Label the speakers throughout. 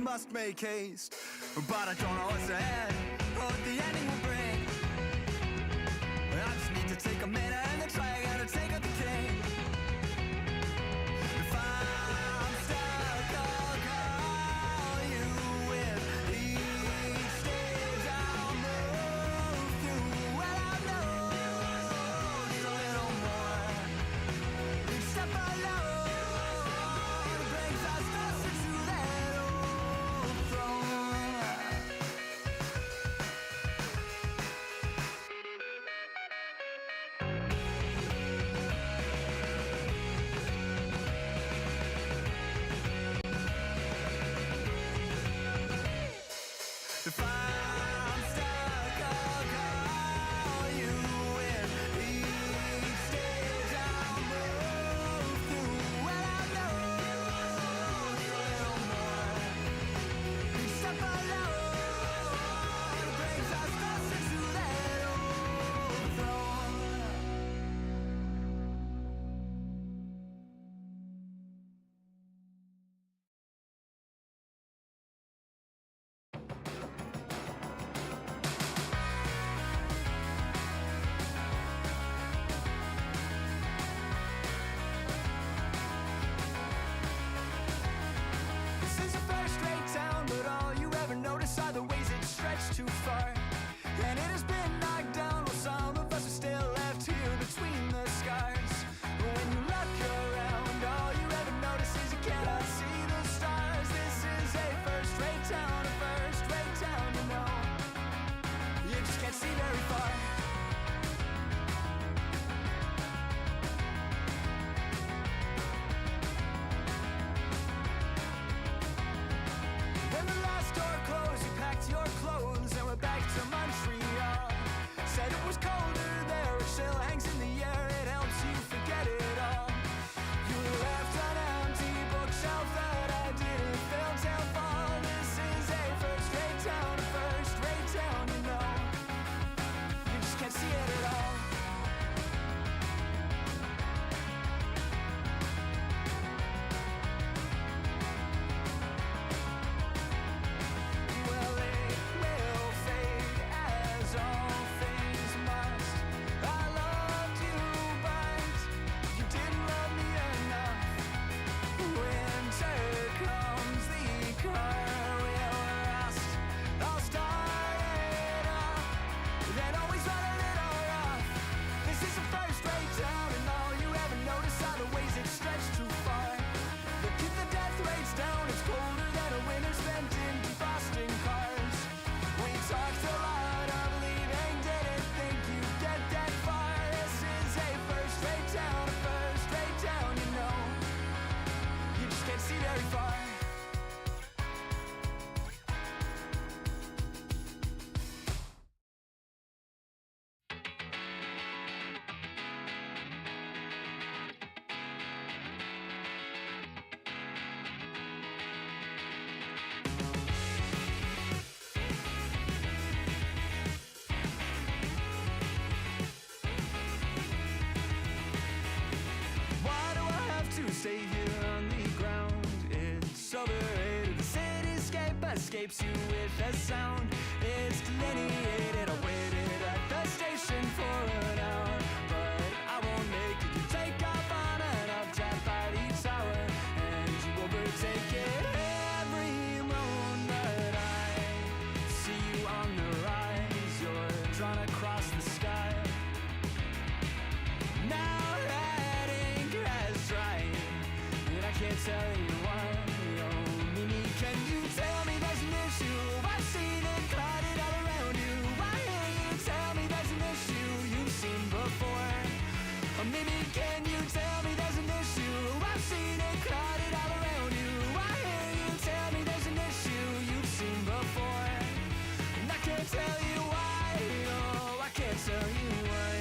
Speaker 1: must make haste. But I don't know what's ahead, or what the ending will bring. I just need to take a minute and then try again to take out the king. If I'm stuck, I'll call you with each stage I'll move through. Well, I know just a little more. Each step alone brings us closer to that old throne. If I'm stuck, I'll call you with each stage I'll move through. Well, I know just a little more. Each step alone brings us closer to that old throne. This is a first-rate town, but all you ever notice are the ways it stretched too far. And it has been knocked down, while some of us are still left here between the scars. But when you look around, all you ever notice is you cannot see the stars. This is a first-rate town, you know. You just can't see very far. When the last door closed, you packed your clothes and went back to Montreal. Said it was colder there, which still hangs in the air. It helps you forget it all. You left an empty bookshelf that I didn't fill till fall. This is a first-rate town, you know. You just can't see it at all. Well, it will fade as all things must. I loved you, but you didn't love me enough. Winter comes, the car will rust. I'll start it up, then always run a little rough. This is a first-rate town, and all you ever notice are the ways it stretched too far. But keep the death rates down, it's colder than a winter spent in defrosting cars. We talked a lot of leaving, didn't think you'd get that far. This is a first-rate town, you know. You just can't see very far. Why do I have to stay here on the ground? It's overrated. The cityscape escapes you with a sound. It's delineated. I waited at the station for an hour, but I won't make it. You take off on an updraft by the tower, and you overtake it every moment. I see you on the rise. You're drawn across the sky. Now that ink has dried, and I can't tell you why. Oh, Mimi, can you tell me there's an issue? I've seen it crowded all around you. Why can't you tell me there's an issue you've seen before? Oh, Mimi, can you tell me there's an issue? I've seen it crowded all around you. Why can't you tell me there's an issue you've seen before? And I can't tell you why. Oh, I can't tell you why.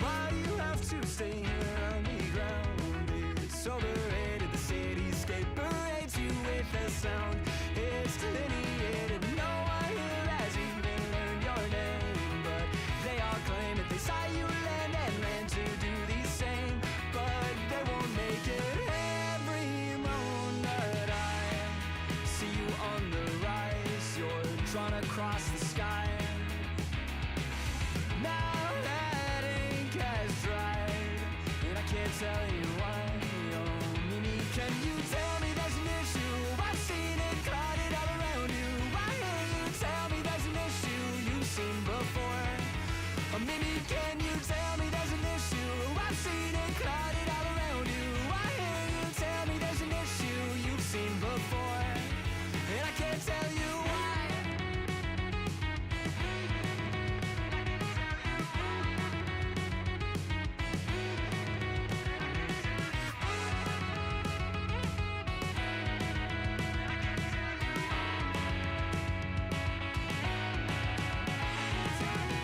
Speaker 1: Why you have to stay here on the ground? It's overrated. The cityscape parades you with a sound. It's delineated. No one here has even learned your name, but they all claim that they saw you land and ran to do the same. But they won't make it every moment. I drawn across the sky. Now that ink has dried, and I can't tell you why. Oh, Mimi, can you tell me there's an issue? I've seen it clouded all around you. Why can't you tell me there's an issue you've seen before? Oh, Mimi, can you tell me there's an issue? I've seen it clouded all around you. Why can't you tell me there's an issue you've seen before? And I can't tell you why.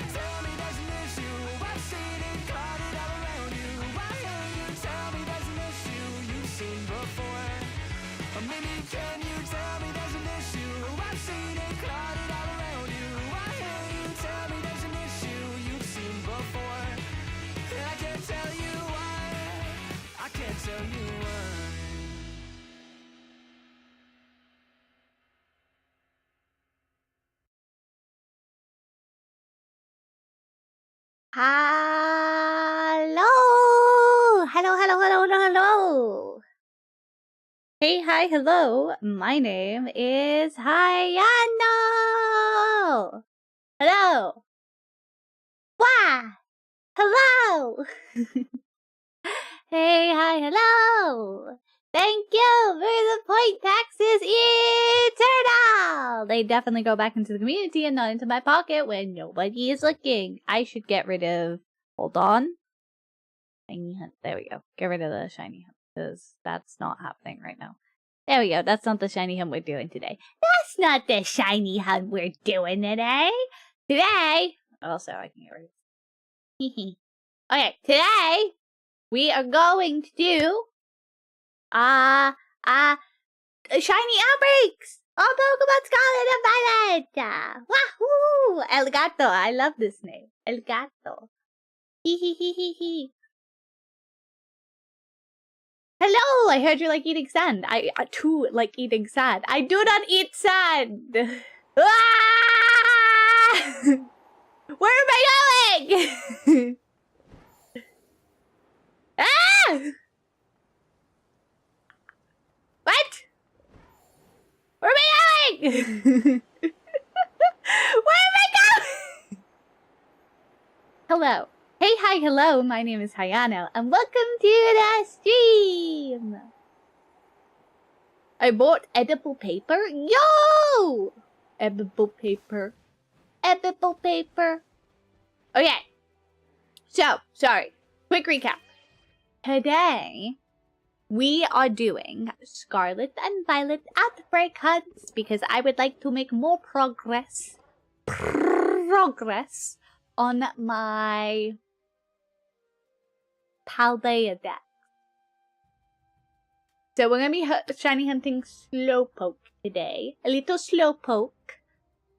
Speaker 1: Tell me there's an issue. I've seen it clouded all around you. Why can't you tell me there's an issue you've seen before? Or maybe can you tell me there's an issue? I've seen it clouded all around you. Why can't you tell me there's an issue you've seen before? And I can't tell you why. I can't tell you why.
Speaker 2: Hello. Hey, hi, hello. My name is Hayano. Hello. Wah. Hello. Hey, hi, hello. Thank you for the point taxes, eternal. They definitely go back into the community and not into my pocket when nobody is looking. I should get rid of, hold on. Shiny hunt. There we go. Get rid of the shiny hunt because that's not happening right now. There we go. That's not the shiny hunt we're doing today. That's not the shiny hunt we're doing today. Today. Also, I can get rid of it. Okay, today we are going to do shiny outbreaks. All Pokemon Scarlet and Violet. Wahoo! Elgato. I love this name. Elgato. Hee. Hello! I heard you like eating sand. I too like eating sand. I do not eat sand! Ah! Where am I going? Ah! What? Where am I going? Where am I going? Hello. Hey, hi, hello, my name is Hayano, and welcome to the stream! I bought edible paper. Yo! Edible paper. Okay. So, sorry. Quick recap. Today, we are doing Scarlet and Violet outbreak hunts because I would like to make more progress on my PALDEA dex. So we're going to be shiny hunting Slowpoke today. A little Slowpoke.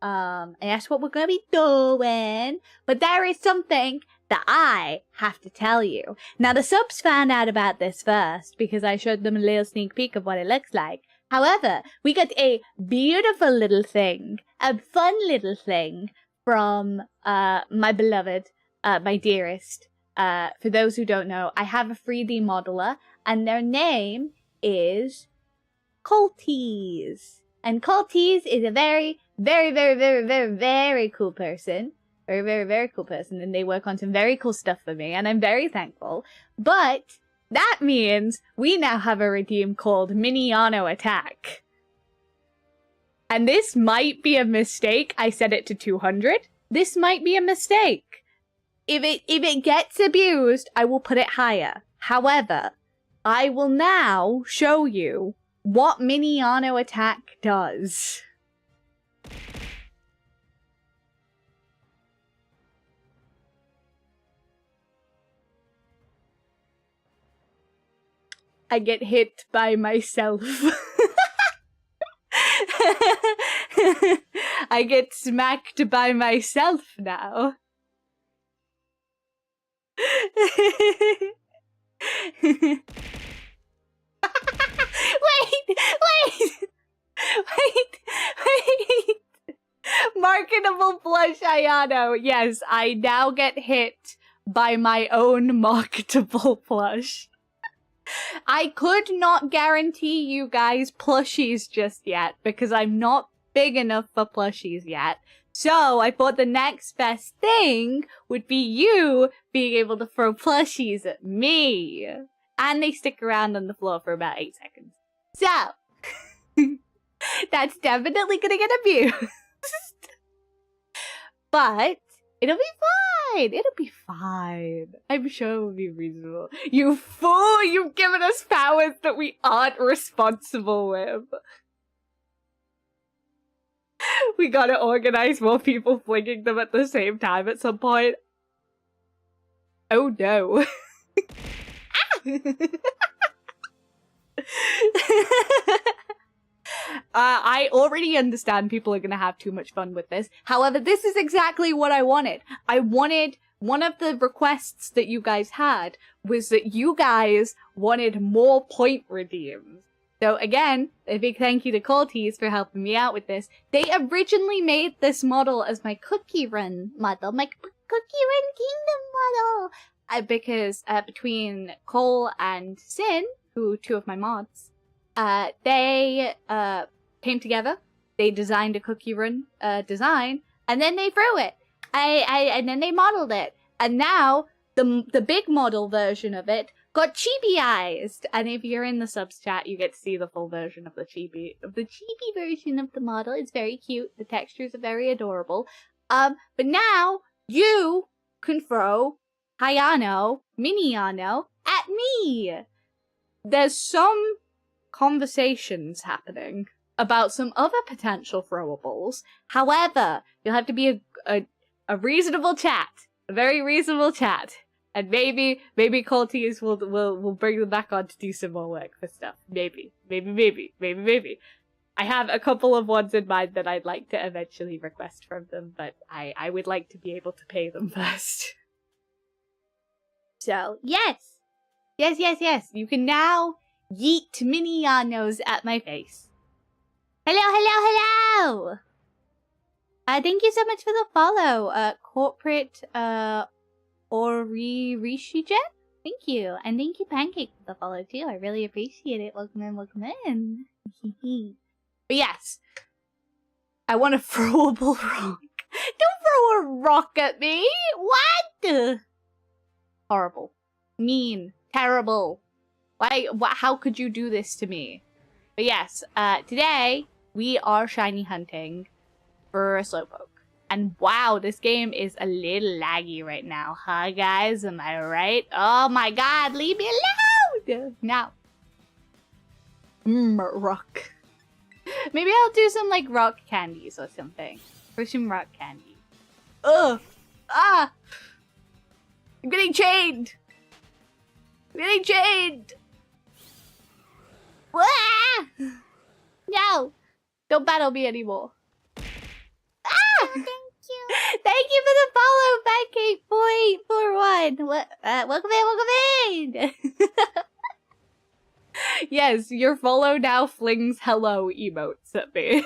Speaker 2: And that's what we're going to be doing. But there is something that I have to tell you. Now, the subs found out about this first because I showed them a little sneak peek of what it looks like. However, we got a beautiful little thing, a fun little thing from my beloved, my dearest. For those who don't know, I have a 3D modeler, and their name is Colties. And Colties is a very cool person. Very cool person, and they work on some very cool stuff for me, and I'm very thankful. But that means we now have a redeem called Miniano Attack. And this might be a mistake. I set it to 200. This might be a mistake. If it gets abused, I will put it higher. However, I will now show you what Miniano Attack does. I get hit by myself. I get smacked by myself now. marketable plush Ayano. Yes, I now get hit by my own marketable plush. I could not guarantee you guys plushies just yet because I'm not big enough for plushies yet. So I thought the next best thing would be you being able to throw plushies at me. And they stick around on the floor for about 8 seconds. So, that's definitely gonna get abused. But it'll be fine. It'll be fine. I'm sure it will be reasonable. You fool! You've given us powers that we aren't responsible with. We gotta organize more people flinging them at the same time at some point. Oh no. I already understand people are gonna have too much fun with this. However, this is exactly what I wanted. I wanted, one of the requests that you guys had was that you guys wanted more point redeems. So again, a big thank you to Colties for helping me out with this. They originally made this model as my Cookie Run model, my Cookie Run Kingdom model. Because between Cole and Sin, who two of my mods, they came together. They designed a Cookie Run design, and then they threw it. And then they modeled it, and now the big model version of it got chibi-ized. And if you're in the subs chat, you get to see the full version of the chibi version of the model. It's very cute. The textures are very adorable. But now you can throw Hayano, Mini Yano, at me. There's some conversations happening about some other potential throwables. However, you'll have to be a reasonable chat, a very reasonable chat, and maybe Colties will bring them back on to do some more work for stuff. Maybe. I have a couple of ones in mind that I'd like to eventually request from them, but I would like to be able to pay them first. So, yes. You can now yeet mini Yanos at my face. Hello! Thank you so much for the follow, Corporate, Orishije? Thank you. And thank you, Pancake, for the follow, too. I really appreciate it. Welcome in. But yes, I want a throwable rock. Don't throw a rock at me! What? Horrible. Mean. Terrible. Why? How could you do this to me? But yes, today we are shiny hunting for a Slowpoke. And wow, this game is a little laggy right now, huh guys? Am I right? Oh my god, leave me alone! Now. Rock. Maybe I'll do some like rock candies or something. Or some rock candy. Ugh! Ah! I'm getting chained! Ah! No! Don't battle me anymore. Ah!
Speaker 3: Thank you.
Speaker 2: Thank you for the follow, Pancake41. Welcome in. Yes, your follow now flings hello emotes at me.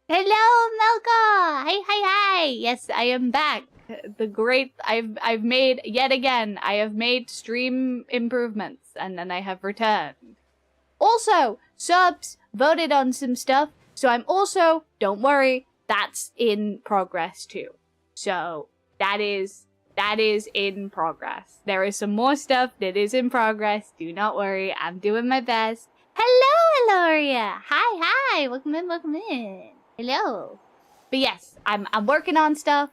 Speaker 2: Hello, Melka! Hi! Yes, I am back. I've made, yet again, I have made stream improvements, and then I have returned. Also, subs voted on some stuff, so I'm also, don't worry, that's in progress too. So, that is in progress. There is some more stuff that is in progress, do not worry, I'm doing my best. Hello, Aloria! Hi! Welcome in. Hello. But yes, I'm working on stuff.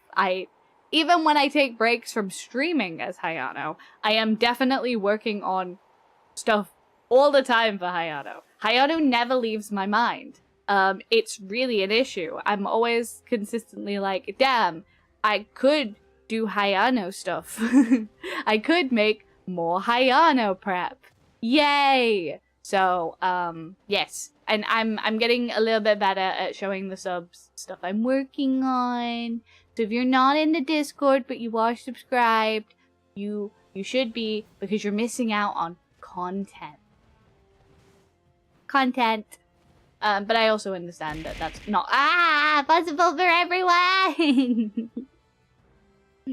Speaker 2: Even when I take breaks from streaming as Hayano, I am definitely working on stuff all the time for Hayano. Hayano never leaves my mind. It's really an issue. I'm always consistently like, damn, I could do Hayano stuff. I could make more Hayano prep. Yay! So, yes. And I'm getting a little bit better at showing the subs stuff I'm working on. So if you're not in the Discord, but you are subscribed, you should be, because you're missing out on content. But I also understand that that's not possible for everyone.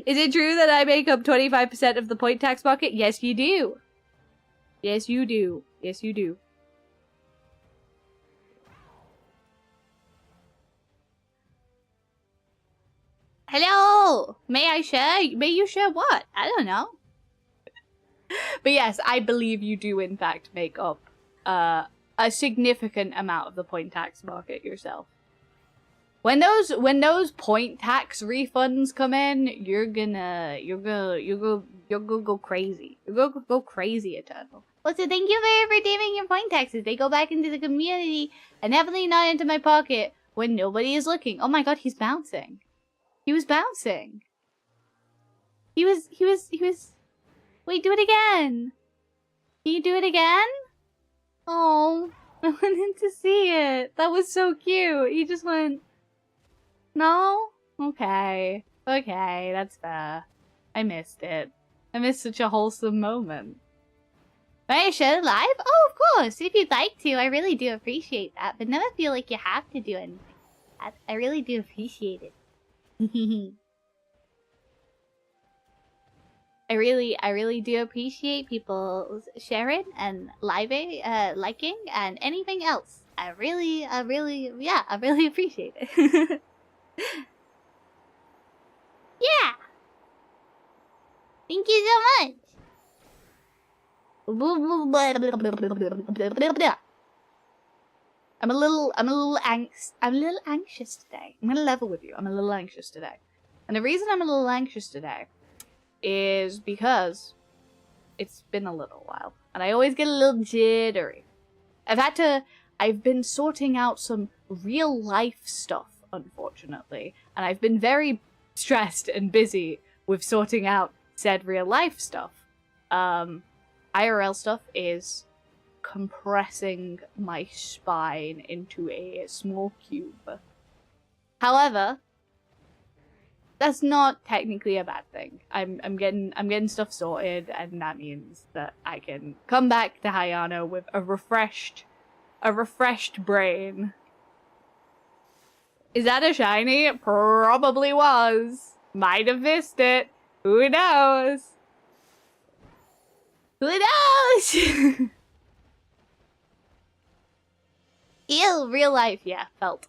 Speaker 2: Is it true that I make up 25% of the point tax bucket? Yes, you do. Yes, you do. Yes, you do. Hello! May I share? May you share what? I don't know. But yes, I believe you do in fact make up a significant amount of the point tax market yourself. When those point tax refunds come in, you're gonna go crazy. You're gonna go crazy, Eternal. Well, so thank you for redeeming your point taxes. They go back into the community and definitely not into my pocket when nobody is looking. Oh my god, he's bouncing. He was bouncing. He was... Wait, do it again. Can you do it again? Oh, I wanted to see it. That was so cute. He just went... No? Okay. Okay, that's fair. I missed it. I missed such a wholesome moment. May I share it live? Oh, of course. If you'd like to, I really do appreciate that. But never feel like you have to do anything. I really do appreciate it. I really do appreciate people sharing and liking and anything else. I really appreciate it. Yeah. Thank you so much. I'm a little anxious today. I'm gonna level with you. I'm a little anxious today. And the reason I'm a little anxious today is because it's been a little while. And I always get a little jittery. I've been sorting out some real life stuff, unfortunately. And I've been very stressed and busy with sorting out said real life stuff. IRL stuff is compressing my spine into a small cube. However, that's not technically a bad thing. I'm getting stuff sorted, and that means that I can come back to Hayano with a refreshed brain. Is that a shiny? It probably was. Might have missed it. Who knows? Who knows? Ew, real life, yeah, felt.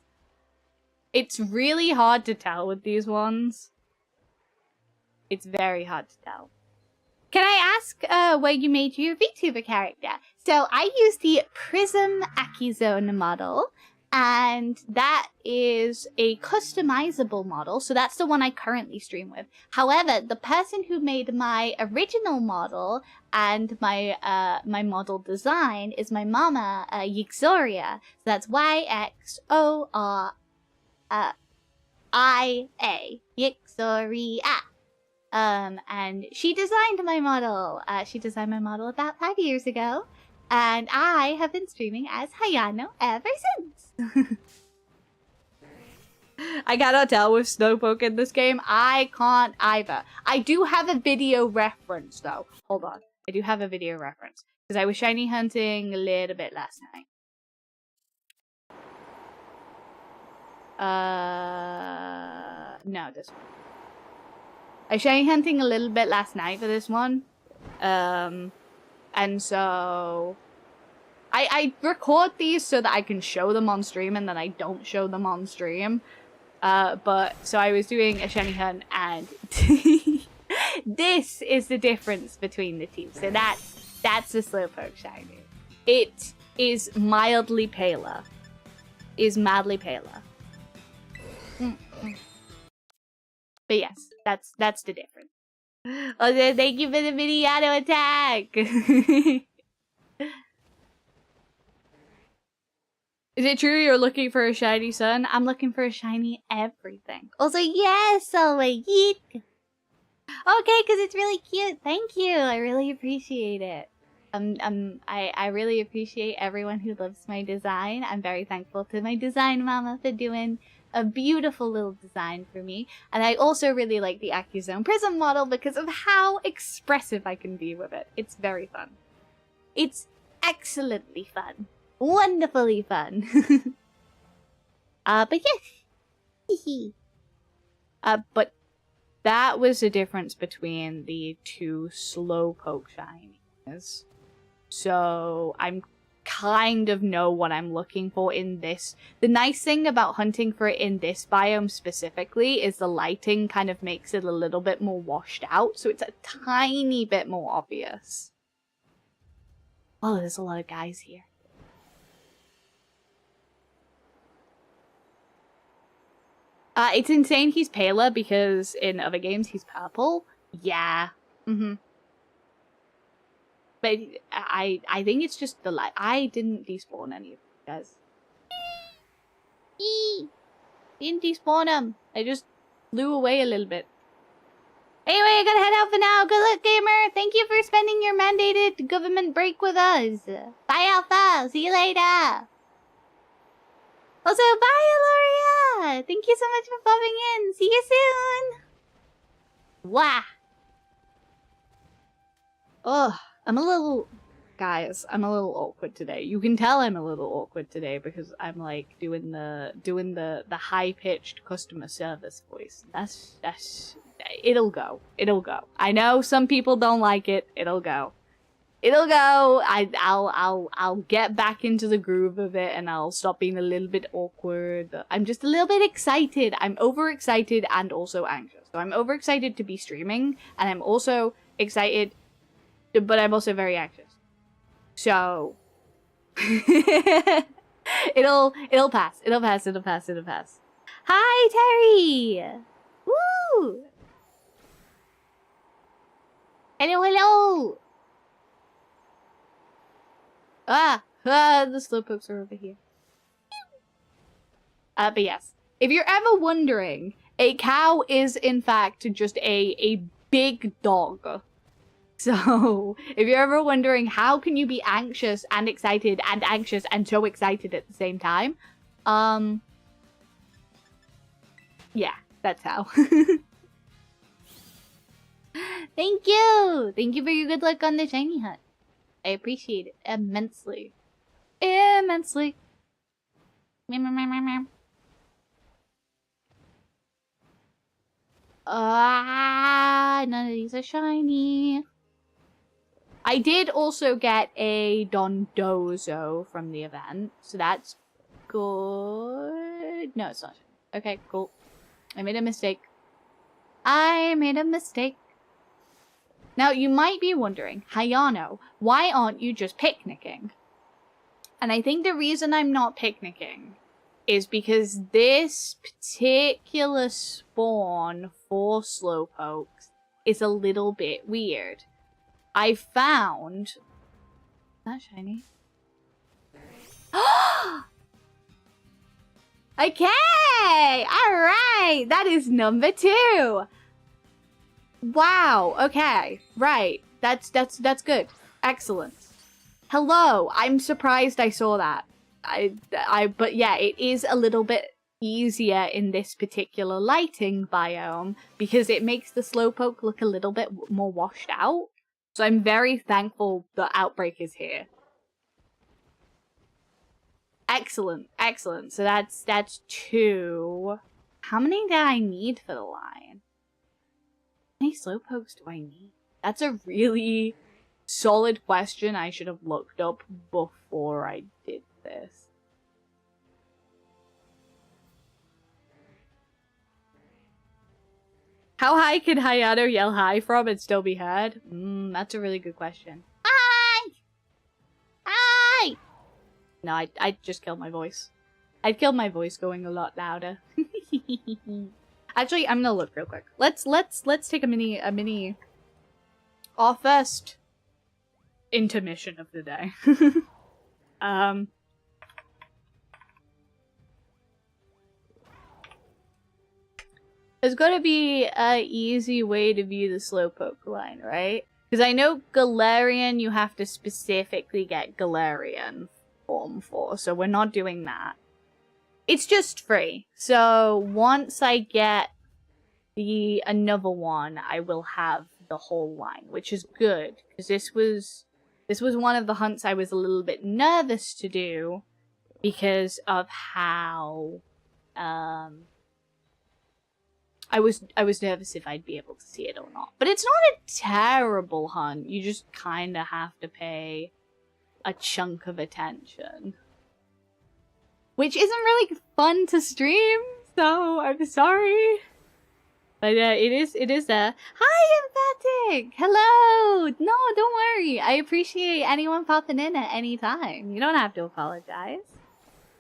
Speaker 2: It's really hard to tell with these ones. It's very hard to tell. Can I ask where you made your VTuber character? So I used the Prism Akizone model, and that is a customizable model, so that's the one I currently stream with. However, the person who made my original model and my my model design is my mama, Yixoria. So that's YXORIA, Yixoria. And she designed my model. She designed my model about 5 years ago. And I have been streaming as Hayano ever since. I cannot tell with Slowpoke in this game. I can't either. I do have a video reference, though. Hold on. I do have a video reference. Because I was shiny hunting a little bit last night. No, this one. I was shiny hunting a little bit last night for this one. And so I record these so that I can show them on stream, and then I don't show them on stream. But so I was doing a shiny hunt, and this is the difference between the two. So that's the Slowpoke shiny. It is mildly paler. Is madly paler. But yes, that's the difference. Oh, thank you for the mini auto attack. Is it true you're looking for a shiny sun? I'm looking for a shiny everything. Also, yes, oh my yeet. Okay, because it's really cute. Thank you. I really appreciate it. I really appreciate everyone who loves my design. I'm very thankful to my design mama for doing a beautiful little design for me. And I also really like the Akizone Prism model because of how expressive I can be with it. It's very fun. It's excellently fun. Wonderfully fun. But yes. But that was the difference between the two Slowpoke shinies. So I'm kind of know what I'm looking for in this. The nice thing about hunting for it in this biome specifically is the lighting kind of makes it a little bit more washed out, so it's a tiny bit more obvious. Oh, there's a lot of guys here. It's insane he's paler because in other games he's purple. Yeah. But I think it's just the light. I didn't despawn any of you guys. Didn't despawn them. I just flew away a little bit. Anyway, I gotta head out for now. Good luck, gamer. Thank you for spending your mandated government break with us. Bye, Alpha. See you later. Also, bye, Aloria. Thank you so much for popping in. See you soon. Wah. Ugh. I'm a little awkward today. You can tell I'm a little awkward today because I'm like doing the high-pitched customer service voice. That's it'll go. I know some people don't like it. It'll go. I'll get back into the groove of it and I'll stop being a little bit awkward. I'm just a little bit excited. I'm overexcited and also anxious. So I'm overexcited to be streaming and I'm also excited, but I'm also very anxious. So it'll pass. It'll pass. Hi, Terry. Woo! Hello. The Slowpokes are over here. But yes, if you're ever wondering, a cow is in fact just a big dog. So, if you're ever wondering how can you be anxious and excited and anxious and so excited at the same time, yeah, that's how. Thank you! Thank you for your good luck on the shiny hunt. I appreciate it immensely. Immensely. None of these are shiny. I did also get a Dondozo from the event, so that's good. No, it's not. Okay, cool. I made a mistake. Now, you might be wondering, Hayano, why aren't you just picnicking? And I think the reason I'm not picnicking is because this particular spawn for Slowpokes is a little bit weird. I found... Is that shiny? Okay! Alright! That is number 2! Wow, okay. Right. That's good. Excellent. Hello! I'm surprised I saw that. But yeah, it is a little bit easier in this particular lighting biome because it makes the Slowpoke look a little bit more washed out. So I'm very thankful the outbreak is here. Excellent. So that's 2. How many did I need for the line? How many Slowpokes do I need? That's a really solid question I should have looked up before I did this. How high can Hayato yell hi from and still be heard? That's a really good question. Hi! Hi! No, I'd just kill my voice. I'd kill my voice going a lot louder. Actually, I'm gonna look real quick. Let's take a mini our first intermission of the day. There's gotta be an easy way to view the Slowpoke line, right? Because I know Galarian you have to specifically get Galarian form for, so we're not doing that. It's just free. So once I get another one, I will have the whole line, which is good because this was This was one of the hunts I was a little bit nervous to do because of how I was nervous if I'd be able to see it or not. But it's not a terrible hunt. You just kind of have to pay a chunk of attention. Which isn't really fun to stream, so I'm sorry. But it is there. Hi, Emphatic! Hello! No, don't worry. I appreciate anyone popping in at any time. You don't have to apologize.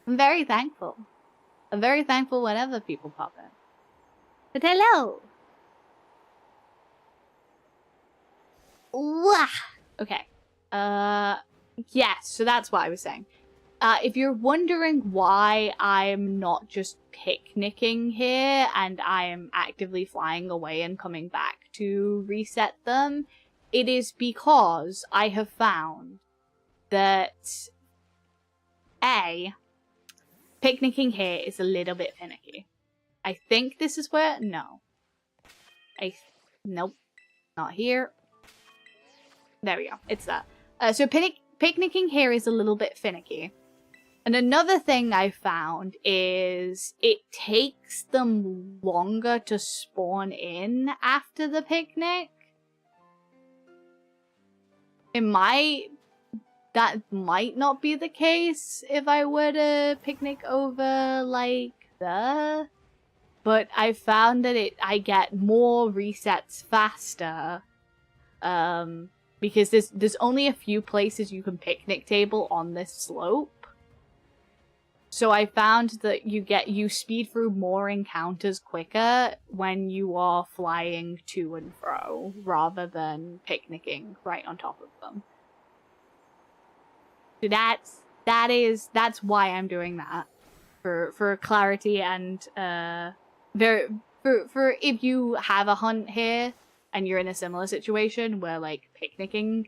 Speaker 2: I'm very thankful. I'm very thankful whenever people pop in. But hello! Wah! Okay. Yes, so that's what I was saying. If you're wondering why I'm not just picnicking here and I am actively flying away and coming back to reset them, it is because I have found that picnicking here is a little bit finicky. I think this is where... No. Nope. Not here. There we go. It's that. So picnicking here is a little bit finicky. And another thing I found is it takes them longer to spawn in after the picnic. That might not be the case if I were to picnic over like there. But I found that I get more resets faster. Because there's only a few places you can picnic table on this slope. So I found that you speed through more encounters quicker when you are flying to and fro rather than picnicking right on top of them. So that's why I'm doing that for clarity and for if you have a hunt here and you're in a similar situation where like picnicking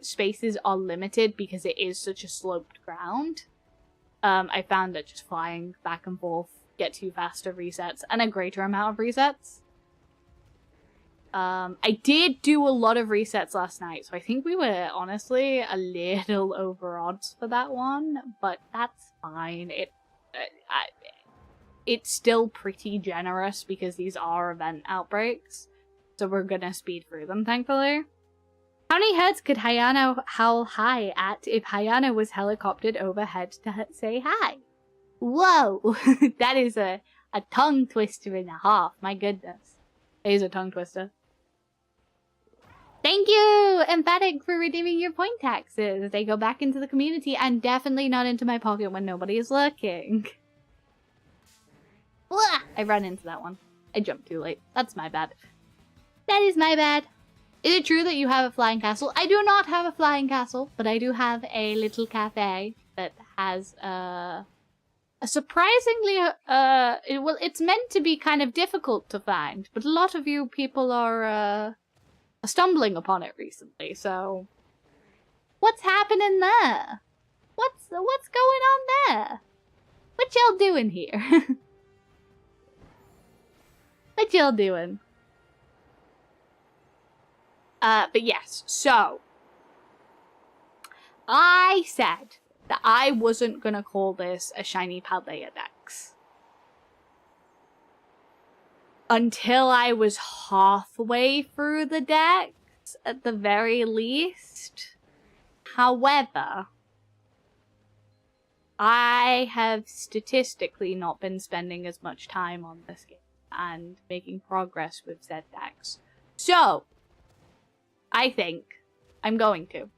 Speaker 2: spaces are limited because it is such a sloped ground. I found that just flying back and forth gets you faster resets and a greater amount of resets. I did do a lot of resets last night, so I think we were honestly a little over odds for that one, but that's fine. It's still pretty generous because these are event outbreaks, so we're gonna speed through them, thankfully. How many heads could Hyana howl hi at if Hyana was helicoptered overhead to say hi? Whoa! That is a tongue twister and a half, my goodness. It is a tongue twister. Thank you, Emphatic, for redeeming your point taxes. They go back into the community and definitely not into my pocket when nobody is looking. Blah! I ran into that one. I jumped too late. That's my bad. That is my bad. Is it true that you have a flying castle? I do not have a flying castle, but I do have a little cafe that has a surprisingly well, it's meant to be kind of difficult to find, but a lot of you people are stumbling upon it recently. So, what's happening there? What's going on there? What y'all doing here? What y'all doing? But yes, so I said that I wasn't gonna call this a shiny PALDEA Dex until I was halfway through the Dex, at the very least. However, I have statistically not been spending as much time on this game and making progress with said Dex. So, I think I'm going to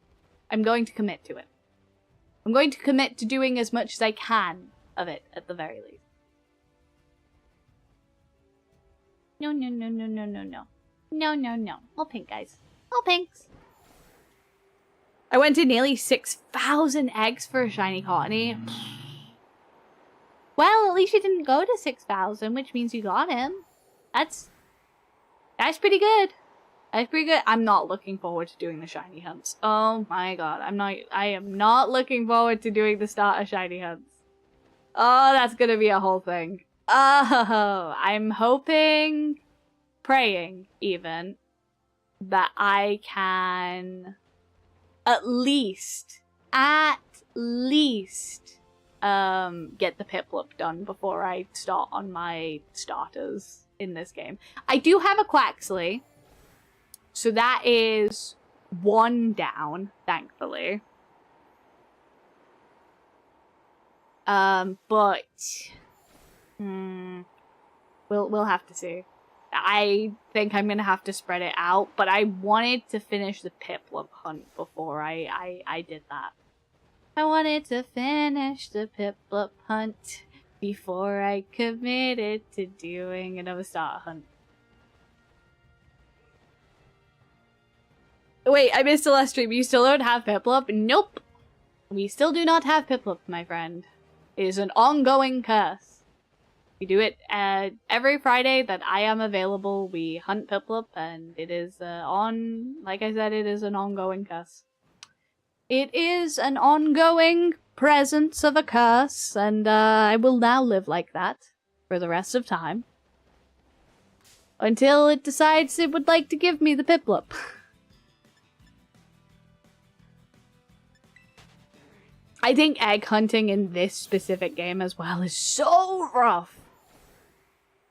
Speaker 2: commit to it. I'm going to commit to doing as much as I can of it, at the very least. No. No. All pink, guys. All pinks. I went to nearly 6,000 eggs for a shiny Cottony. Well, at least you didn't go to 6,000, which means you got him. That's pretty good. That's pretty good. I'm not looking forward to doing the shiny hunts. Oh my god. I am not looking forward to doing the starter shiny hunts. Oh, that's gonna be a whole thing. Oh, I'm hoping, praying even, that I can at least get the Piplup done before I start on my starters in this game. I do have a Quaxley, so that is 1 down, thankfully. But we'll have to see. I think I'm gonna have to spread it out, but I wanted to finish the Piplup hunt before I did that. I wanted to finish the Piplup hunt before I committed to doing another starter hunt. Wait, I missed the last stream. You still don't have Piplup? Nope. We still do not have Piplup, my friend. It is an ongoing curse. We do it every Friday that I am available. We hunt Piplup, and it is like I said, it is an ongoing curse. It is an ongoing presence of a curse, and I will now live like that for the rest of time. Until it decides it would like to give me the Piplup. I think egg hunting in this specific game as well is so rough.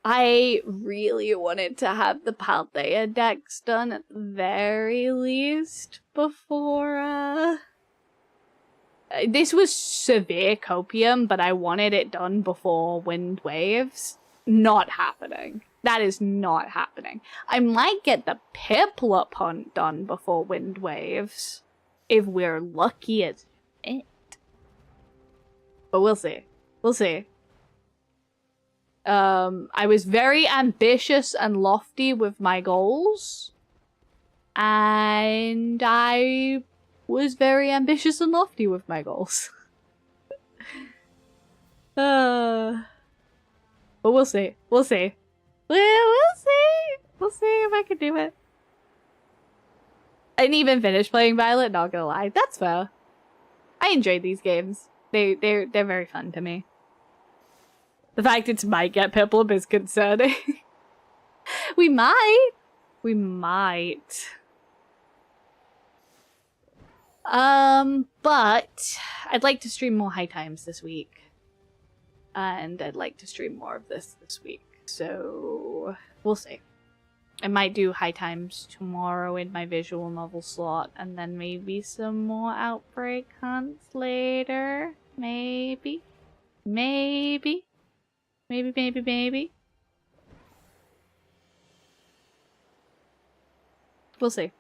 Speaker 2: I really wanted to have the PALDEA Dex done at the very least before, this was severe copium, but I wanted it done before Wind Waves. Not happening. That is not happening. I might get the Piplup hunt done before Wind Waves, if we're lucky as it. But we'll see. We'll see. I was very ambitious and lofty with my goals. And I was very ambitious and lofty with my goals. But we'll see. We'll see. We'll see. We'll see if I can do it. I didn't even finish playing Violet, not gonna lie. That's fair. I enjoyed these games. They're very fun to me. The fact it might get Piplup is concerning. We might. We might. But I'd like to stream more High Times this week. And I'd like to stream more of this week. So we'll see. I might do High Times tomorrow in my visual novel slot, and then maybe some more Outbreak hunts later. Maybe. Maybe. Maybe. We'll see.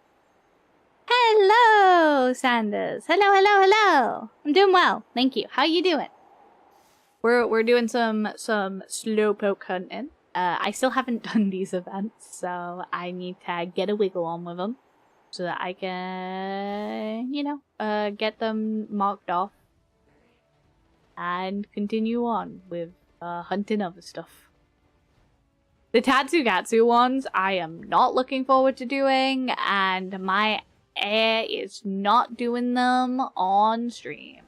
Speaker 2: Hello, Sanders. Hello. I'm doing well. Thank you. How you doing? We're doing some slowpoke hunting. I still haven't done these events, so I need to get a wiggle on with them so that I can, get them marked off and continue on with hunting other stuff. The Tatsugatsu ones I am not looking forward to doing, and my heir is not doing them on stream.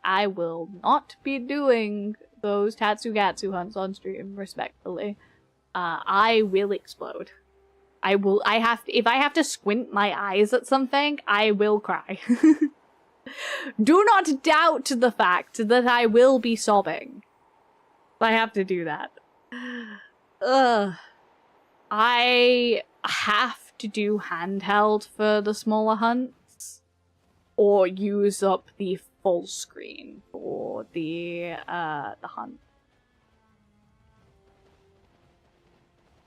Speaker 2: I will not be doing those Tatsugatsu hunts on stream, respectfully. I will explode. If I have to squint my eyes at something, I will cry. Do not doubt the fact that I will be sobbing. I have to do that. I have to do handheld for the smaller hunts, or use up the full screen for the hunt.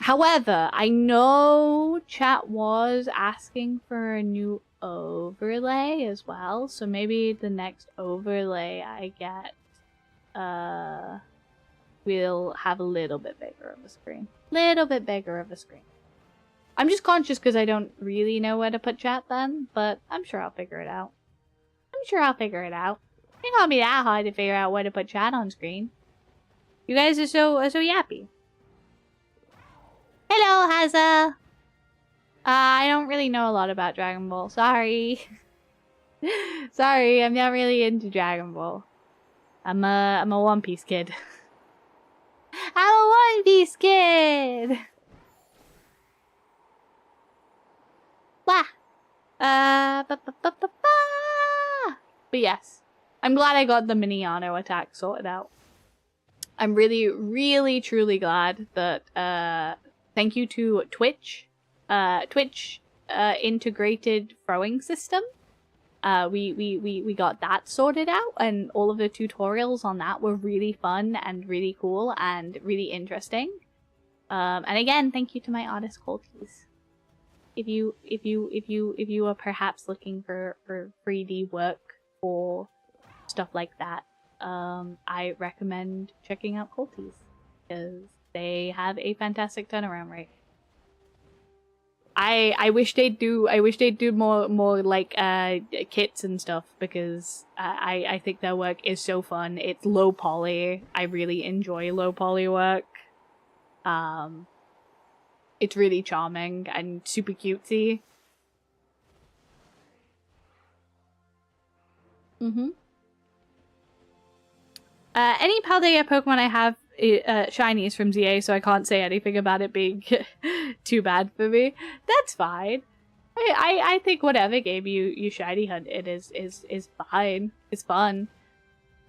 Speaker 2: However, I know chat was asking for a new overlay as well, so maybe the next overlay I get will have a little bit bigger of a screen. I'm just conscious because I don't really know where to put chat then, but I'm sure I'll figure it out. It ain't gonna be that hard to figure out where to put chat on screen. You guys are so yappy. Hello, Haza. I don't really know a lot about Dragon Ball. Sorry. Sorry, I'm not really into Dragon Ball. I'm a One Piece kid. I'm a One Piece kid! But yes, I'm glad I got the mini auto attack sorted out. I'm really, really, truly glad that, thank you to Twitch, integrated throwing system. We got that sorted out, and all of the tutorials on that were really fun and really cool and really interesting. And again, thank you to my artist Colties. If you are perhaps looking for 3D work or stuff like that, I recommend checking out Colties because they have a fantastic turnaround rate. I wish they'd do more like kits and stuff, because I think their work is so fun. It's low poly. I really enjoy low poly work. It's really charming and super cutesy. Any Paldea Pokemon I have shinies from ZA, so I can't say anything about it being too bad for me. That's fine. I think whatever game you shiny hunt it is fine. It's fun.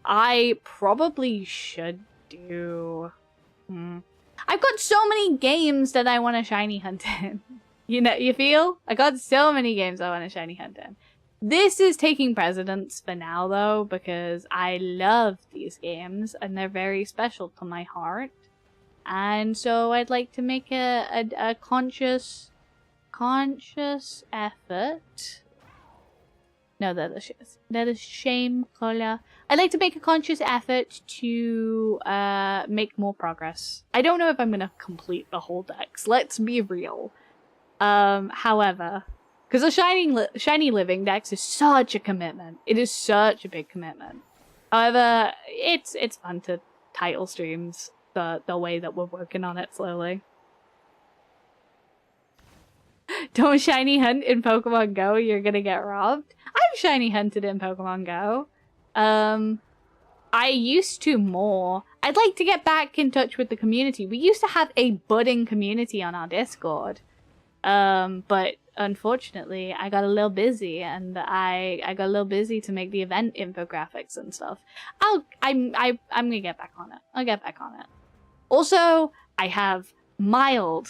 Speaker 2: I probably should do. I've got so many games that I want to shiny hunt in. You know, you feel? I got so many games I want to shiny hunt in. This is taking precedence for now, though, because I love these games and they're very special to my heart. And so I'd like to make a conscious effort. No, that is shame, Cola. I'd like to make a conscious effort to make more progress. I don't know if I'm gonna complete the whole dex. Let's be real. However, because a shiny living dex is such a commitment. It is such a big commitment. However, it's fun to title streams the way that we're working on it slowly. Don't shiny hunt in Pokemon Go, you're gonna get robbed. I've shiny hunted in Pokemon Go. I used to more. I'd like to get back in touch with the community. We used to have a budding community on our Discord. But unfortunately, I got a little busy, and I got a little busy to make the event infographics and stuff. I'm gonna get back on it. I'll get back on it. Also, I have mild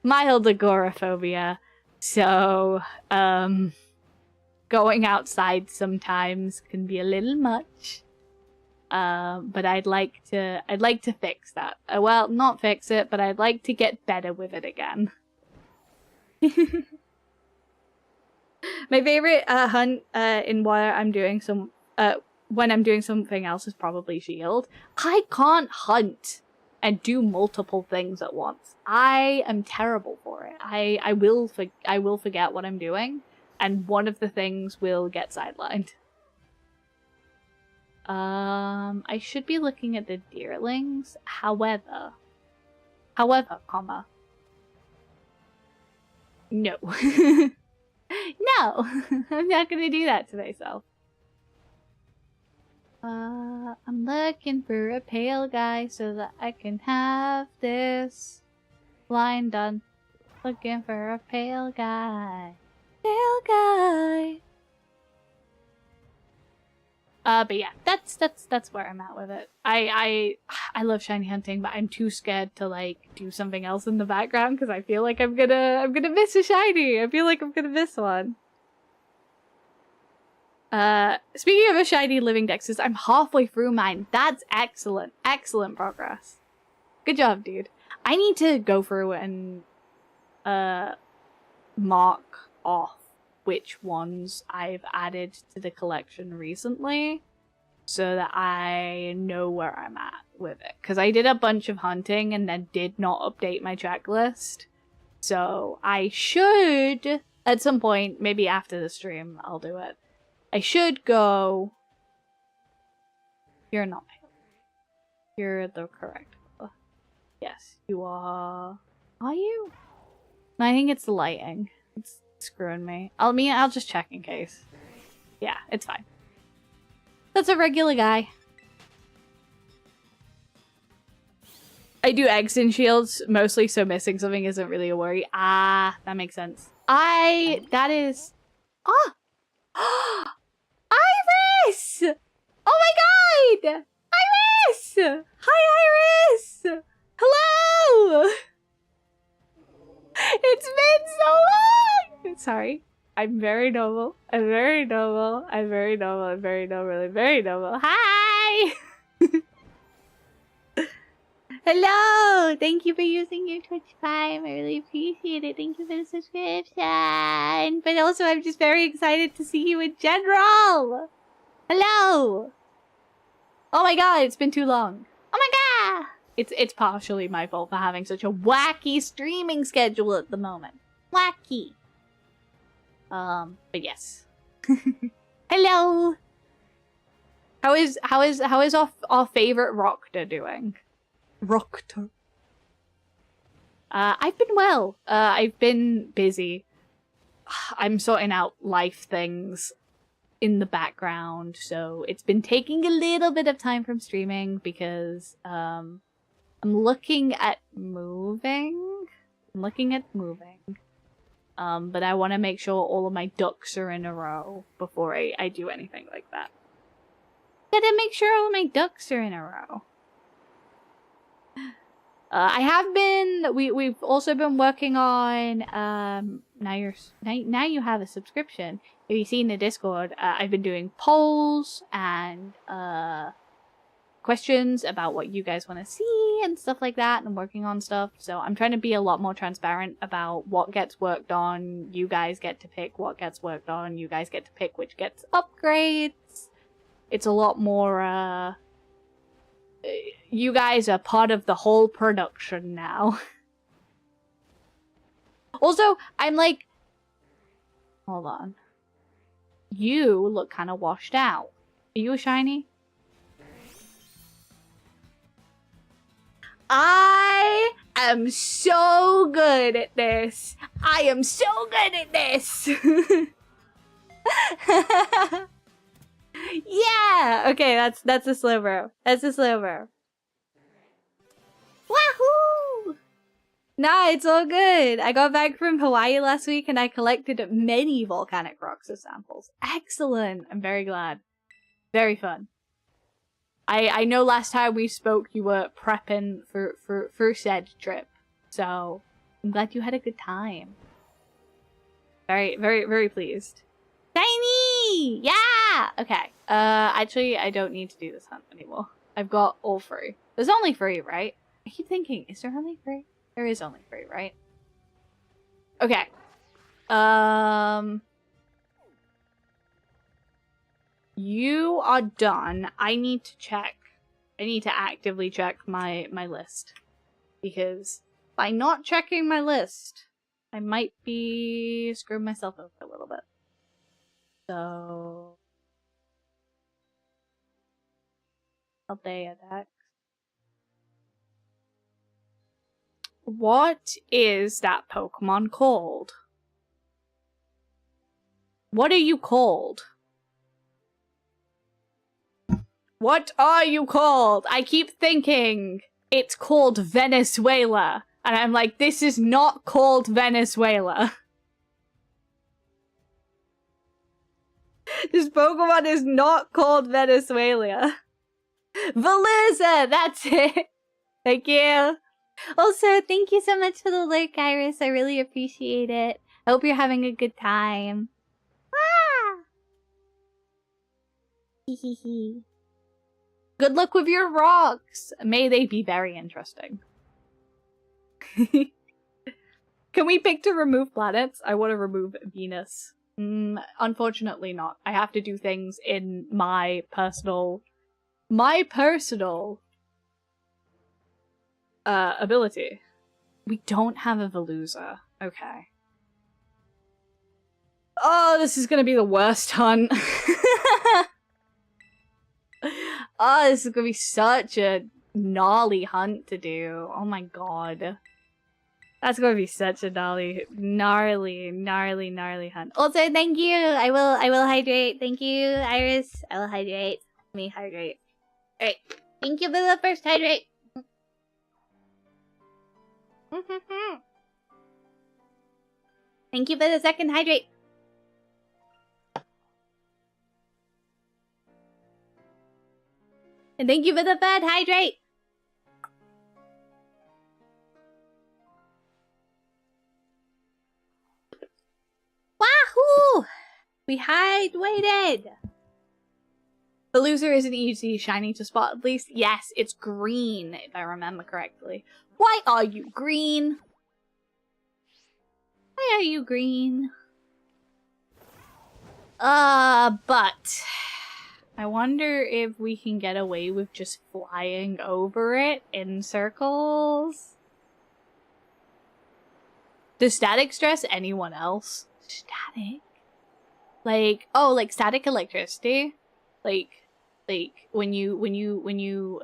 Speaker 2: agoraphobia, so going outside sometimes can be a little much. But I'd like to fix that. Well, not fix it, but I'd like to get better with it again. My favorite hunt in when I'm doing something else is probably Shield. I can't hunt and do multiple things at once. I am terrible for it. I will forget what I'm doing, and one of the things will get sidelined. I should be looking at the deerlings. However, comma. No. No! I'm not gonna do that to myself. I'm looking for a pale guy so that I can have this line done. Looking for a pale guy. Pale guy! But yeah, that's where I'm at with it. I love shiny hunting, but I'm too scared to like do something else in the background because I feel like I'm gonna miss a shiny. I feel like I'm gonna miss one. Speaking of a shiny living dexes, I'm halfway through mine. That's excellent. Excellent progress. Good job, dude. I need to go through and mark off which ones I've added to the collection recently so that I know where I'm at with it. Because I did a bunch of hunting and then did not update my checklist. So I should, at some point, maybe after the stream, I'll do it. I should go... You're not pale. You're the correct color. Yes, you are... Are you? I think it's the lighting. It's screwing me. I'll just check in case. Yeah, it's fine. That's a regular guy. I do eggs and shields mostly, so missing something isn't really a worry. Ah, that makes sense. That is Oh! Iris! Oh my god! Iris! Hi, Iris! Hello! It's been so long! Sorry. I'm very normal. I'm very normal. I'm very normal. I'm very normal. I'm very normal. Hi! Hello! Thank you for using your Twitch Prime. I really appreciate it. Thank you for the subscription. But also, I'm just very excited to see you in general. Hello! Oh my god, it's been too long. Oh my god! It's partially my fault for having such a wacky streaming schedule at the moment. Wacky. But yes. Hello! How is our favorite Rockter doing? Rockter. I've been well. I've been busy. I'm sorting out life things in the background, so it's been taking a little bit of time from streaming because I'm looking at moving. But I want to make sure all of my ducks are in a row before I do anything like that. Gotta make sure all my ducks are in a row. I have been. We've also been working on. Now you have a subscription. If you've seen the Discord, I've been doing polls and questions about what you guys want to see and stuff like that, and working on stuff. So I'm trying to be a lot more transparent about what gets worked on. You guys get to pick what gets worked on. You guys get to pick which gets upgrades. It's a lot more. You guys are part of the whole production now. Also, I'm like... Hold on. You look kind of washed out. Are you a shiny? I am so good at this. I am so good at this. Yeah! Okay, that's a sliver. That's a sliver. Wahoo! Nah, it's all good. I got back from Hawaii last week and I collected many volcanic rocks as samples. Excellent. I'm very glad. Very fun. I know last time we spoke you were prepping for said trip. So, I'm glad you had a good time. Very, very, very pleased. Tiny! Yeah! Okay. Actually, I don't need to do this hunt anymore. I've got all 3. There's only 3, right? I keep thinking, is there only 3? There is only 3, right? Okay. You are done. I need to check. I need to actively check my list. Because by not checking my list, I might be screwing myself over a little bit. So... PALDEA DEX. What is that Pokemon called? What are you called? What are you called? I keep thinking it's called Venezuela. And I'm like, this is not called Venezuela. This Pokemon is not called Venezuela. Veluza! That's it! Thank you! Also, thank you so much for the lurk, Iris. I really appreciate it. I hope you're having a good time. Ah! Hehehe. Good luck with your rocks! May they be very interesting. Can we pick to remove planets? I want to remove Venus. Unfortunately not. I have to do things in my personal ability. We don't have a Veluza. Okay. Oh, this is gonna be the worst hunt. Oh, this is gonna be such a gnarly hunt to do. Oh my god. That's gonna be such a gnarly hunt. Also, thank you! I will hydrate. Thank you, Iris. I will hydrate. Let me hydrate. Alright. Thank you for the first hydrate. Thank you for the second hydrate. And thank you for the third hydrate. Wahoo! We hydrated. The loser isn't easy shiny to spot, at least. Yes, it's green, if I remember correctly. Why are you green? Why are you green? But I wonder if we can get away with just flying over it in circles. Does static stress anyone else? Static? Like, oh, like static electricity? Like when you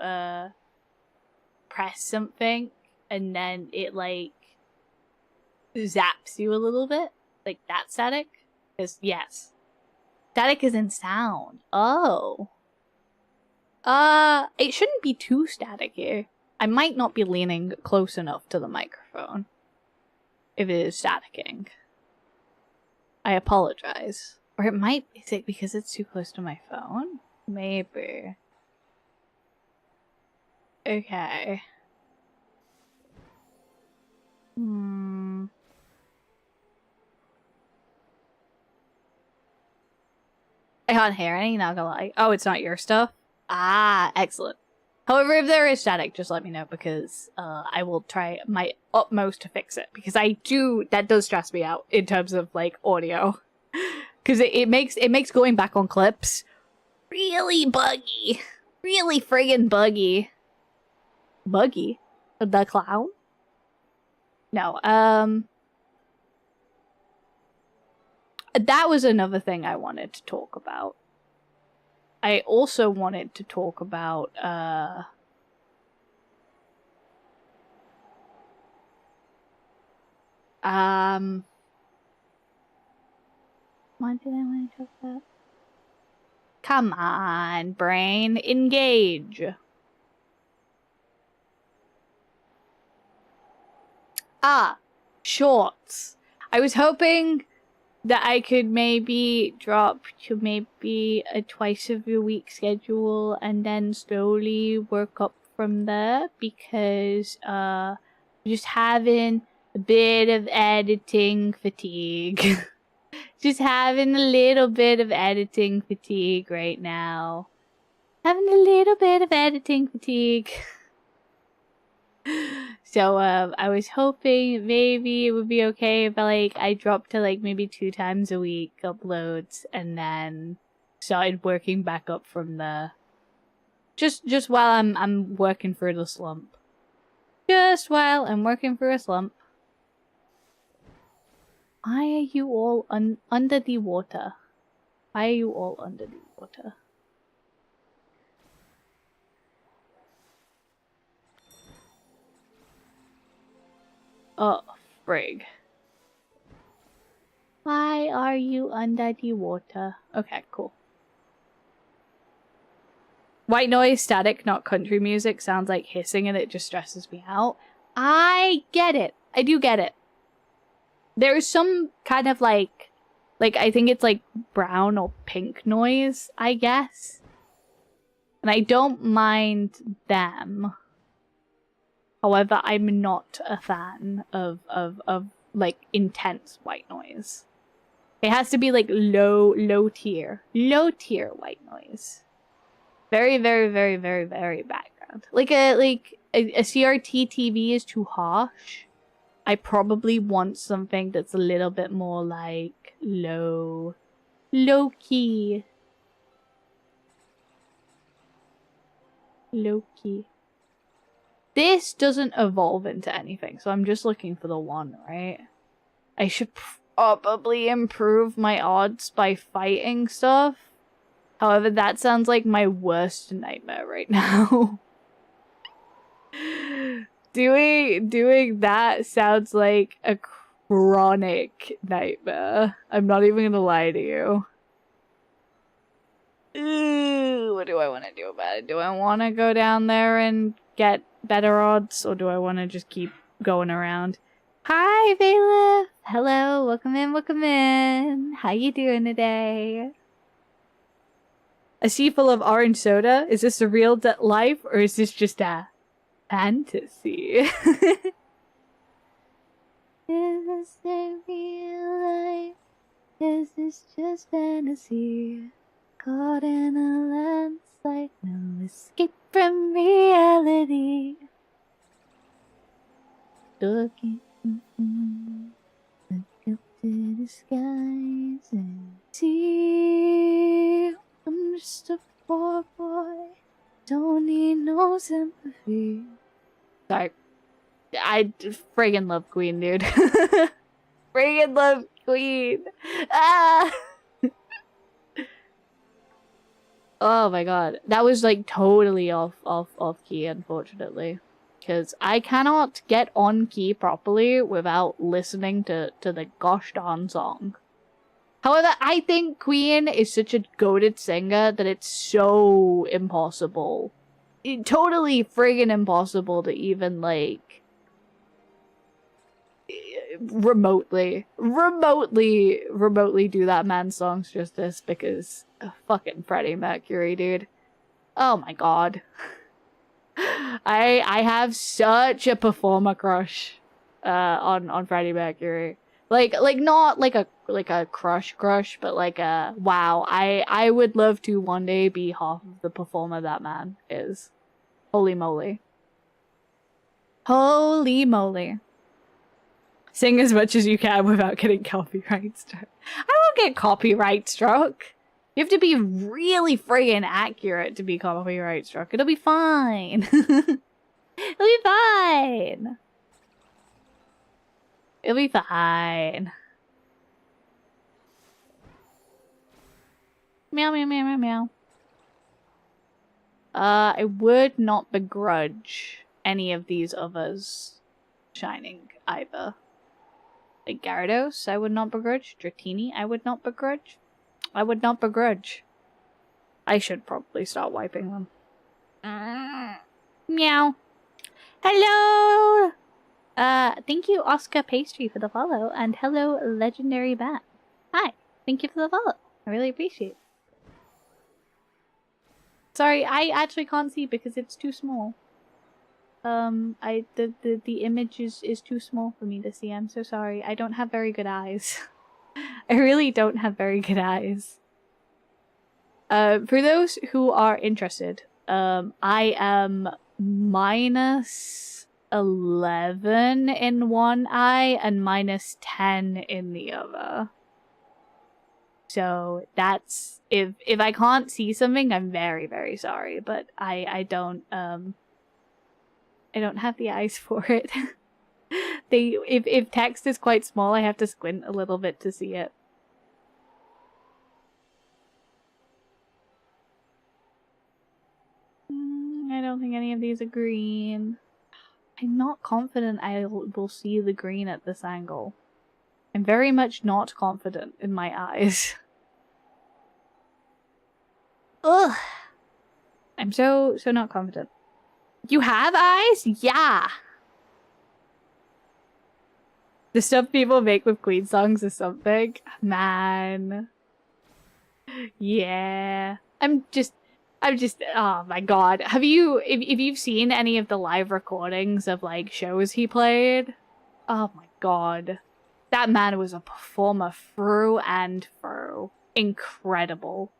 Speaker 2: press something and then it like zaps you a little bit? Like that static? Because yes. Static is in sound. Oh. It shouldn't be too staticky. I might not be leaning close enough to the microphone if it is staticking. I apologize. Or it might, is it because it's too close to my phone? Maybe. Okay. I can't hear any, not gonna lie. Oh, it's not your stuff? Ah, excellent. However, if there is static, just let me know because I will try my utmost to fix it. Because that does stress me out in terms of like audio. Because it makes going back on clips really buggy. Really friggin' buggy. Buggy? The clown? No, that was another thing I wanted to talk about. I also wanted to talk about, what did I want to talk about? Come on, brain, engage. Ah, shorts. I was hoping that I could maybe drop to maybe a twice-a-week schedule and then slowly work up from there because just having a bit of editing fatigue. Just having a little bit of editing fatigue right now. Having a little bit of editing fatigue. So, I was hoping maybe it would be okay if I dropped to like maybe 2 times a week uploads and then started working back up from there. Just while I'm working through the slump. Just while I'm working through a slump. Why are you all under the water? Why are you all under the water? Oh, frig. Why are you under the water? Okay, cool. White noise, static, not country music, sounds like hissing and it just stresses me out. I get it. I do get it. There's some kind of like I think it's like brown or pink noise, I guess. And I don't mind them. However, I'm not a fan of like intense white noise. It has to be like low tier white noise. Very, very, very, very, very background. Like a CRT TV is too harsh. I probably want something that's a little bit more like low key. Low key. This doesn't evolve into anything, so I'm just looking for the one, right? I should probably improve my odds by fighting stuff. However, that sounds like my worst nightmare right now. Doing that sounds like a chronic nightmare. I'm not even gonna lie to you. Ooh, what do I want to do about it? Do I want to go down there and get better odds, or do I want to just keep going around? Hi, Bailiff! Hello, welcome in, welcome in. How you doing today? A sea full of orange soda? Is this a real life or is this just a fantasy? Is this a real life? Is this just fantasy? Caught in a landslide, no escape from reality. Looking, look up to the skies and see. I'm just a poor boy, don't need no sympathy. Sorry. I friggin' love Queen, dude. Friggin' love Queen. Ah! Oh my god. That was like totally off key, unfortunately. Because I cannot get on key properly without listening to the gosh darn song. However, I think Queen is such a goated singer that it's so impossible. Totally friggin' impossible to even, like, remotely do that man's songs justice because fucking Freddie Mercury, dude. Oh my god. I have such a performer crush on Freddie Mercury. Like not like a crush, but like a wow. I would love to one day be half of the performer that man is. Holy moly. Holy moly. Sing as much as you can without getting copyright struck. I won't get copyright struck. You have to be really friggin' accurate to be copyright struck. It'll be fine. It'll be fine. It'll be fine. Meow, meow, meow, meow, meow. I would not begrudge any of these others shining either. Like Gyarados, I would not begrudge. Dratini, I would not begrudge. I would not begrudge. I should probably start wiping them. Meow. Hello! Thank you, Oscar Pastry, for the follow, and hello, Legendary Bat. Hi, thank you for the follow. I really appreciate it. Sorry, I actually can't see because it's too small. The image is too small for me to see. I'm so sorry. I don't have very good eyes. I really don't have very good eyes. For those who are interested, I am minus 11 in one eye and minus 10 in the other. So that's if I can't see something, I'm very, very sorry, but I don't have the eyes for it. If text is quite small, I have to squint a little bit to see it. I don't think any of these are green. I'm not confident I will see the green at this angle. I'm very much not confident in my eyes. Ugh. I'm so not confident. You have eyes? Yeah. The stuff people make with Queen songs is something. Man. Yeah. I'm just, oh my god. Have you, if you've seen any of the live recordings of, like, shows he played? Oh my god. That man was a performer through and through. Incredible.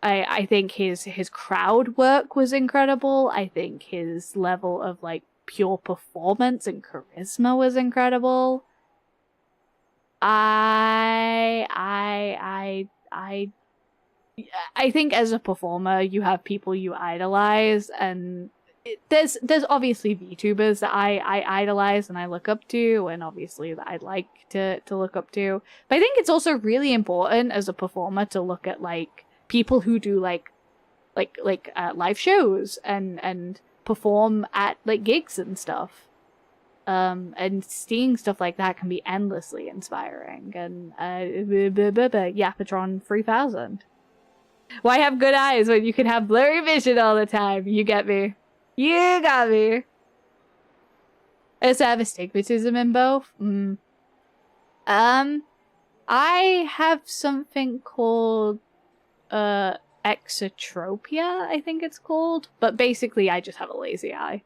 Speaker 2: I think his crowd work was incredible. I think his level of, like, pure performance and charisma was incredible. I think as a performer, you have people you idolize, and there's obviously VTubers that I idolize and I look up to, and obviously that I'd like to look up to. But I think it's also really important as a performer to look at, like, people who do like live shows and perform at, like, gigs and stuff. And seeing stuff like that can be endlessly inspiring. And Yapatron 3000. Why have good eyes when you can have blurry vision all the time? You get me. You got me. I also have astigmatism in both. I have something called exotropia, I think it's called. But basically, I just have a lazy eye.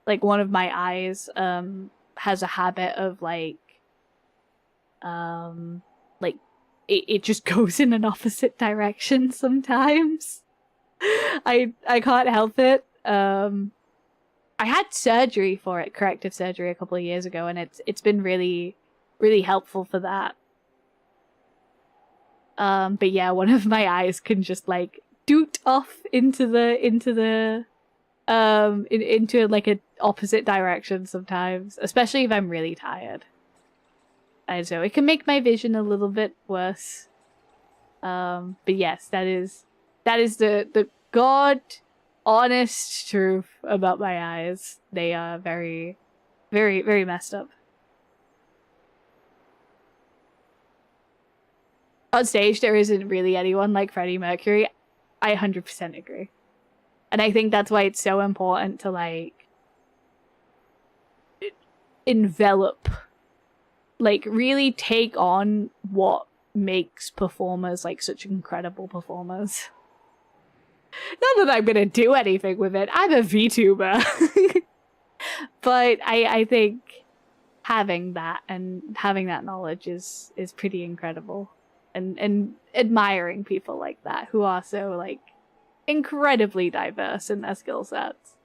Speaker 2: Like, one of my eyes has a habit of, like, it just goes in an opposite direction sometimes. I can't help it. I had surgery for it, corrective surgery, a couple of years ago, and it's been really, really helpful for that. But yeah, one of my eyes can just like doot off into like an opposite direction sometimes, especially if I'm really tired. And so it can make my vision a little bit worse. But yes, that is the God honest truth about my eyes. They are very, very, very messed up. On stage, there isn't really anyone like Freddie Mercury. I 100% agree. And I think that's why it's so important to, like, envelop, like, really take on what makes performers, like, such incredible performers. Not that I'm gonna do anything with it. I'm a VTuber. But I think having that and having that knowledge is pretty incredible. And admiring people like that who are so, like, incredibly diverse in their skill sets.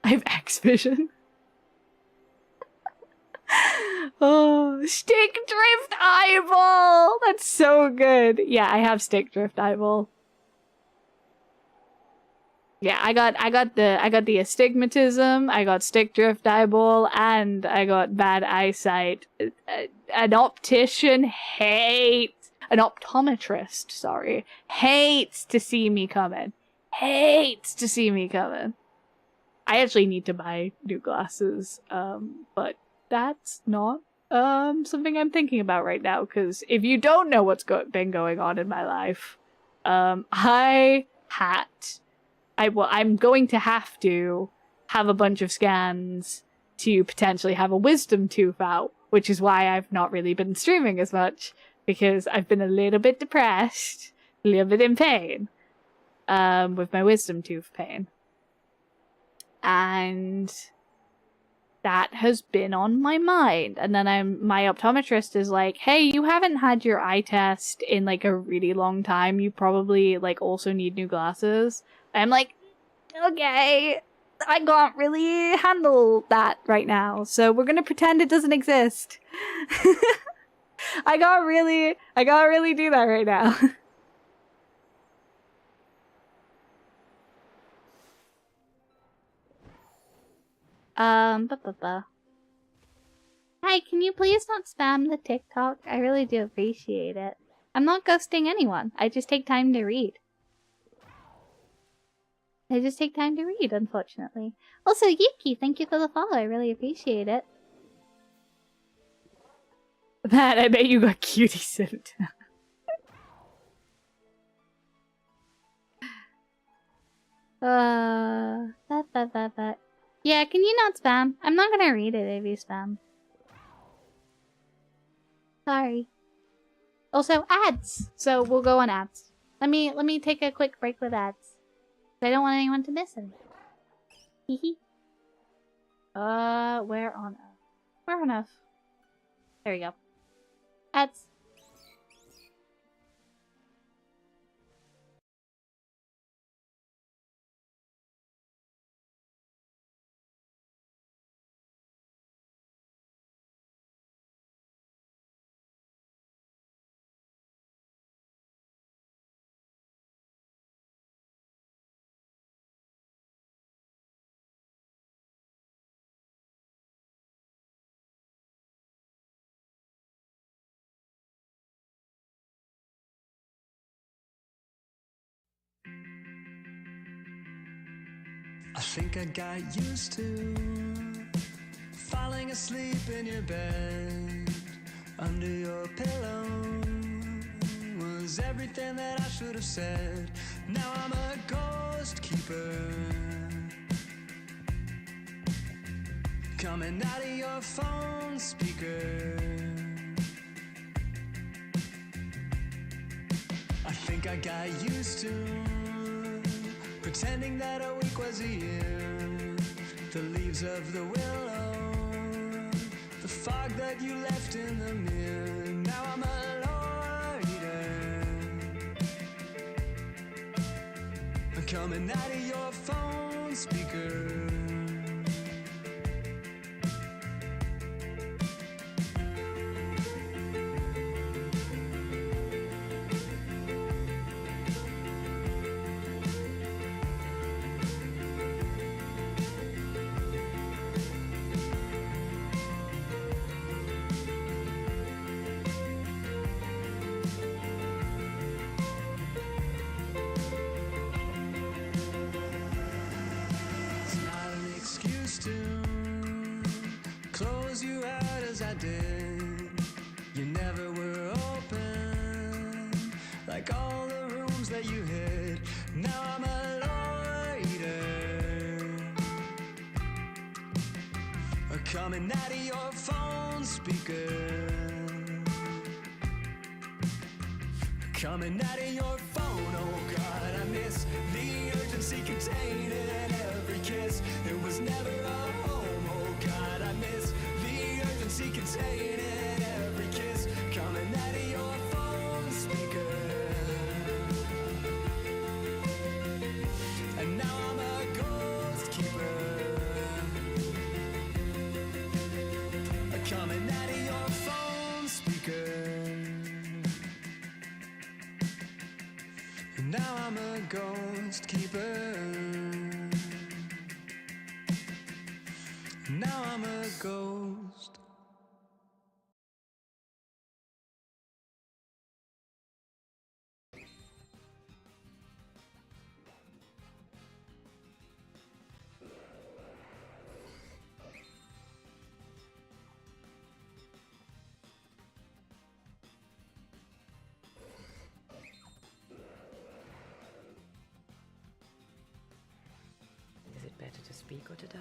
Speaker 2: I have X vision. Oh, stick drift eyeball! That's so good. Yeah, I have stick drift eyeball. Yeah, I got the astigmatism, I got stick drift eyeball, and I got bad eyesight. An optometrist, sorry, hates to see me coming. Hates to see me coming. I actually need to buy new glasses, but that's not something I'm thinking about right now, because if you don't know what's been going on in my life, I'm going to have a bunch of scans to potentially have a wisdom tooth out, which is why I've not really been streaming as much, because I've been a little bit depressed, a little bit in pain, with my wisdom tooth pain. And that has been on my mind. And then my optometrist is like, hey, you haven't had your eye test in like a really long time. You probably like also need new glasses. I'm like, okay, I can't really handle that right now, so we're gonna pretend it doesn't exist. I can't really do that right now. Hi, can you please not spam the TikTok? I really do appreciate it. I'm not ghosting anyone. I just take time to read. Unfortunately. Also, Yuki, thank you for the follow. I really appreciate it. Matt, I bet you got cutie sent. Yeah, can you not spam? I'm not gonna read it if you spam. Sorry. Also, ads! So, we'll go on ads. Let me take a quick break with ads. I don't want anyone to miss anything. Hehe. Where on earth? Where on earth? There we go. Ads.
Speaker 1: I think I got used to falling asleep in your bed. Under your pillow was everything that I should have said. Now I'm a ghost keeper, coming out of your phone speaker. I think I got used to pretending that a week was a year. The leaves of the willow, the fog that you left in the mirror. Now I'm a loiter, I'm coming out of your phone speaker. Close you out as I did. You never were open, like all the rooms that you hid. Now I'm a loiter, coming out of your phone speaker. Coming out of your phone, oh God, I miss the urgency contained in every kiss. It was never a home, oh God, I miss the urgency contained in every kiss. Coming out of your phone speaker. And now I'm a ghost keeper, coming out of your phone speaker. Now I'm a ghost keeper. Now I'm a ghost.
Speaker 3: Is it better to speak or to die?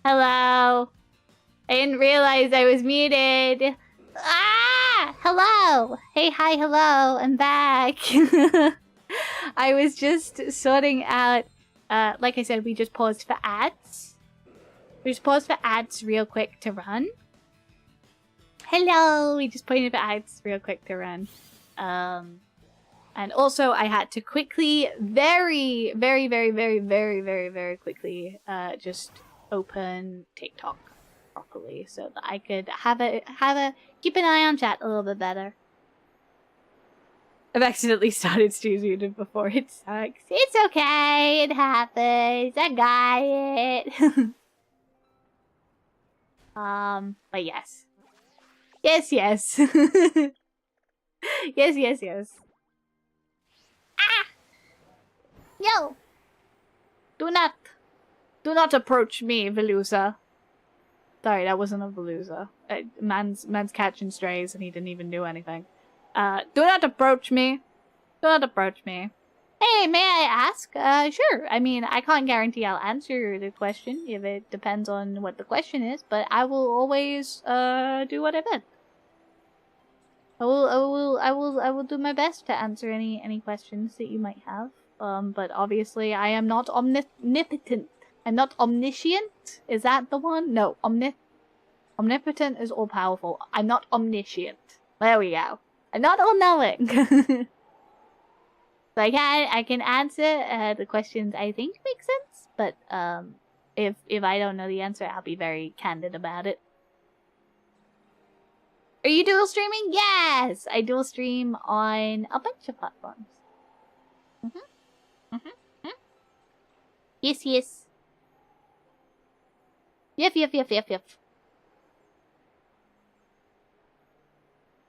Speaker 2: Hello. I didn't realize I was muted. Ah! Hello. Hey, hi, hello. I'm back. I was just sorting out, like I said, we just paused for ads. We just paused for ads real quick to run. Hello. We just paused for ads real quick to run. And also I had to quickly, very quickly, just open TikTok properly so that I could keep an eye on chat a little bit better. I've accidentally started Stu's muted before. It sucks. It's okay. It happens. I got it. But yes. Yes. Yes. Ah! Yo! Do not approach me, Velusa. Sorry, that wasn't a Velusa. Man's catching strays and he didn't even do anything. Do not approach me. Do not approach me. Hey, may I ask? Sure. I mean, I can't guarantee I'll answer the question if it depends on what the question is, but I will always, do what I meant. I will do my best to answer any questions that you might have. But obviously I am not omnipotent. I'm not omniscient? Is that the one? No, omnipotent is all-powerful. I'm not omniscient. There we go. I'm not all-knowing. I can answer the questions I think make sense, but if I don't know the answer, I'll be very candid about it. Are you dual streaming? Yes! I dual stream on a bunch of platforms. Yes, yes. Yep.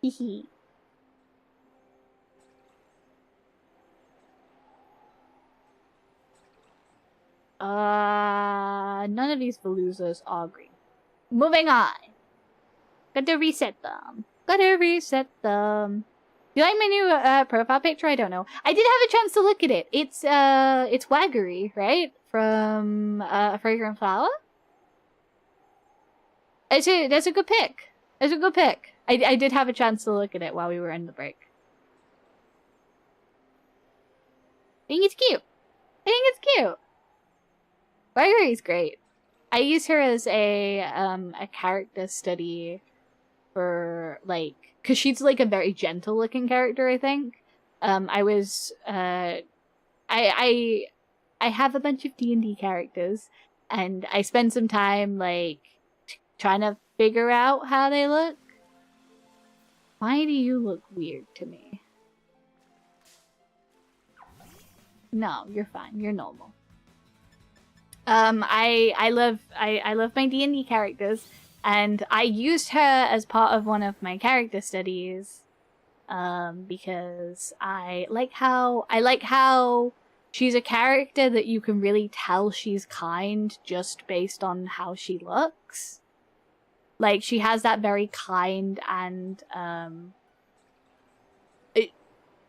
Speaker 2: Hehe. None of these Veloozas are green. Moving on. Gotta reset them. Do you like my new profile picture? I don't know. I did have a chance to look at it. It's Waggery, right? From Fragrant Flower. That's a good pick. It's a good pick. I did have a chance to look at it while we were in the break. I think it's cute. Waggery's great. I use her as a character study for, like, because she's, like, a very gentle-looking character, I think. I have a bunch of D&D characters, and I spend some time, like, trying to figure out how they look. Why do you look weird to me? No, you're fine. You're normal. I love my D&D characters, and I used her as part of one of my character studies, because I like how she's a character that you can really tell she's kind just based on how she looks. Like, she has that very kind and,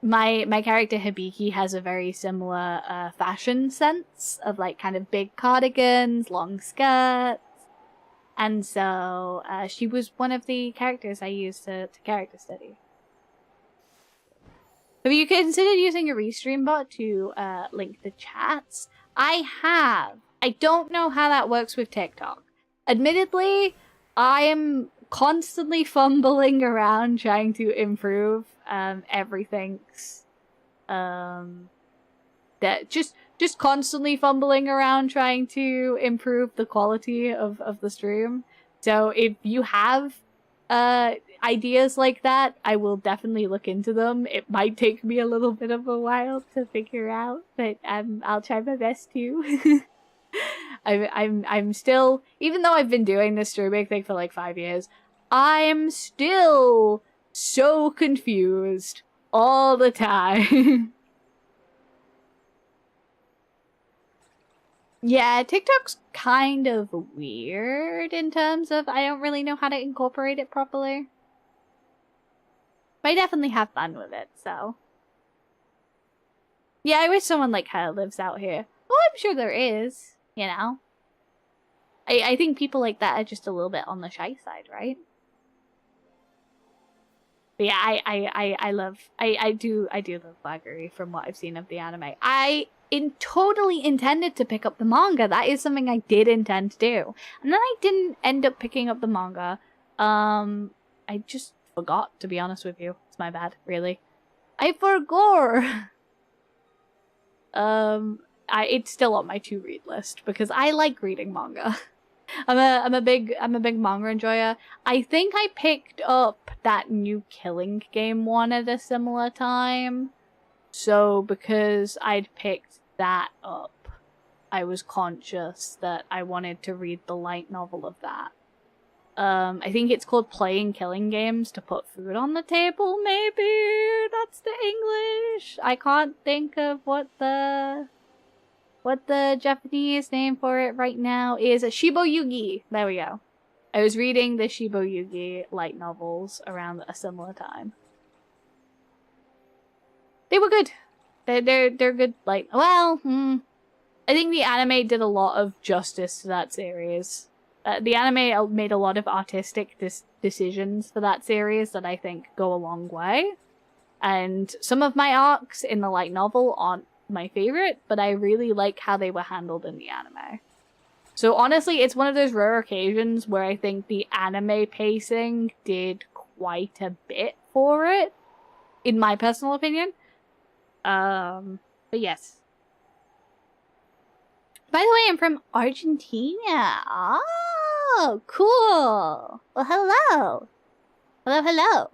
Speaker 2: my character Hibiki has a very similar, fashion sense of, like, kind of big cardigans, long skirts. And so, she was one of the characters I used to character study. Have you considered using a restream bot to, link the chats? I have. I don't know how that works with TikTok. Admittedly, I am constantly fumbling around trying to improve everything's that just constantly fumbling around trying to improve the quality of the stream. So if you have ideas like that, I will definitely look into them. It might take me a little bit of a while to figure out, but I'll try my best to. I'm still, even though I've been doing this streaming thing for like 5 years, I'm still so confused all the time. Yeah, TikTok's kind of weird in terms of I don't really know how to incorporate it properly. But I definitely have fun with it, so. Yeah, I wish someone like her lives out here. Well, I'm sure there is, you know. I think people like that are just a little bit on the shy side, right? But yeah, I do love Waggery from what I've seen of the anime. I totally intended to pick up the manga. That is something I did intend to do. And then I didn't end up picking up the manga. I just forgot, to be honest with you. It's my bad, really. I forgot. It's still on my to-read list because I like reading manga. I'm a big manga enjoyer. I think I picked up that new Killing Game one at a similar time. So because I'd picked that up, I was conscious that I wanted to read the light novel of that. I think it's called Playing Killing Games to Put Food on the Table, maybe? That's the English. I can't think of what the Japanese name for it right now is. Shibo Yugi. There we go. I was reading the Shibo Yugi light novels around a similar time. They were good. They're good. Like, well, I think the anime did a lot of justice to that series. The anime made a lot of artistic decisions for that series that I think go a long way. And some of my arcs in the light novel aren't my favorite, but I really like how they were handled in the anime. So honestly, it's one of those rare occasions where I think the anime pacing did quite a bit for it, in my personal opinion. But yes. By the way, I'm from Argentina. Oh, cool. Well, hello. Hello.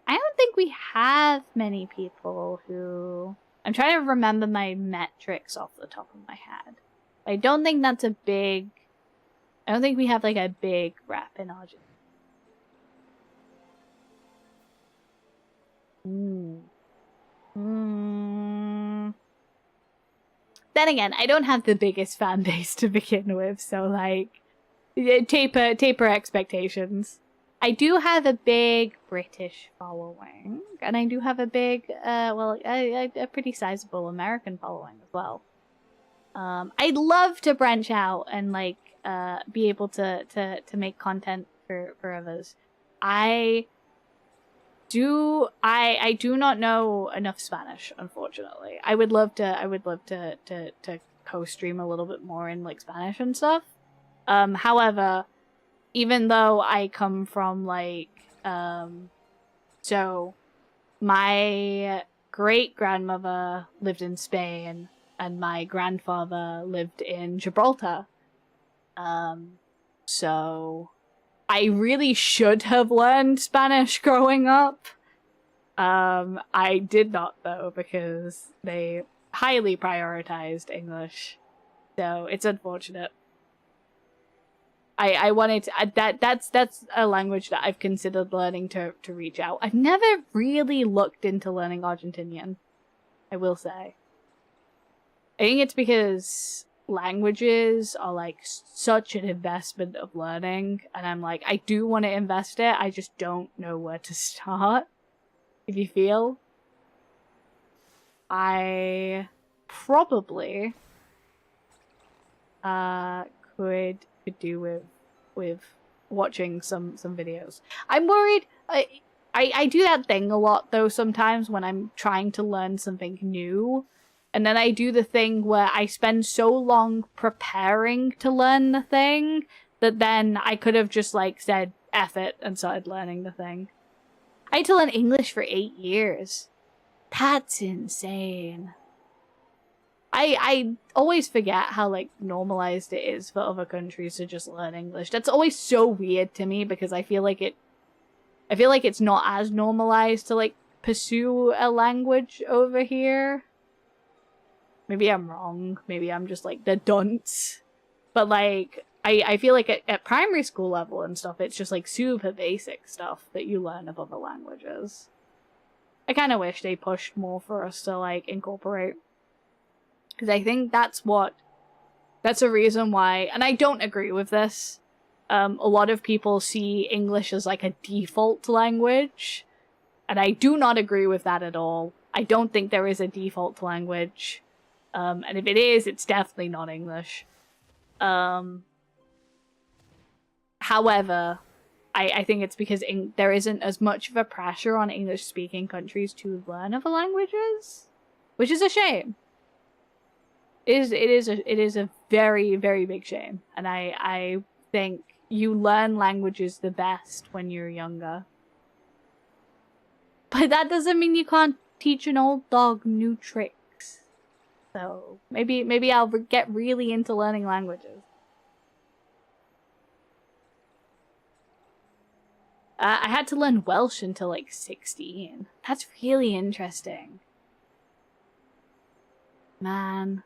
Speaker 2: I don't think we have many people who... I'm trying to remember my metrics off the top of my head. I don't think that's a big... I don't think we have, like, a big rep in Argentina. Then again, I don't have the biggest fan base to begin with, so, like, taper expectations. I do have a big British following, and I do have a big, a pretty sizable American following as well. I'd love to branch out and, like, be able to make content for others. I do not know enough Spanish, unfortunately. I would love to co-stream a little bit more in, like, Spanish and stuff. However, even though I come from, like, so my great-grandmother lived in Spain and my grandfather lived in Gibraltar. So I really should have learned Spanish growing up. I did not, though, because they highly prioritized English. So it's unfortunate. I wanted to, that's a language that I've considered learning to reach out. I've never really looked into learning Argentinian, I will say. I think it's because languages are, like, such an investment of learning, and I'm like, I do want to invest it, I just don't know where to start, if you feel. I probably could do with watching some videos. I'm worried. I do that thing a lot, though, sometimes when I'm trying to learn something new, and then I do the thing where I spend so long preparing to learn the thing that then I could have just, like, said F it and started learning the thing. I had to learn English for 8 years. That's insane. I always forget how, like, normalized it is for other countries to just learn English. That's always so weird to me because I feel like it's not as normalized to, like, pursue a language over here. Maybe I'm wrong. Maybe I'm just, like, the dunce. But, like, I feel like at primary school level and stuff, it's just, like, super basic stuff that you learn of other languages. I kind of wish they pushed more for us to, like, incorporate. Because I think that's a reason why, and I don't agree with this, a lot of people see English as, like, a default language, and I do not agree with that at all. I don't think there is a default language, and if it is, it's definitely not English. However, I think it's because there isn't as much of a pressure on English-speaking countries to learn other languages, which is a shame. It is a very, very big shame, and I think you learn languages the best when you're younger. But that doesn't mean you can't teach an old dog new tricks. So maybe I'll get really into learning languages. I had to learn Welsh until, like, 16. That's really interesting. Man.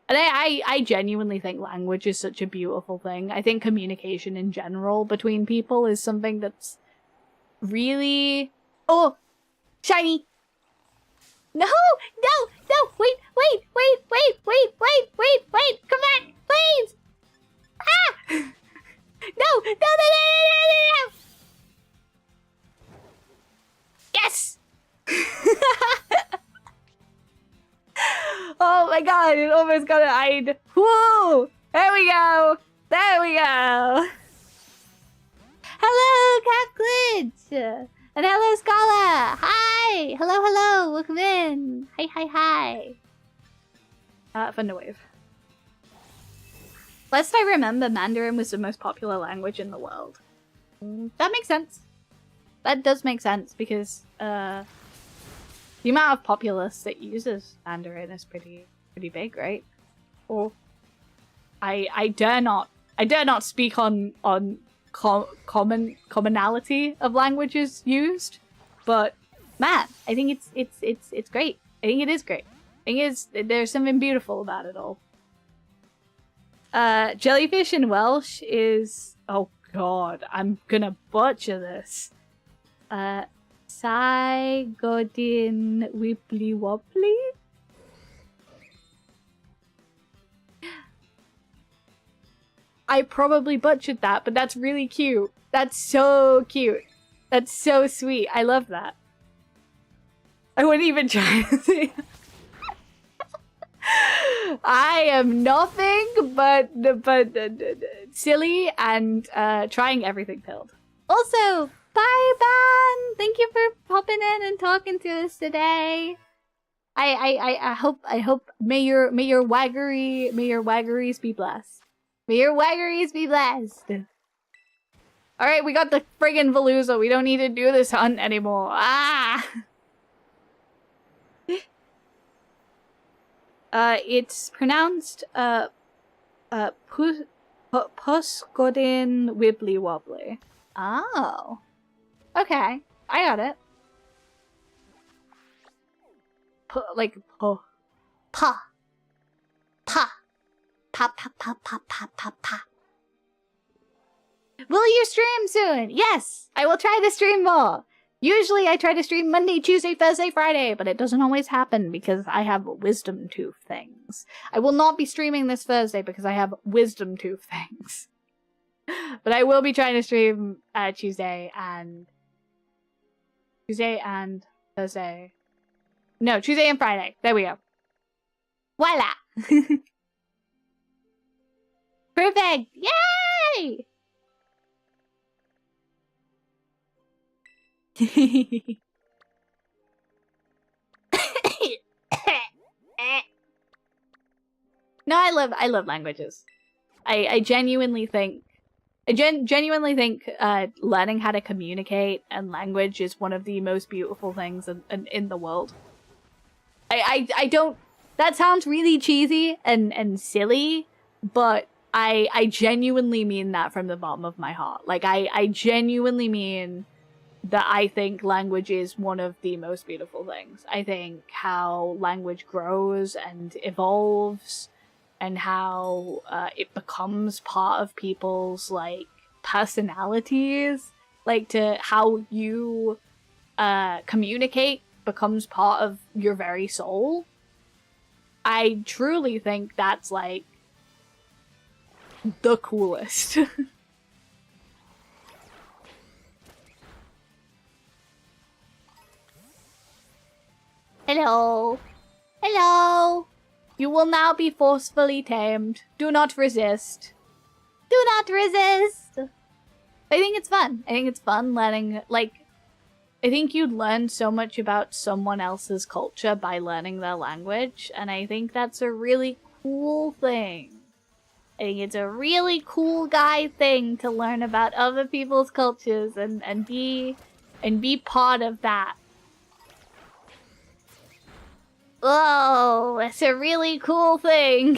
Speaker 2: And I genuinely think language is such a beautiful thing. I think communication in general between people is something that's really... Oh! Shiny! No! Wait! Come back! Please! Ah! No! Yes! Oh my god, it almost got an eyed. Whoa! There we go! Hello, Capglitch! And hello, Scala! Hi! Hello! Welcome in! Hi! Fun to wave. Lest I remember, Mandarin was the most popular language in the world. That makes sense. That does make sense, because, The amount of populace that uses Mandarin is pretty big, right? Or I dare not speak on commonality of languages used, but man, I think it's great. I think it is great. I think there's something beautiful about it all. Jellyfish in Welsh is, oh god, I'm gonna butcher this. Sai Godin Wibbly Wobbly? I probably butchered that, but that's really cute. That's so cute. That's so sweet. I love that. I wouldn't even try to say I am nothing but silly and trying everything pilled. Also, bye, Ban! Thank you for popping in and talking to us today. I hope may your waggeries be blessed. May your waggeries be blessed. Alright, we got the friggin' Veluza. We don't need to do this hunt anymore. Ah! It's pronounced, Pusgodin Wibbly Wobbly. Oh. Okay, I got it. Like, Pa. Pa. Pa, pa, pa, pa, pa, pa, pa. Will you stream soon? Yes, I will try to stream more. Usually I try to stream Monday, Tuesday, Thursday, Friday, but it doesn't always happen because I have wisdom tooth things. I will not be streaming this Thursday because I have wisdom tooth things. But I will be trying to stream Tuesday and Thursday. No, Tuesday and Friday. There we go. Voila! Perfect! Yay! No, I love languages. I genuinely think learning how to communicate and language is one of the most beautiful things in the world. I don't, that sounds really cheesy and silly, but I genuinely mean that from the bottom of my heart. Like I genuinely mean that I think language is one of the most beautiful things. I think how language grows and evolves and how it becomes part of people's, like, personalities. Like, to how you communicate becomes part of your very soul. I truly think that's, like, the coolest. Hello. Hello. You will now be forcefully tamed. Do not resist. Do not resist. I think it's fun. I think it's fun learning, like, I think you'd learn so much about someone else's culture by learning their language, and I think that's a really cool thing. I think it's a really cool guy thing to learn about other people's cultures and be part of that. Oh, that's a really cool thing.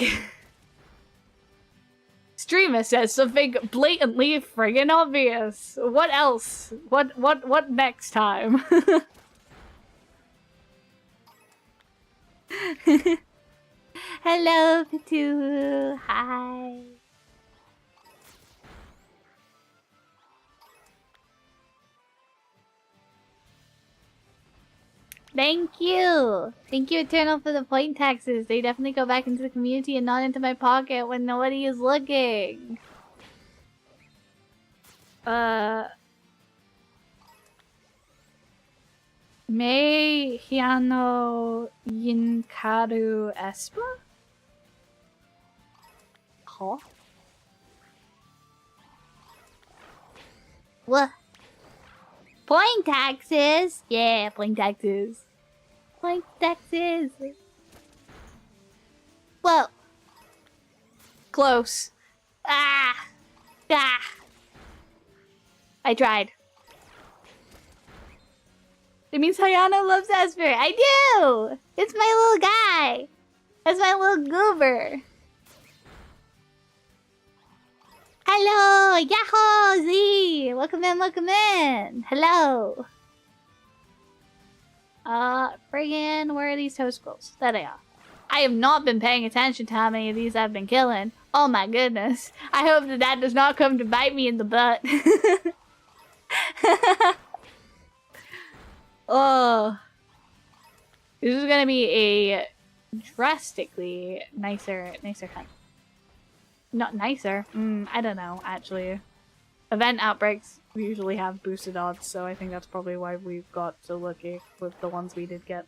Speaker 2: Streamer says something blatantly friggin' obvious. What else? What next time? Hello, Pitu. Hi. Thank you! Thank you, Eternal, for the point taxes. They definitely go back into the community and not into my pocket when nobody is looking. Me hiano yinkaru espa? Huh? What? Point taxes! Yeah, point taxes. Point taxes. Whoa. Close. Ah! Ah! I tried. It means Hayana loves Esper. I do! It's my little guy. That's my little goober. Hello! Yahoo! Z! Welcome in, welcome in! Hello! Friggin', where are these toad squirrels? There they are. I have not been paying attention to how many of these I've been killing. Oh my goodness. I hope that that does not come to bite me in the butt. Oh. This is gonna be a drastically nicer hunt. Not nicer. I don't know, actually. Event outbreaks usually have boosted odds, so I think that's probably why we've got so lucky with the ones we did get.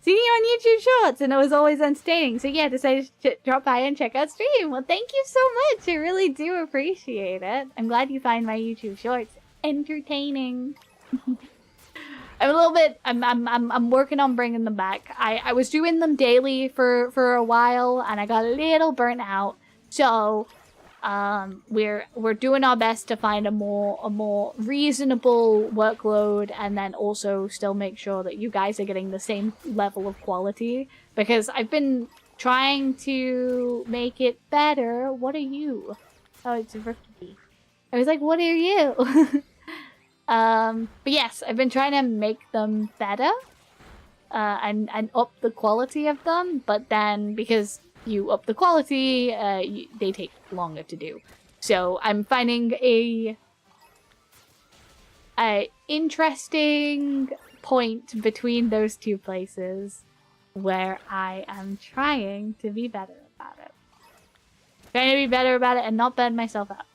Speaker 2: Seeing you on YouTube Shorts, and it was always entertaining, so yeah, decided to drop by and check out stream. Well, thank you so much. I really do appreciate it. I'm glad you find my YouTube Shorts entertaining. I'm a little bit. I'm working on bringing them back. I was doing them daily for a while, and I got a little burnt out. So, we're doing our best to find a more reasonable workload, and then also still make sure that you guys are getting the same level of quality. Because I've been trying to make it better. What are you? Oh, it's a rookie. I was like, what are you? But yes, I've been trying to make them better, and up the quality of them, but then because you up the quality, they take longer to do. So I'm finding a interesting point between those two places where I am trying to be better about it. Trying to be better about it and not burn myself out.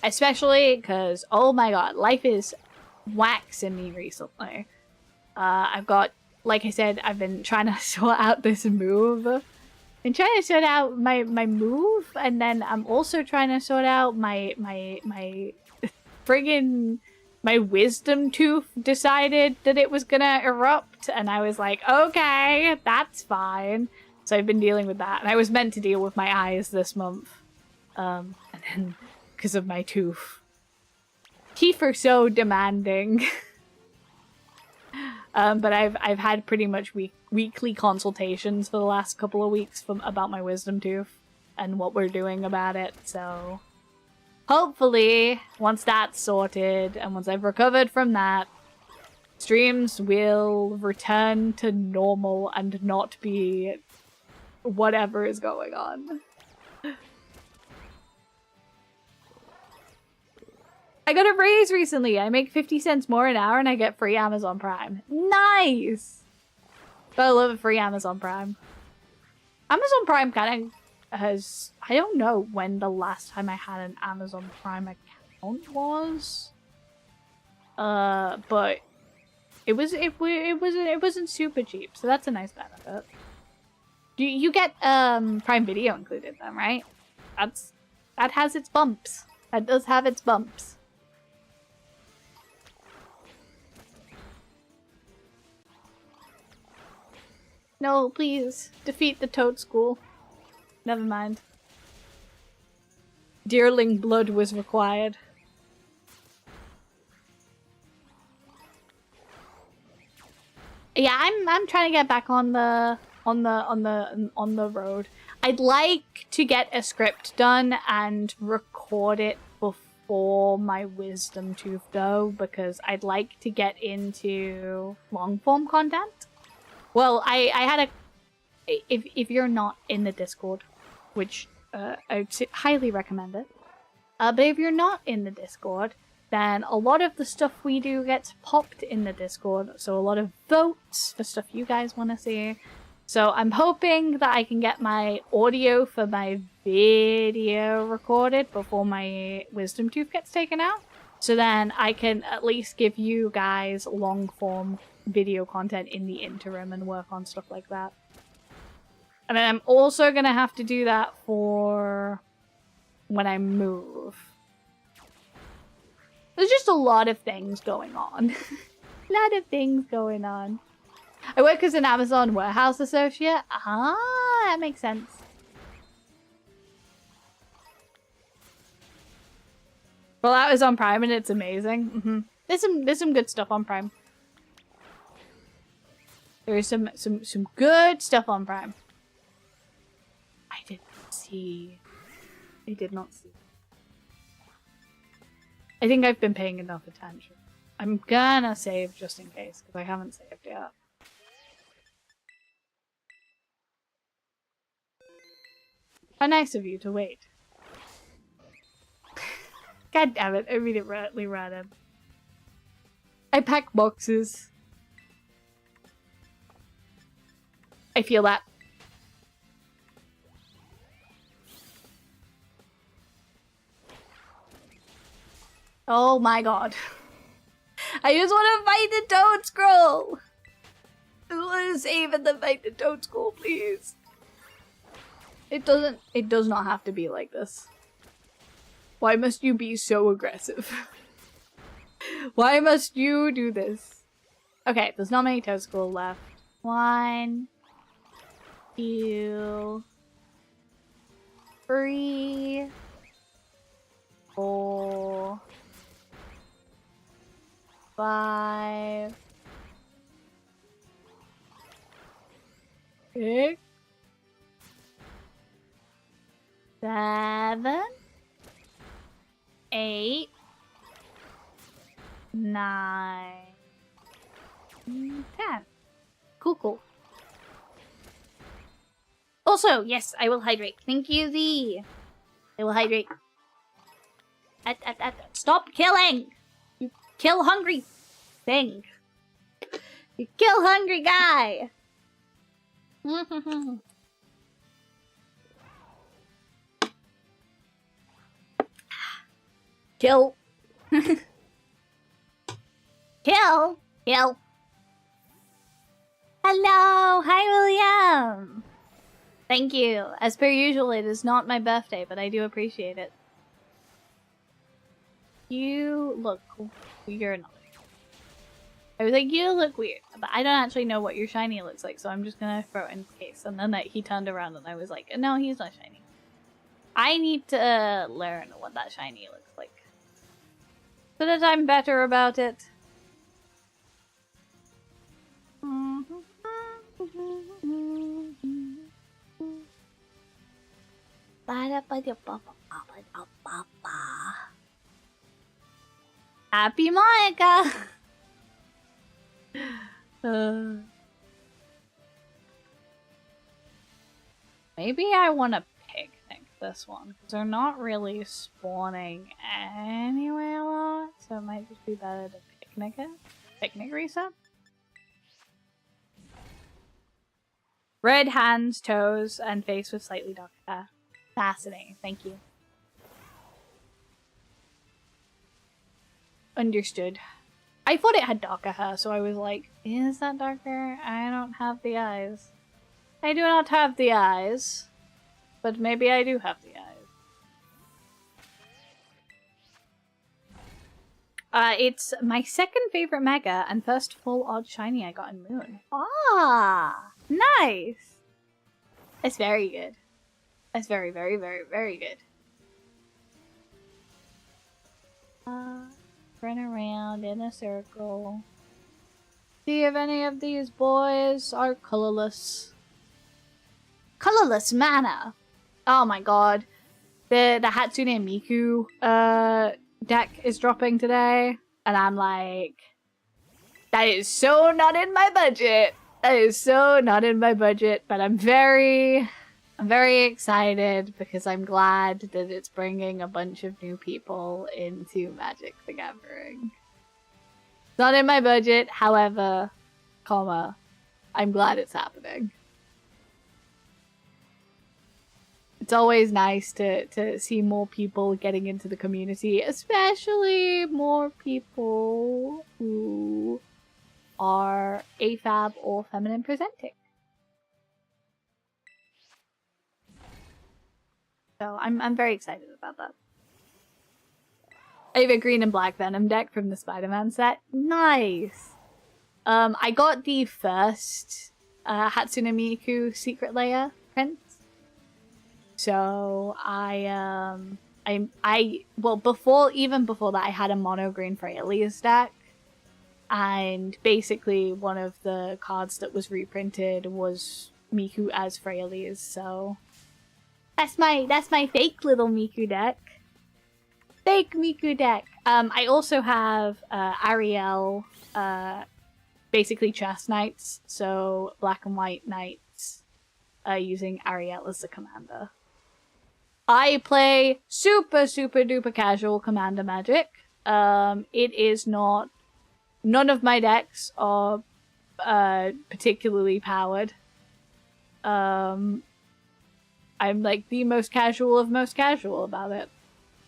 Speaker 2: Especially because, oh my god, life is waxing me recently. I've got, like I said, I've been trying to sort out this move. I'm trying to sort out my move, and then I'm also trying to sort out my friggin' my wisdom tooth decided that it was gonna erupt, and I was like, okay, that's fine. So I've been dealing with that, and I was meant to deal with my eyes this month. And then because of my tooth. Teeth are so demanding. But I've had pretty much weekly consultations for the last couple of weeks about my wisdom tooth and what we're doing about it. So hopefully, once that's sorted and once I've recovered from that, streams will return to normal and not be whatever is going on. I got a raise recently. I make 50 cents more an hour and I get free Amazon Prime. Nice! But I love a free Amazon Prime. Amazon Prime kind of has... I don't know when the last time I had an Amazon Prime account was. But it wasn't super cheap, so that's a nice benefit. You get Prime Video included then, right? That has its bumps. That does have its bumps. No, please. Defeat the Toad School. Never mind. Deerling blood was required. Yeah, I'm trying to get back on the road. I'd like to get a script done and record it before my wisdom tooth though, because I'd like to get into long form content. Well, I had if you're not in the Discord, which I would highly recommend it, but if you're not in the Discord, then a lot of the stuff we do gets popped in the Discord, so a lot of votes for stuff you guys want to see. So I'm hoping that I can get my audio for my video recorded before my wisdom tooth gets taken out, so then I can at least give you guys long form video content in the interim and work on stuff like that. And then I'm also gonna have to do that for when I move. There's just a lot of things going on. A lot of things going on. I work as an Amazon warehouse associate. Ah, that makes sense. Fallout is on Prime and it's amazing. There's some good stuff on Prime. There is some good stuff on Prime. I did not see. I did not see. I think I've been paying enough attention. I'm gonna save just in case, because I haven't saved yet. How nice of you to wait. God damn it, I immediately ran in. I pack boxes. I feel that. Oh my god. I just want to fight the Toad Scroll! I want to save and then fight the Toad Scroll, please. It does not have to be like this. Why must you be so aggressive? Why must you do this? Okay, there's not many Toad Scroll left. 1, 2, 3, 4, 5, 6, 7, 8, 9, 10. Cool. Also, yes, I will hydrate. Thank you, Z. I will hydrate. Stop killing! You kill hungry thing. You kill hungry guy. Kill. Kill. Kill. Hello. Hi, William. Thank you. As per usual, it is not my birthday, but I do appreciate it. You look weird. I was like, you look weird, but I don't actually know what your shiny looks like, so I'm just gonna throw it in case. And then he turned around and I was like, no, he's not shiny. I need to learn what that shiny looks like, so that I'm better about it. Happy Monica! Maybe I want to picnic this one, because they're not really spawning anyway a lot, so it might just be better to picnic it. Picnic reset? Red hands, toes, and face with slightly darker hair. Fascinating, thank you. Understood. I thought it had darker hair, so I was like, is that darker? I don't have the eyes. I do not have the eyes. But maybe I do have the eyes. It's my second favorite mega and first full odd shiny I got in Moon. Ah, nice. That's very good. That's very, very, very, very good. Run around in a circle. See if any of these boys are colorless. Colorless mana. Oh my god. The Hatsune Miku deck is dropping today. And I'm like, that is so not in my budget. That is so not in my budget. But I'm very excited because I'm glad that it's bringing a bunch of new people into Magic the Gathering. It's not in my budget, however, I'm glad it's happening. It's always nice to see more people getting into the community, especially more people who are AFAB or feminine presenting. So I'm very excited about that. I have a green and black Venom deck from the Spider-Man set. Nice! I got the first Hatsune Miku Secret Lair print. So I even before that, I had a mono green Freyalise deck, and basically one of the cards that was reprinted was Miku as Freyalise, so that's my fake little Miku deck. Fake Miku deck. I also have Ariel, basically chess knights, so black and white knights, using Ariel as the commander. I play super duper casual commander magic. It is not... None of my decks are particularly powered. I'm like the most casual of most casual about it.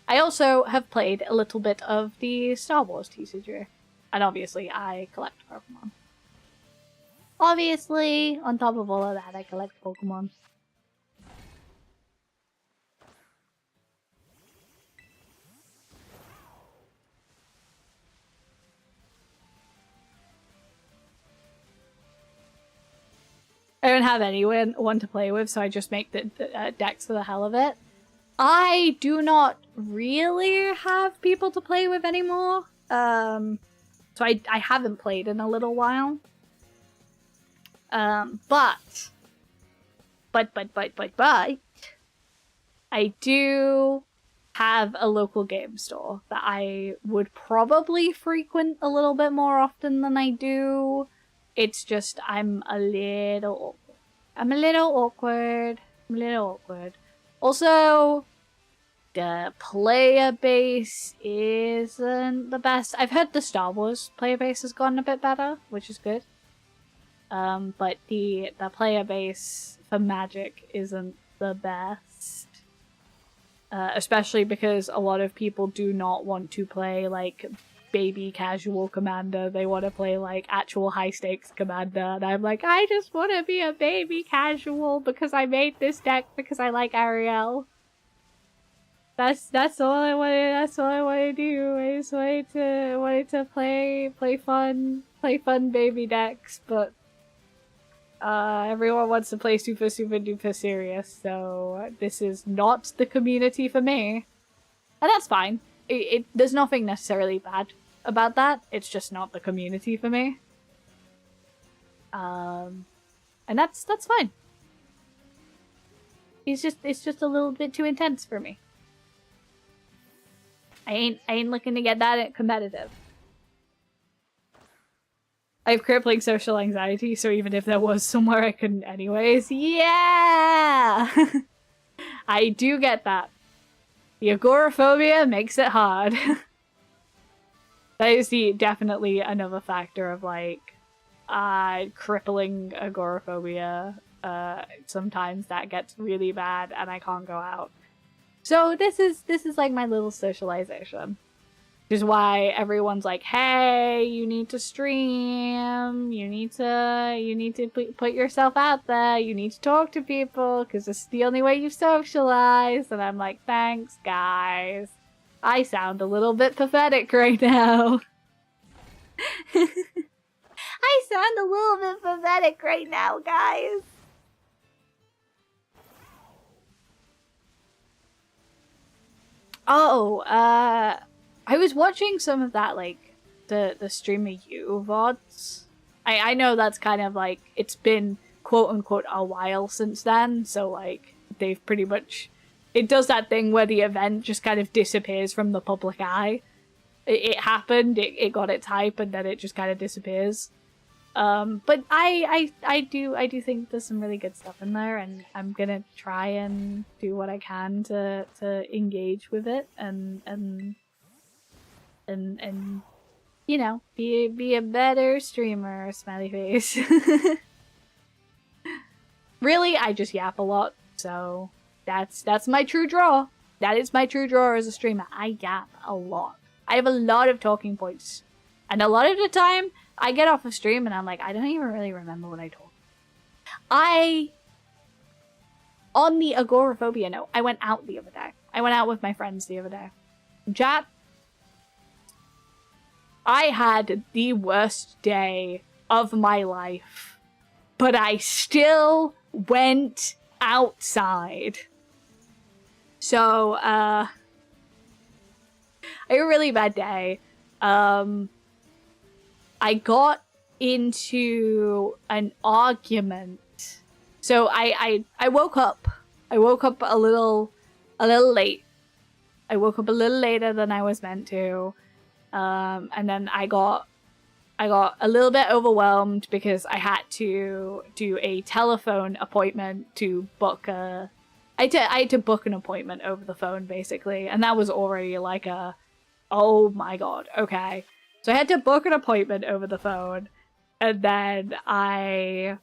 Speaker 2: I also have played a little bit of the Star Wars TCG. And obviously I collect Pokemon. Obviously, on top of all of that, I collect Pokemon. I don't have anyone to play with, so I just make the decks for the hell of it. I do not really have people to play with anymore. So I haven't played in a little while. But I do have a local game store that I would probably frequent a little bit more often than I do. It's just I'm a little awkward. Also, the player base isn't the best. I've heard the Star Wars player base has gotten a bit better, which is good. But the player base for Magic isn't the best. Especially because a lot of people do not want to play, like, baby casual commander. They want to play, like, actual high-stakes commander. And I'm like, I just want to be a baby casual because I made this deck because I like Ariel. That's all I wanted to do. I just wanted to play fun baby decks, but everyone wants to play super duper serious, so this is not the community for me. And that's fine. There's nothing necessarily bad about that. It's just not the community for me. And that's fine. It's just a little bit too intense for me. I ain't looking to get that competitive. I have crippling social anxiety, so even if there was somewhere I couldn't anyways, yeah! I do get that. The agoraphobia makes it hard. That is definitely another factor of, like, crippling agoraphobia. Sometimes that gets really bad and I can't go out. So this is like my little socialization. Which is why everyone's like, hey, you need to stream, you need to put yourself out there, you need to talk to people, because this is the only way you socialize. And I'm like, thanks, guys. I sound a little bit pathetic right now. I sound a little bit pathetic right now, guys. Oh, I was watching some of that, like, the Streamer U VODs. I know that's kind of, like, it's been, quote-unquote, a while since then, so, like, they've pretty much... It does that thing where the event just kind of disappears from the public eye. It happened, it got its hype, and then it just kind of disappears. But I do think there's some really good stuff in there, and I'm gonna try and do what I can to engage with it, and you know, be a better streamer, smiley face. Really, I just yap a lot, so that's my true draw. That is my true draw as a streamer. I yap a lot. I have a lot of talking points, and a lot of the time I get off of stream and I'm like, I don't even really remember what I told. On the agoraphobia note, I went out the other day. I went out with my friends the other day. Chat, I had the worst day of my life, but I still went outside. So, I had a really bad day. I got into an argument. So I woke up. I woke up a little late. I woke up a little later than I was meant to. And then I got a little bit overwhelmed because I had to do a telephone appointment to book a... I had to book an appointment over the phone, basically. And that was already like a... Oh my god, okay. So I had to book an appointment over the phone. And then I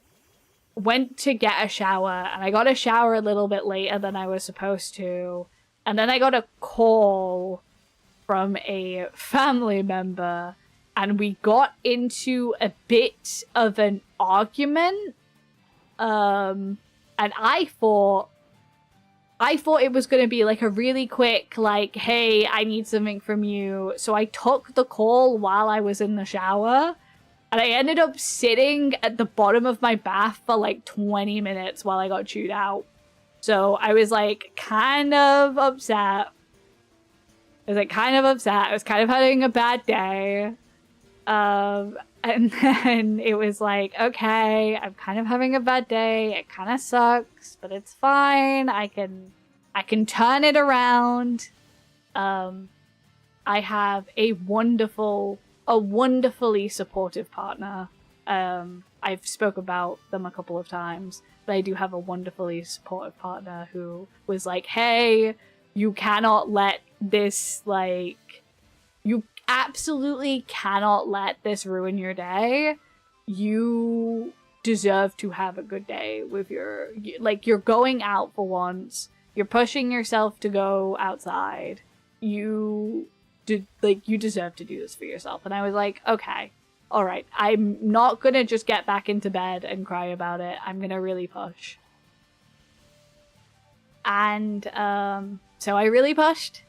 Speaker 2: went to get a shower. And I got a shower a little bit later than I was supposed to. And then I got a call from a family member. And we got into a bit of an argument. And I thought it was going to be like a really quick, like, hey, I need something from you. So I took the call while I was in the shower. And I ended up sitting at the bottom of my bath for like 20 minutes while I got chewed out. So I was like kind of upset. I was kind of having a bad day. And then it was like, okay, I'm kind of having a bad day. It kind of sucks, but it's fine. I can turn it around. I have a wonderfully supportive partner. I've spoke about them a couple of times, but I do have a wonderfully supportive partner who was like, hey, you cannot let this, like, you absolutely cannot let this ruin your day. You deserve to have a good day with your, like, you're going out for once. You're pushing yourself to go outside. You deserve to do this for yourself. And I was like, okay, all right. I'm not gonna just get back into bed and cry about it. I'm gonna really push. And so I really pushed.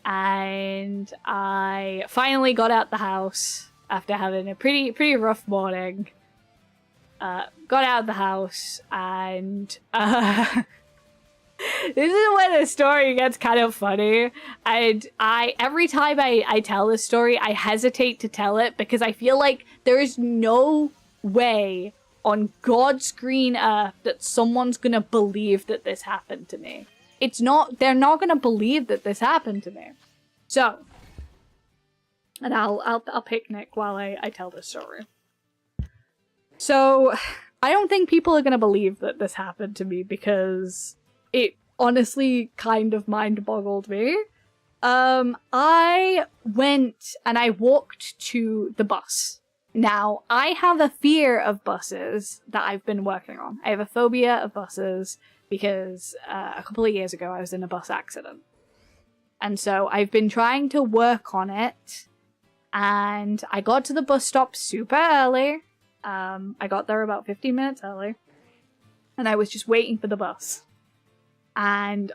Speaker 2: And I finally got out the house after having a pretty rough morning. Got out of the house and this is when the story gets kind of funny. And every time I tell this story, I hesitate to tell it because I feel like there is no way on God's green earth that someone's gonna believe that this happened to me. They're not gonna believe that this happened to me. So, and I'll picnic while I tell this story. So, I don't think people are gonna believe that this happened to me because it honestly kind of mind-boggled me. I went and I walked to the bus. Now, I have a fear of buses that I've been working on. I have a phobia of buses because a couple of years ago I was in a bus accident. And so I've been trying to work on it. And I got to the bus stop super early. I got there about 15 minutes early. And I was just waiting for the bus. And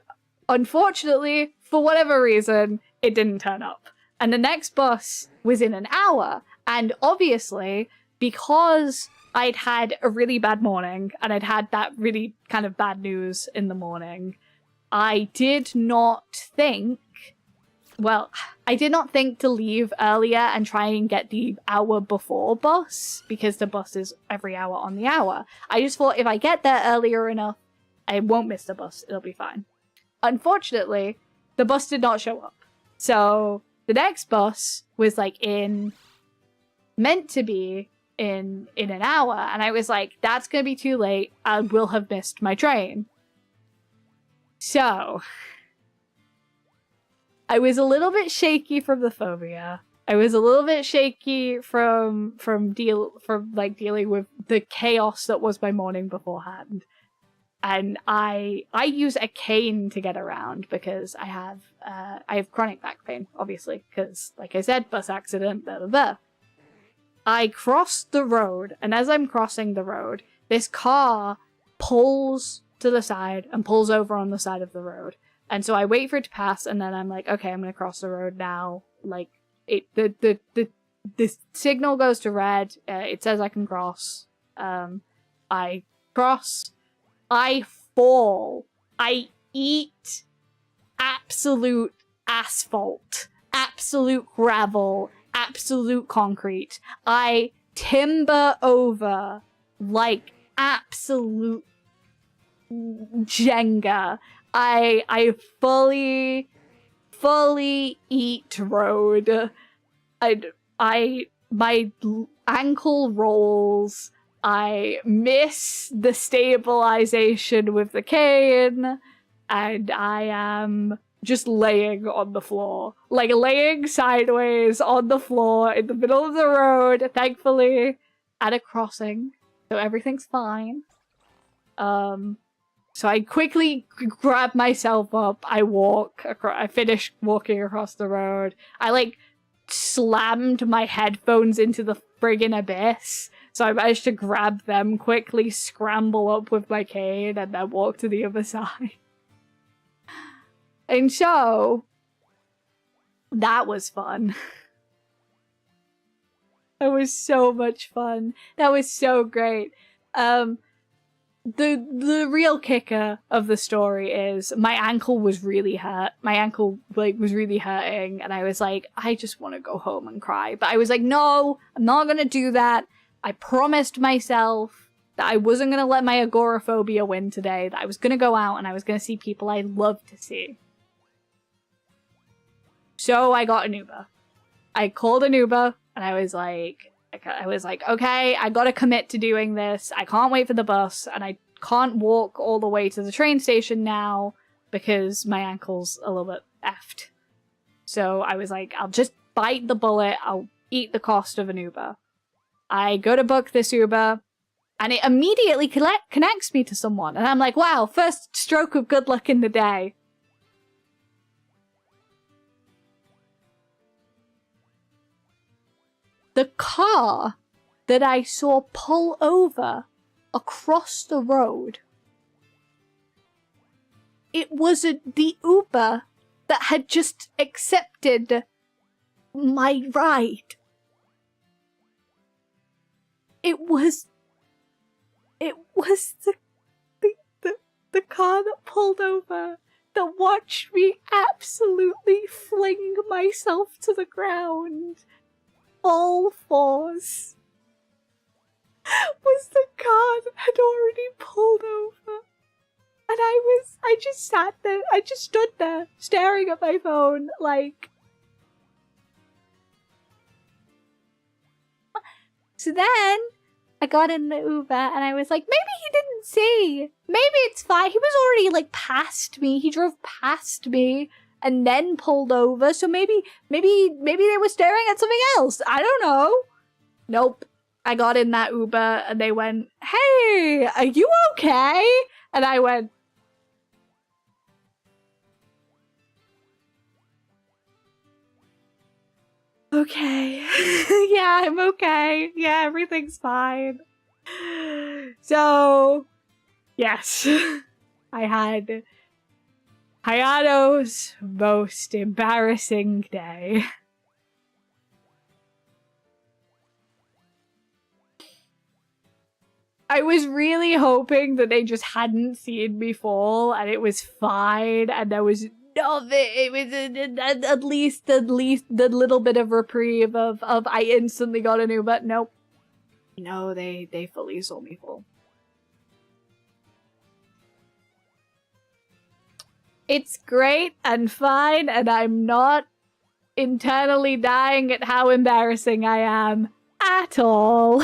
Speaker 2: unfortunately, for whatever reason, it didn't turn up. And the next bus was in an hour. And obviously, because I'd had a really bad morning and I'd had that really kind of bad news in the morning, I did not think to leave earlier and try and get the hour before bus because the bus is every hour on the hour. I just thought if I get there earlier enough, I won't miss the bus. It'll be fine. Unfortunately, the bus did not show up. So the next bus was meant to be in an hour. And I was like, that's going to be too late. I will have missed my train. So I was a little bit shaky from the phobia. I was a little bit shaky from dealing with the chaos that was my morning beforehand. And I use a cane to get around because I have chronic back pain, obviously, because like I said, bus accident, blah, blah, blah. I crossed the road, and as I'm crossing the road, this car pulls to the side and pulls over on the side of the road. And so I wait for it to pass, and then I'm like, okay, I'm gonna cross the road now. Like, the signal goes to red. It says I can cross. I cross. I fall. I eat absolute asphalt absolute gravel, absolute concrete. I timber over like absolute Jenga. I fully eat road. My ankle rolls. I miss the stabilization with the cane, and I am just laying on the floor. Like, laying sideways on the floor in the middle of the road, thankfully, at a crossing. So everything's fine. So I quickly grab myself up, I finish walking across the road. I, like, slammed my headphones into the friggin' abyss, so I managed to grab them quickly, scramble up with my cane, and then walk to the other side. And so, that was fun. That was so much fun. That was so great. The real kicker of the story is my ankle was really hurt. My ankle, like, was really hurting, and I was like, I just want to go home and cry. But I was like, no, I'm not gonna do that. I promised myself that I wasn't gonna let my agoraphobia win today, that I was gonna go out and I was gonna see people I love to see. So I got an Uber. I called an Uber, and I was like, okay, I gotta commit to doing this. I can't wait for the bus, and I can't walk all the way to the train station now because my ankle's a little bit effed. So I was like, I'll just bite the bullet. I'll eat the cost of an Uber. I go to book this Uber, and it immediately connects me to someone. And I'm like, wow, first stroke of good luck in the day. The car that I saw pull over across the road, it was the Uber that had just accepted my ride. It was the car that pulled over, that watched me absolutely fling myself to the ground. All fours. Was the car that had already pulled over. And I just sat there, I just stood there, staring at my phone, like... So then, I got in the Uber, and I was like, maybe he didn't see. Maybe it's fine. He was already, like, past me. He drove past me. And then pulled over, so maybe they were staring at something else. I don't know. Nope. I got in that Uber, and they went, hey, are you okay? And I went, okay. Yeah, I'm okay. Yeah, everything's fine. So, yes. I had Hayato's most embarrassing day. I was really hoping that they just hadn't seen me fall and it was fine and there was nothing. It was at least the little bit of reprieve of I instantly got a new, but nope. No, they fully saw me fall. It's great and fine, and I'm not internally dying at how embarrassing I am at all.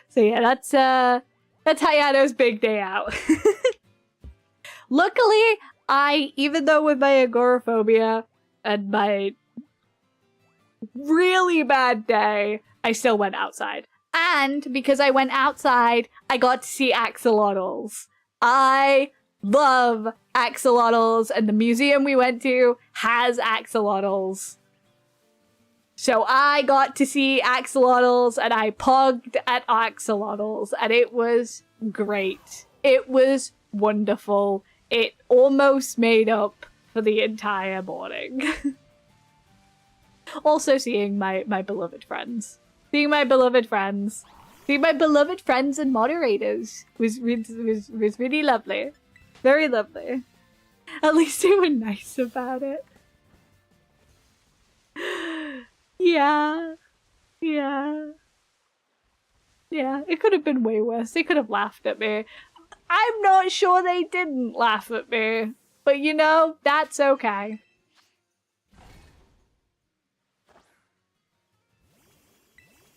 Speaker 2: So yeah, that's Hayato's big day out. Luckily, even though with my agoraphobia and my really bad day, I still went outside. And because I went outside, I got to see axolotls. I love axolotls, and the museum we went to has axolotls. So I got to see axolotls, and I pogged at axolotls, and it was great. It was wonderful. It almost made up for the entire morning. Also seeing my beloved friends. Seeing my beloved friends and moderators was really lovely. Very lovely. At least they were nice about it. Yeah. Yeah. Yeah, it could have been way worse. They could have laughed at me. I'm not sure they didn't laugh at me. But you know, that's okay.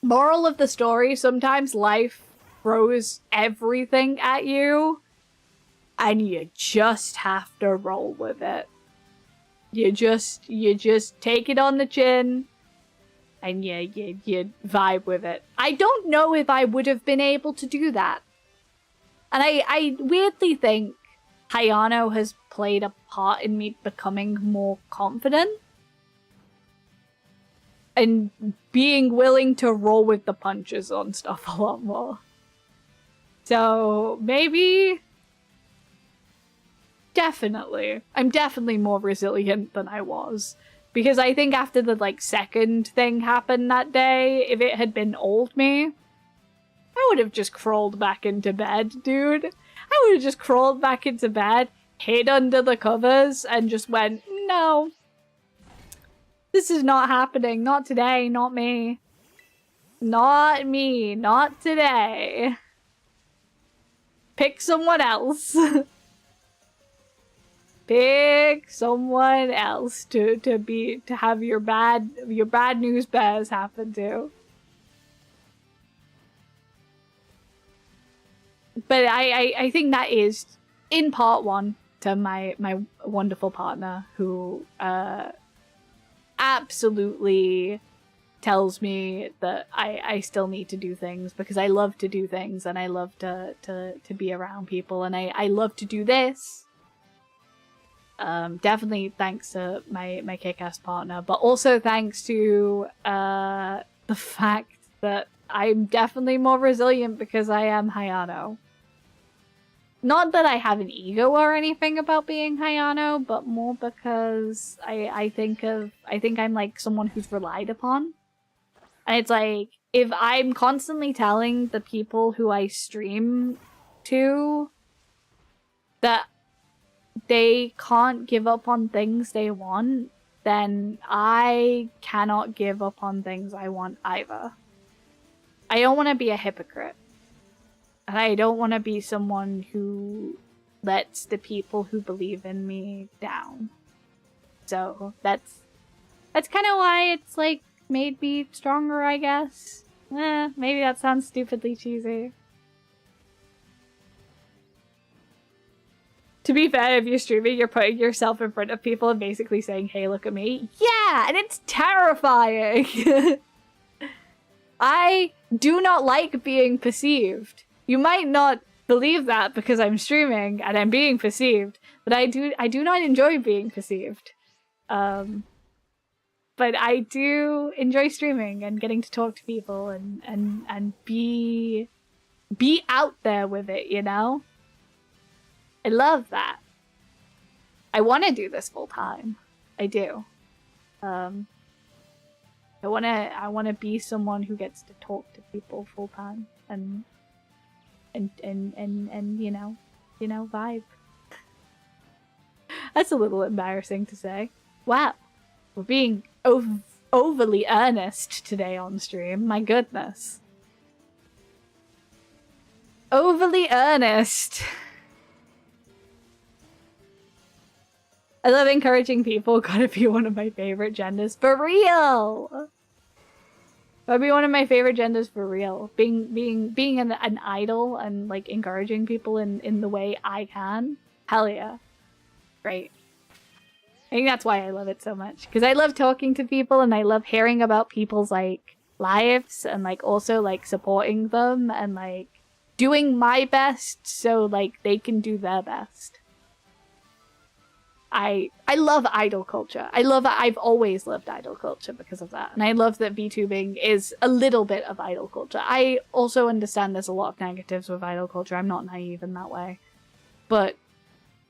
Speaker 2: Moral of the story, sometimes life throws everything at you. And you just have to roll with it. You just take it on the chin. And you vibe with it. I don't know if I would have been able to do that. And I weirdly think Hayano has played a part in me becoming more confident. And being willing to roll with the punches on stuff a lot more. So, maybe... Definitely. I'm definitely more resilient than I was. Because I think after the, like, second thing happened that day, if it had been old me, I would have just crawled back into bed, dude. I would have just crawled back into bed, hid under the covers, and just went, no. This is not happening. Not today. Not me. Not me. Not today. Pick someone else. Pick someone else to have your bad news bears happen to. But I think that is in part one to my wonderful partner who absolutely tells me that I still need to do things because I love to do things and I love to be around people and I love to do this. Definitely thanks to my kick-ass partner, but also thanks to the fact that I'm definitely more resilient because I am Hayano. Not that I have an ego or anything about being Hayano, but more because I think I'm like someone who's relied upon. And it's like, if I'm constantly telling the people who I stream to that they can't give up on things they want, then I cannot give up on things I want either. I don't want to be a hypocrite. And I don't want to be someone who lets the people who believe in me down. So that's kind of why it's like made me stronger, I guess. Maybe that sounds stupidly cheesy. To be fair, if you're streaming, you're putting yourself in front of people and basically saying, hey, look at me. Yeah, and it's terrifying. I do not like being perceived. You might not believe that because I'm streaming and I'm being perceived, but I do not enjoy being perceived. But I do enjoy streaming and getting to talk to people and be out there with it, you know? I love that. I want to do this full time. I do. I want to be someone who gets to talk to people full time and you know, vibe. That's a little embarrassing to say. Wow. We're being overly earnest today on stream. My goodness. Overly earnest. I love encouraging people. Gotta be one of my favorite genders. For real! Gotta be one of my favorite genders for real. Being an idol and like encouraging people in the way I can. Hell yeah. Great. I think that's why I love it so much. Because I love talking to people and I love hearing about people's like lives and like also like supporting them and like doing my best so like they can do their best. I love idol culture. I've always loved idol culture because of that. And I love that VTubing is a little bit of idol culture. I also understand there's a lot of negatives with idol culture. I'm not naive in that way. But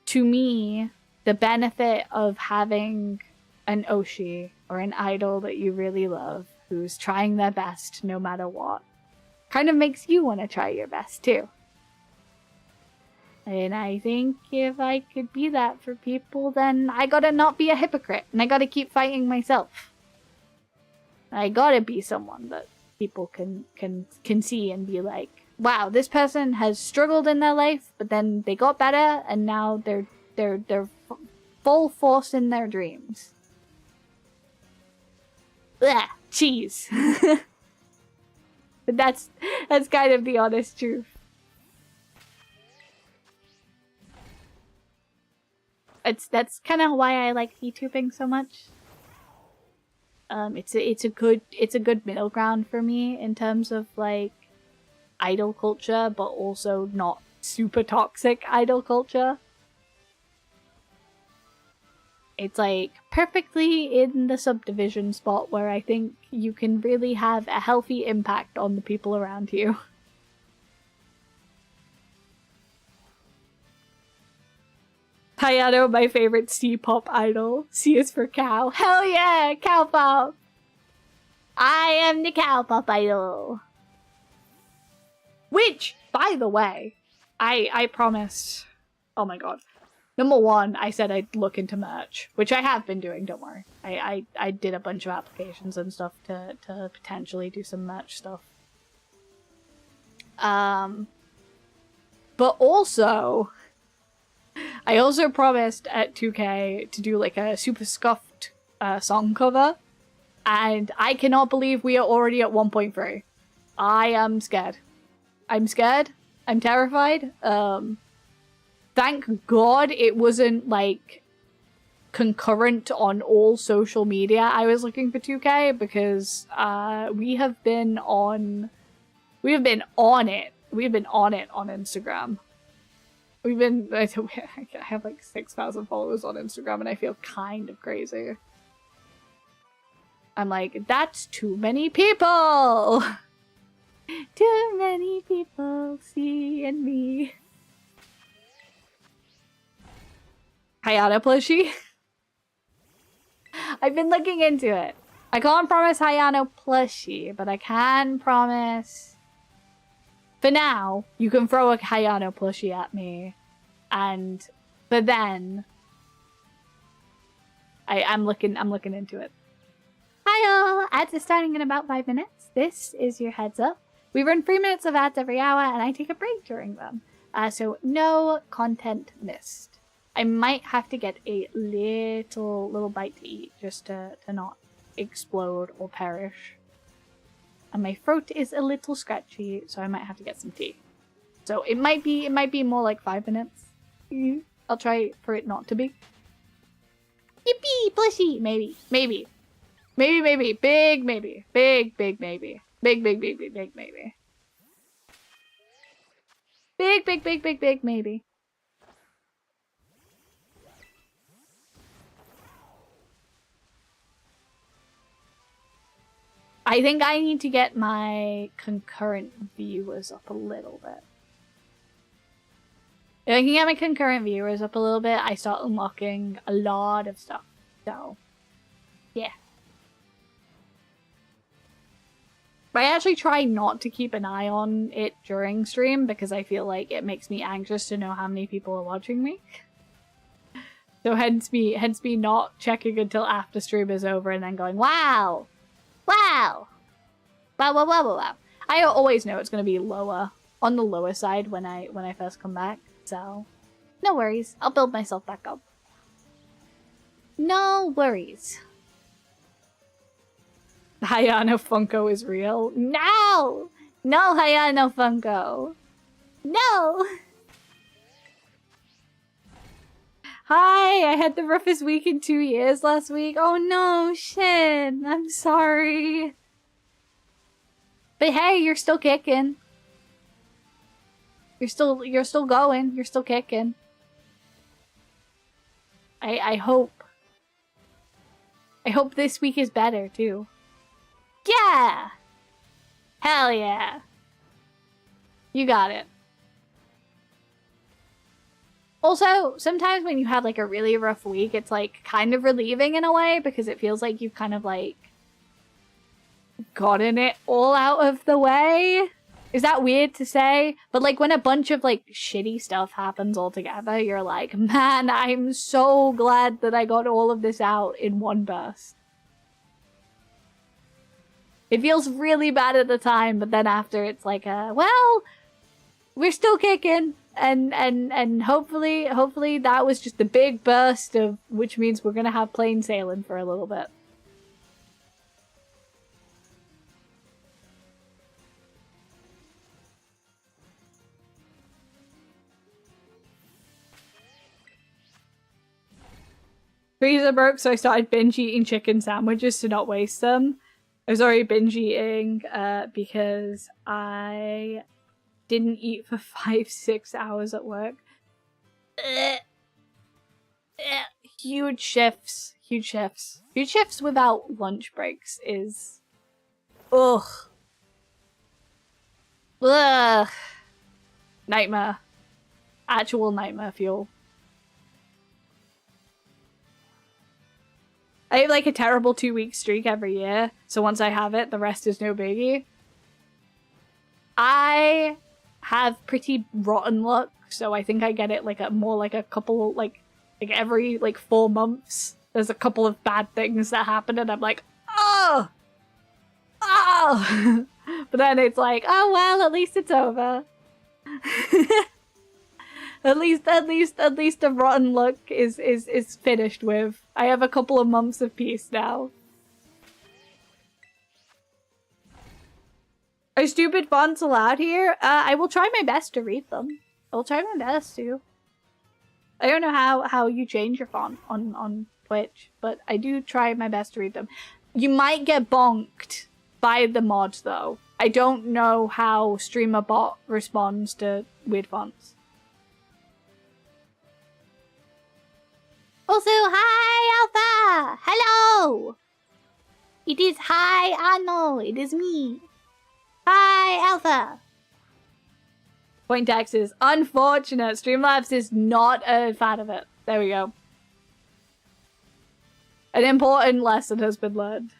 Speaker 2: to me, the benefit of having an Oshi or an idol that you really love who's trying their best no matter what kind of makes you want to try your best too. And I think if I could be that for people, then I gotta not be a hypocrite. And I gotta keep fighting myself. I gotta be someone that people can see and be like, wow, this person has struggled in their life, but then they got better, and now they're full force in their dreams. Blech, cheese. But that's kind of the honest truth. That's kind of why I like VTubing so much. It's a good middle ground for me in terms of like idol culture, but also not super toxic idol culture. It's like perfectly in the subdivision spot where I think you can really have a healthy impact on the people around you. Hayato, my favorite C-pop idol. C is for cow. Hell yeah, cow pop! I am the cow pop idol. Which, by the way, I promised. Oh my god. Number one, I said I'd look into merch, which I have been doing, don't worry. I did a bunch of applications and stuff to potentially do some merch stuff. But also, I also promised at 2K to do like a super scuffed song cover, and I cannot believe we are already at 1.3. I am scared. I'm scared. I'm terrified. Thank God it wasn't like concurrent on all social media I was looking for 2K, because we have been on it. We've been on it on Instagram. I have like 6,000 followers on Instagram and I feel kind of crazy. I'm like, that's too many people! Too many people seeing me. Hayata plushie? I've been looking into it. I can't promise Hayano plushie, but I can promise... For now, you can throw a Hayano plushie at me, and but then I'm looking into it. Hi all! Ads are starting in about 5 minutes. This is your heads up. We run 3 minutes of ads every hour, and I take a break during them. So no content missed. I might have to get a little bite to eat just to not explode or perish. And my throat is a little scratchy, so I might have to get some tea. So it might be more like 5 minutes. I'll try for it not to be. Yippee! Plushie! Maybe. Maybe. Maybe, maybe. Big maybe. Big maybe. Big maybe. Big maybe. I think I need to get my concurrent viewers up a little bit. If I can get my concurrent viewers up a little bit, I start unlocking a lot of stuff. So, yeah. But I actually try not to keep an eye on it during stream because I feel like it makes me anxious to know how many people are watching me. So hence me not checking until after stream is over and then going, wow! Wow! Wow. I always know it's going to be lower, on the lower side when I first come back, so no worries. I'll build myself back up. No worries. Hayano Funko is real. No! No Hayano Funko! No! Hi, I had the roughest week in 2 years last week. Oh no, shit. I'm sorry. But hey, you're still kicking. You're still going. You're still kicking. I hope this week is better too. Yeah! Hell yeah. You got it. Also, sometimes when you have like a really rough week, it's like kind of relieving in a way because it feels like you've kind of like gotten it all out of the way. Is that weird to say? But like when a bunch of like shitty stuff happens all together, you're like, man, I'm so glad that I got all of this out in one burst. It feels really bad at the time, but then after it's like, well, we're still kicking, and hopefully that was just a big burst of, which means we're gonna have plain sailing for a little bit. Freezer broke, so I started binge eating chicken sandwiches to not waste them. I was already binge eating because I didn't eat for 5-6 hours at work. Huge shifts. Huge shifts. Huge shifts without lunch breaks is... Ugh. Ugh. Nightmare. Actual nightmare fuel. I have like a terrible 2-week streak every year, so once I have it, the rest is no biggie. I have pretty rotten luck, so I think I get it like more like a couple, like every like 4 months. There's a couple of bad things that happen, and I'm like, oh, oh. But then it's like, oh well, at least it's over. At least the rotten luck is finished with. I have a couple of months of peace now. Are stupid fonts allowed here? I will try my best to read them. I will try my best to. I don't know how you change your font on Twitch, but I do try my best to read them. You might get bonked by the mod though. I don't know how StreamerBot responds to weird fonts. Also, hi, Alpha! Hello! It is hi, Arno. It is me. Hi, Alpha. Point Dex is unfortunate. Streamlabs is not a fan of it. There we go. An important lesson has been learned.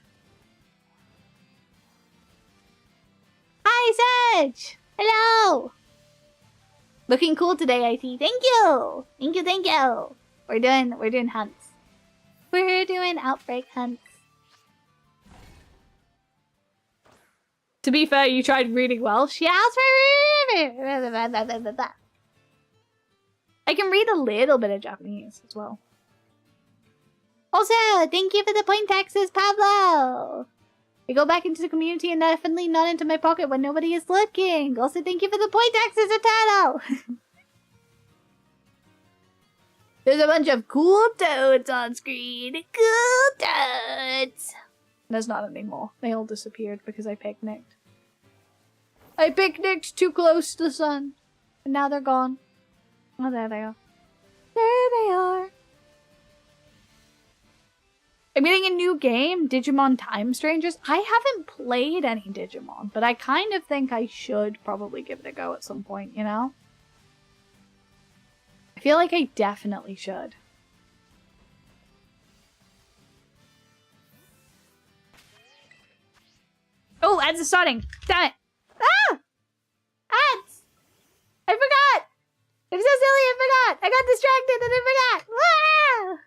Speaker 2: Hi, Serge! Hello! Looking cool today, IT. Thank you! Thank you, thank you! We're doing hunts. We're doing outbreak hunts. To be fair, you tried reading Welsh. Yeah, I can read a little bit of Japanese as well. Also, thank you for the point taxes, Pablo. I go back into the community and definitely not into my pocket when nobody is looking. Also, thank you for the point taxes, Eternal. There's a bunch of cool toads on screen. Cool toads. There's not anymore. They all disappeared because I picnicked. I picnicked too close to the sun. And now they're gone. Oh, there they are. There they are. I'm getting a new game, Digimon Time Strangers. I haven't played any Digimon, but I kind of think I should probably give it a go at some point, you know? I feel like I definitely should. Oh, ads are starting. Damn it. Ah! Ads! I forgot! I'm so silly, I forgot! I got distracted and I forgot! Ah!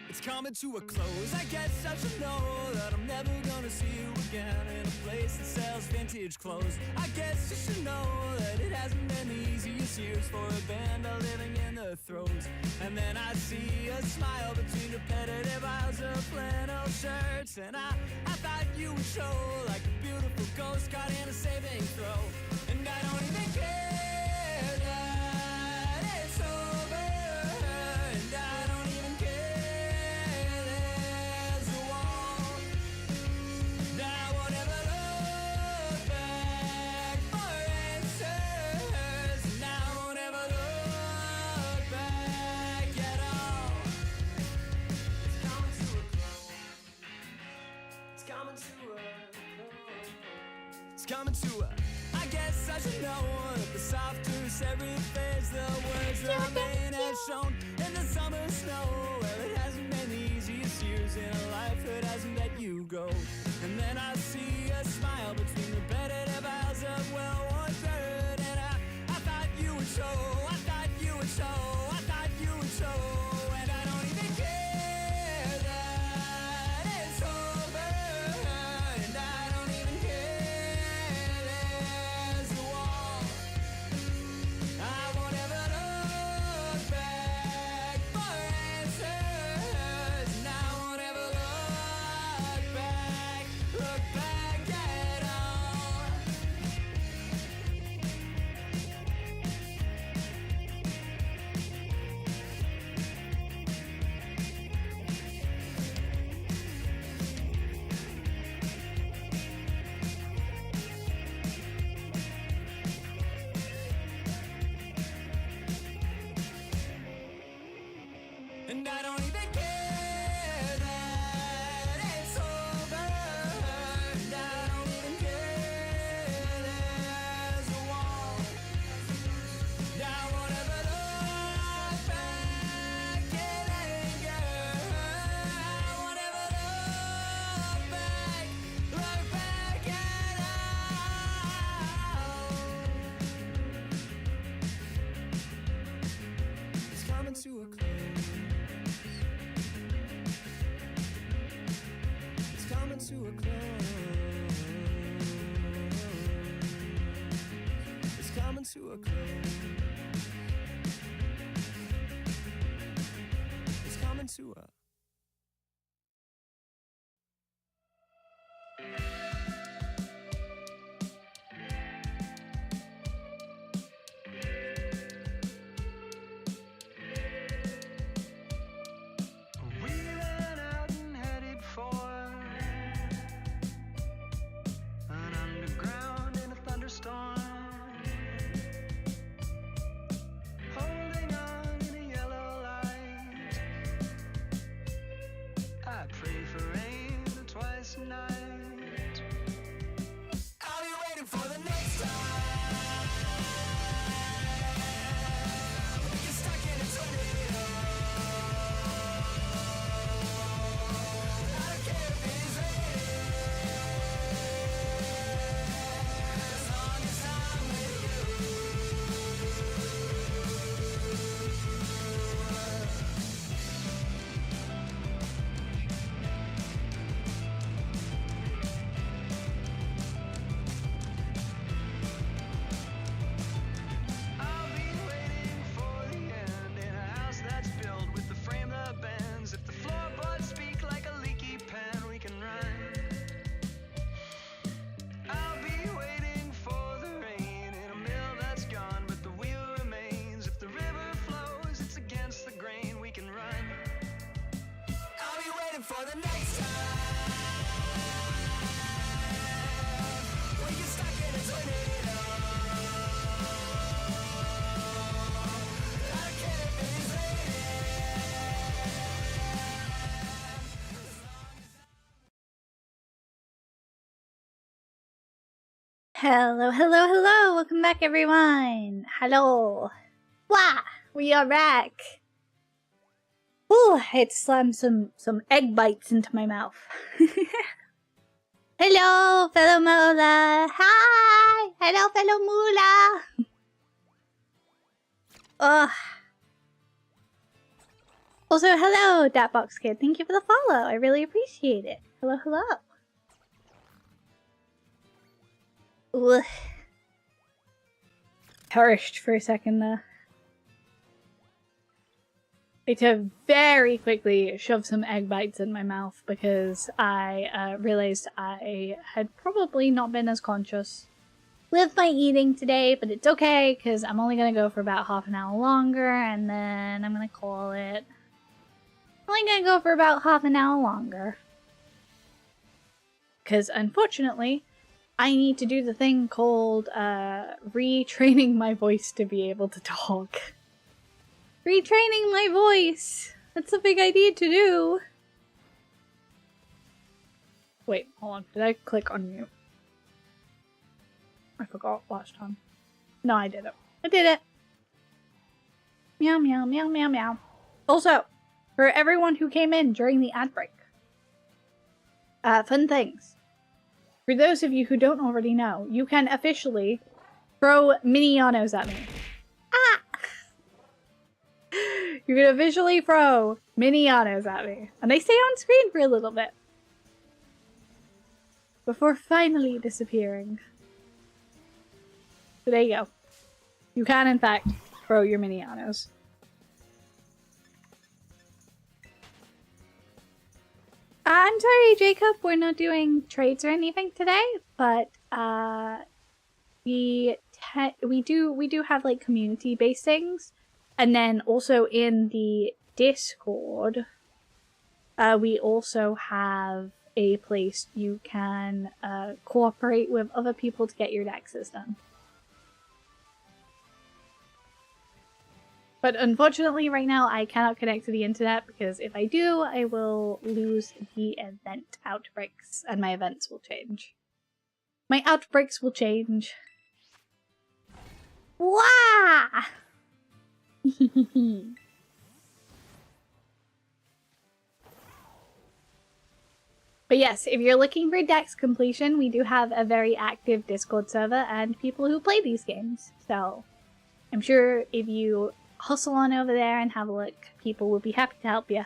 Speaker 1: It's coming to a close. I guess I should know that I'm never gonna see you again in a place that sells vintage clothes. I guess you should know that it hasn't been the easiest years for a band of living in the throes. And then I see a smile between repetitive aisles of flannel shirts, and I thought you would show like a beautiful ghost caught in a saving throw. And I don't even care that it's over, and I don't even care. It's coming to a, I guess I should know that the softer every phase, the words remain as shown in the summer snow. Well, it hasn't been the easiest years in a life that hasn't met you. you go. And then I see a smile between the repetitive aisles of well-worn dirt. And I thought you would show, I thought you would show, I thought you would show. And I don't even care that it's over. And I don't even care there's a wall. I won't ever look back for answers. And I won't ever look back at all. And I don't even care that it's over. And I don't even care there's a wall. And I won't ever look back in anger. I won't ever look back at all. It's coming to a close. It's coming to a close. It's coming to a close. It's coming to a we ran out and headed for an underground in a thunderstorm, holding on in a yellow light. I pray for rain twice a night. I'll be waiting for the next time. We get stuck in a tornado. I don't care if it's raining, as long as I'm with you. I'll be waiting for the end in a house that's built with the frame that bends. If the floorboards speak like a leaky pen, we can run. I'll be waiting for the rain in a mill that's gone, but the wheel remains. If the river flows, it's against the grain, we can run. I'll be waiting for the next time. We get stuck in a tornado. I don't care if it's raining.
Speaker 2: Hello, hello, hello! Welcome back, everyone! Hello! Wah! We are back! Ooh, I had to slam some egg bites into my mouth. Hello, fellow Mola! Hi! Hello, fellow Moolah! Ugh. Also, hello, Datbox Kid. Thank you for the follow. I really appreciate it. Hello, hello. Ugh. Perished for a second there. I had to very quickly shove some egg bites in my mouth because I realized I had probably not been as conscious with my eating today, but it's okay because I'm only going to go for about half an hour longer and then I'm going to call it. I'm only going to go for about half an hour longer. Because unfortunately, I need to do the thing called retraining my voice to be able to talk. Retraining my voice! That's a big idea to do. Wait, hold on. Did I click on mute? I forgot last time. No, I did it. I did it! Meow, meow, meow, meow, meow. Also, for everyone who came in during the ad break, Fun things. For those of you who don't already know, you can officially throw mini-Yanos at me. Ah! You can officially throw mini-Yanos at me. And they stay on screen for a little bit. Before finally disappearing. So there you go. You can, in fact, throw your mini-Yanos. I'm sorry, Jacob, we're not doing trades or anything today, but we do have like community-based things, and then also in the Discord, we also have a place you can cooperate with other people to get your dexes done. But unfortunately, right now, I cannot connect to the internet because if I do, I will lose the event outbreaks and my events will change. My outbreaks will change. Wah! But yes, if you're looking for dex completion, we do have a very active Discord server and people who play these games. So I'm sure if you hustle on over there and have a look, people will be happy to help you.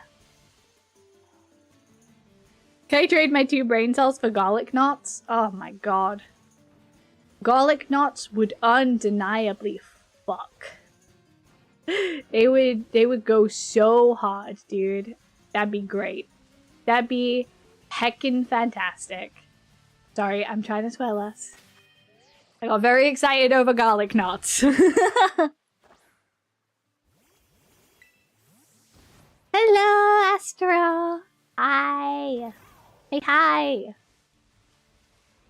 Speaker 2: Can I trade my 2 brain cells for garlic knots? Oh my god. Garlic knots would undeniably fuck. They would go so hard, dude. That'd be great. That'd be heckin' fantastic. Sorry, I'm trying to swear less. I got very excited over garlic knots. Hello, Astro. Hi. Hey, hi.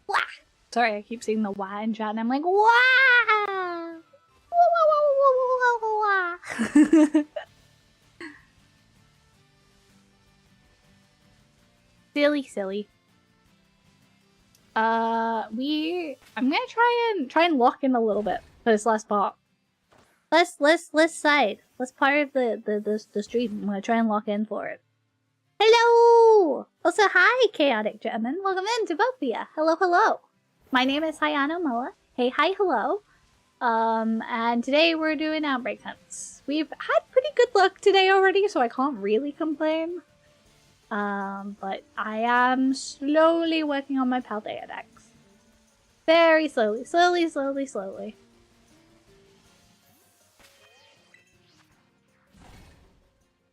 Speaker 2: Wah. Sorry, I keep seeing the wah in chat and I'm like, wah! Wah, wah, wah, wah, wah, wah, wah. Silly. I'm gonna try and lock in a little bit for this last part. Let's side. Let's part of the stream. I'm gonna try and lock in for it. Hello! Also, hi, Chaotic German. Welcome in to both of you. Hello. My name is Hayano Moa. Hey, hi, hello. And today we're doing outbreak hunts. We've had pretty good luck today already, so I can't really complain. But I am slowly working on my PALDEA DEX. Very slowly.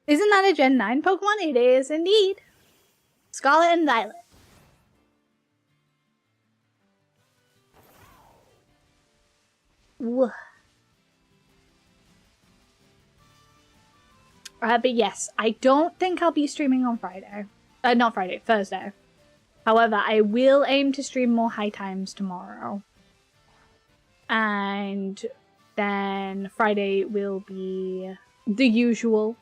Speaker 2: Isn't that a Gen 9 Pokemon? It is indeed. Scarlet and Violet. Whoa. But yes, I don't think I'll be streaming on Friday. Not Friday, Thursday. However, I will aim to stream more high times tomorrow. And then Friday will be the usual.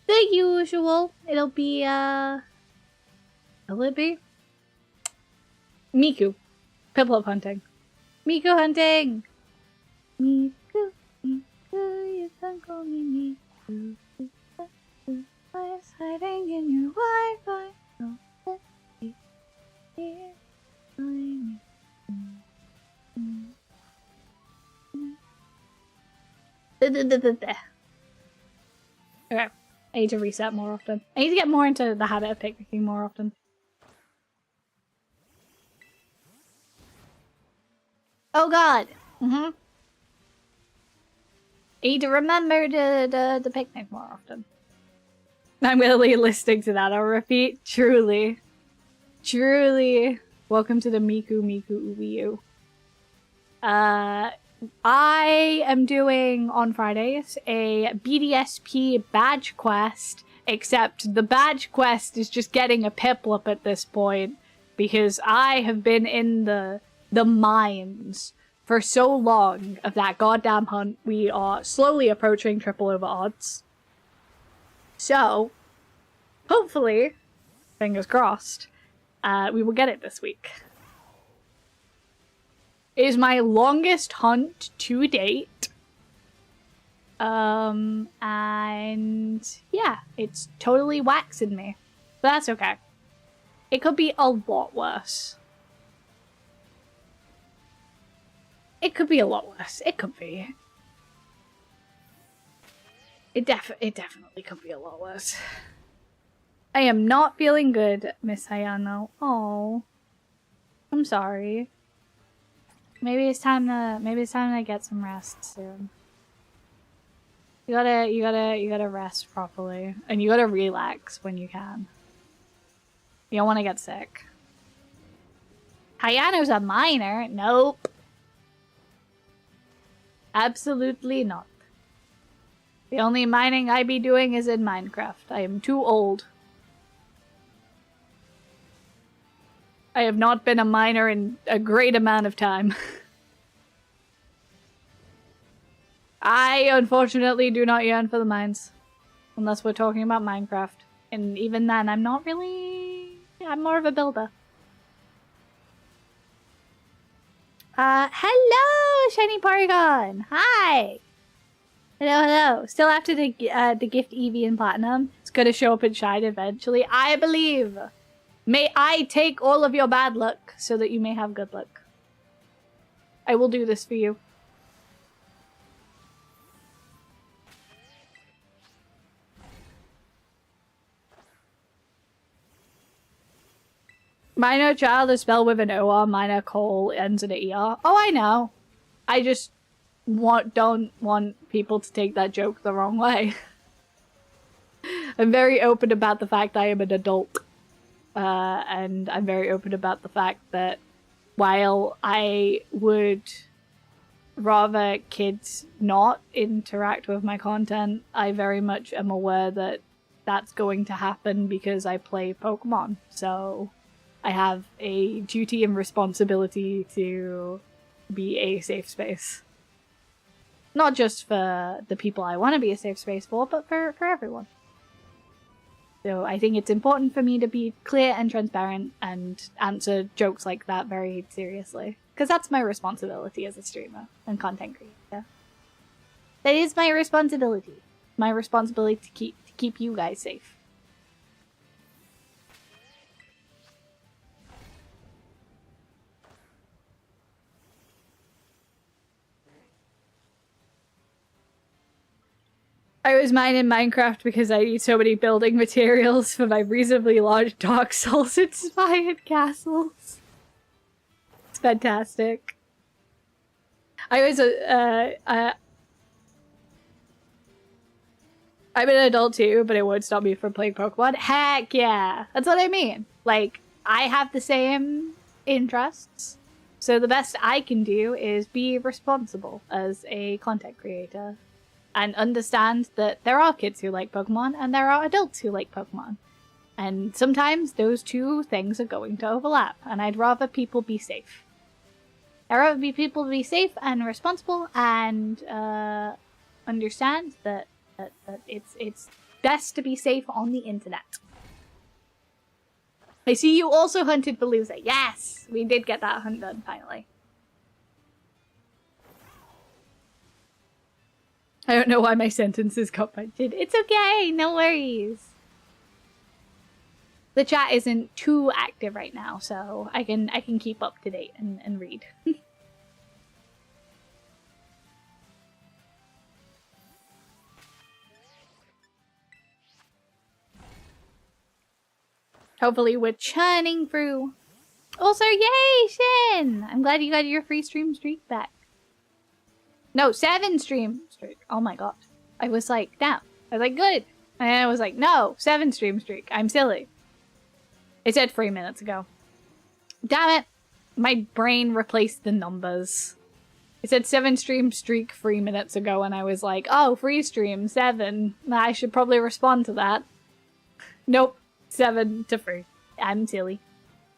Speaker 2: It'll be, will it be? Miku. Piplup hunting. Miku hunting! Miku, you can call me Miku. I'm hiding in your Wi-Fi. Don't let me hear me. Okay. I need to reset more often. I need to get more into the habit of picnicking more often. Oh god! I need to remember to picnic more often. I'm really listening to that. I'll repeat. Truly. Welcome to the Miku Ubiyu. I am doing on Fridays a BDSP badge quest, except the badge quest is just getting a Piplup at this point because I have been in the mines for so long of that goddamn hunt. We are slowly approaching triple over odds. So, hopefully, fingers crossed, we will get it this week. It is my longest hunt to date. And yeah, it's totally waxing me. But that's okay. It could be a lot worse. It could be a lot worse. It could be. It definitely could be a lot worse. I am not feeling good, Miss Hayano. Oh, I'm sorry. Maybe it's time to get some rest soon. You gotta rest properly, and you gotta relax when you can. You don't want to get sick. Hayano's a minor. Nope. Absolutely not. The only mining I be doing is in Minecraft. I am too old. I have not been a miner in a great amount of time. I, unfortunately, do not yearn for the mines. Unless we're talking about Minecraft. And even then, I'm not really... I'm more of a builder. Hello, Shiny Porygon! Hi! Hello, hello. Still after the gift Eevee and Platinum. It's gonna show up in Shine eventually. I believe! May I take all of your bad luck so that you may have good luck. I will do this for you. Minor child is spelled with an OR, minor coal ends in an ER. Oh, I know. I just don't want people to take that joke the wrong way. I'm very open about the fact I am an adult. And I'm very open about the fact that while I would rather kids not interact with my content, I very much am aware that that's going to happen because I play Pokemon. So I have a duty and responsibility to be a safe space. Not just for the people I want to be a safe space for, but for everyone. So I think it's important for me to be clear and transparent and answer jokes like that very seriously. Because that's my responsibility as a streamer and content creator. That is my responsibility. My responsibility to keep you guys safe. I was mining Minecraft because I need so many building materials for my reasonably large Dark Souls inspired castles. It's fantastic. I was I'm an adult too, but it won't stop me from playing Pokemon. Heck yeah! That's what I mean. Like, I have the same interests, so the best I can do is be responsible as a content creator. And understand that there are kids who like Pokemon and there are adults who like Pokemon. And sometimes those two things are going to overlap. And I'd rather people be safe. I'd rather people be safe and responsible and understand that it's best to be safe on the internet. I see you also hunted Palooza. Yes! We did get that hunt done finally. I don't know why my sentences got punctured. It's okay, no worries. The chat isn't too active right now, so I can keep up to date and read. Hopefully we're churning through. Also, yay, Shin! I'm glad you got your free stream streak back. No, 7 stream streak. Oh my god. I was like, damn. I was like, good. And I was like, no, 7 stream streak. I'm silly. I said 3 minutes ago. Damn it. My brain replaced the numbers. It said 7 stream streak 3 minutes ago and I was like, oh, free stream, 7. I should probably respond to that. Nope. 7 to 3. I'm silly.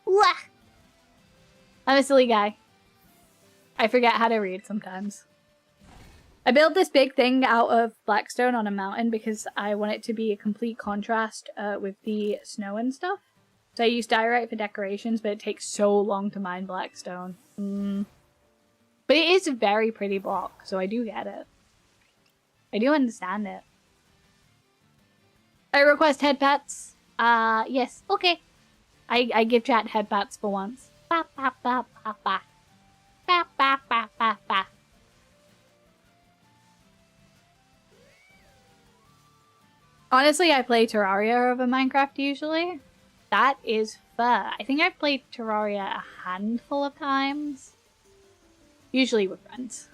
Speaker 2: Wah! I'm a silly guy. I forget how to read sometimes. I built this big thing out of blackstone on a mountain because I want it to be a complete contrast with the snow and stuff. So I use diorite for decorations, but it takes so long to mine blackstone. But it is a very pretty block, so I do get it. I do understand it. I request head pets. Yes, okay. I give chat headbats for once. Ba ba ba ba ba. Ba ba ba ba ba. Honestly, I play Terraria over Minecraft usually. That is fair. I think I've played Terraria a handful of times. Usually with friends.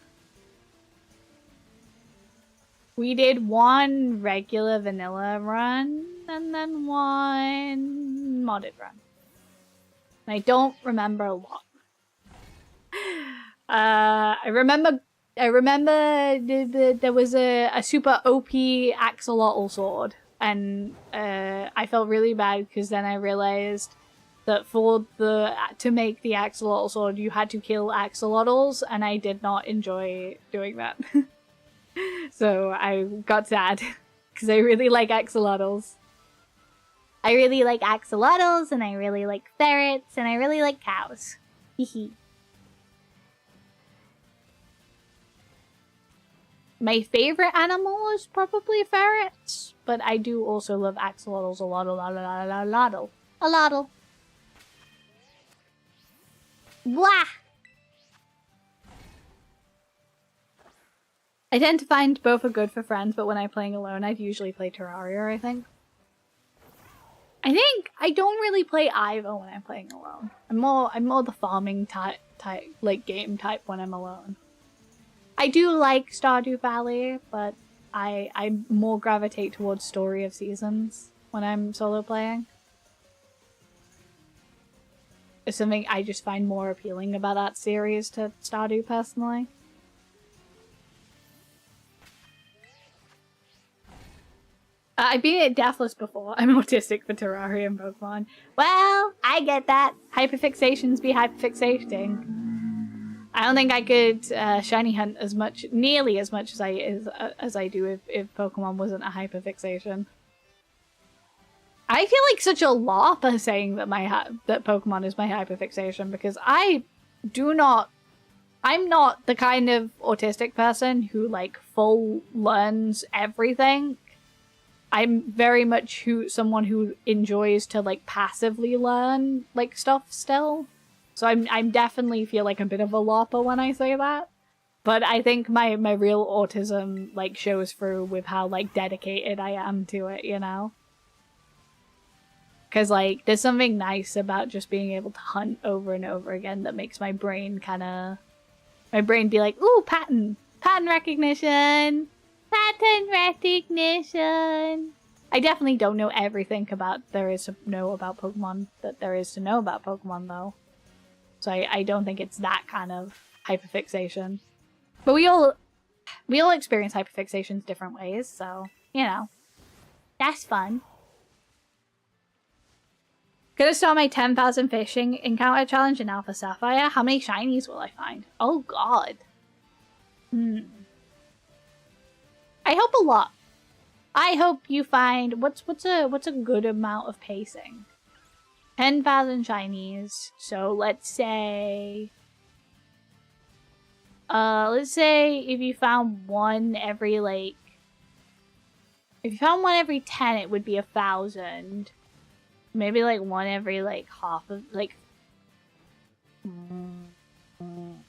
Speaker 2: We did one regular vanilla run and then one modded run. And I don't remember a lot. I remember there was a super OP axolotl sword, and I felt really bad because then I realized that to make the axolotl sword you had to kill axolotls, and I did not enjoy doing that. So I got sad because I really like axolotls. I really like axolotls, and I really like ferrets, and I really like cows. Hehe. My favorite animal is probably ferrets, but I do also love axolotls a lot. Blah! I tend to find both are good for friends, but when I'm playing alone, I'd usually play Terraria, I think. I don't really play either when I'm playing alone. I'm more the farming type like game type when I'm alone. I do like Stardew Valley, but I more gravitate towards Story of Seasons when I'm solo playing. It's something I just find more appealing about that series to Stardew personally. I've been at Deathless before. I'm autistic for Terraria and Pokemon. Well, I get that. Hyperfixations be hyperfixating. I don't think I could shiny hunt nearly as much as I do if Pokemon wasn't a hyperfixation. I feel like such a larper saying that that Pokemon is my hyperfixation because I'm not the kind of autistic person who like full learns everything. I'm very much someone who enjoys to like passively learn like stuff still. So I'm definitely feel like a bit of a larper when I say that. But I think my real autism like shows through with how like dedicated I am to it, you know? Cause like there's something nice about just being able to hunt over and over again that makes my brain be like, ooh, pattern recognition. Pattern recognition. I definitely don't know everything there is to know about Pokemon that there is to know about Pokemon though. So I don't think it's that kind of hyperfixation. But we all experience hyperfixations different ways, so you know. That's fun. Gonna start my 10,000 fishing encounter challenge in Alpha Sapphire. How many shinies will I find? Oh god. I hope a lot. I hope you find what's a good amount of pacing. 10,000 shinies. So let's say if you found one every like if you found one every 10, it would be 1,000. Maybe like one every like half of like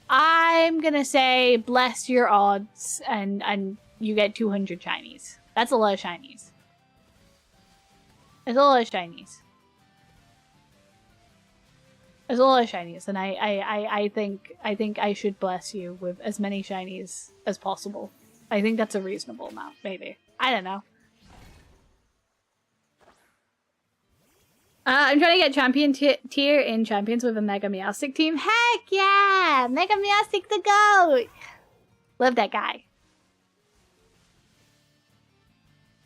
Speaker 2: I'm gonna say bless your odds and you get 200 shinies. That's a lot of shinies. It's a lot of shinies. It's a lot of shinies, and I think I should bless you with as many shinies as possible. I think that's a reasonable amount, maybe. I don't know. I'm trying to get champion tier in Champions with a Mega Meowstic team. Heck yeah! Mega Meowstic the GOAT! Love that guy.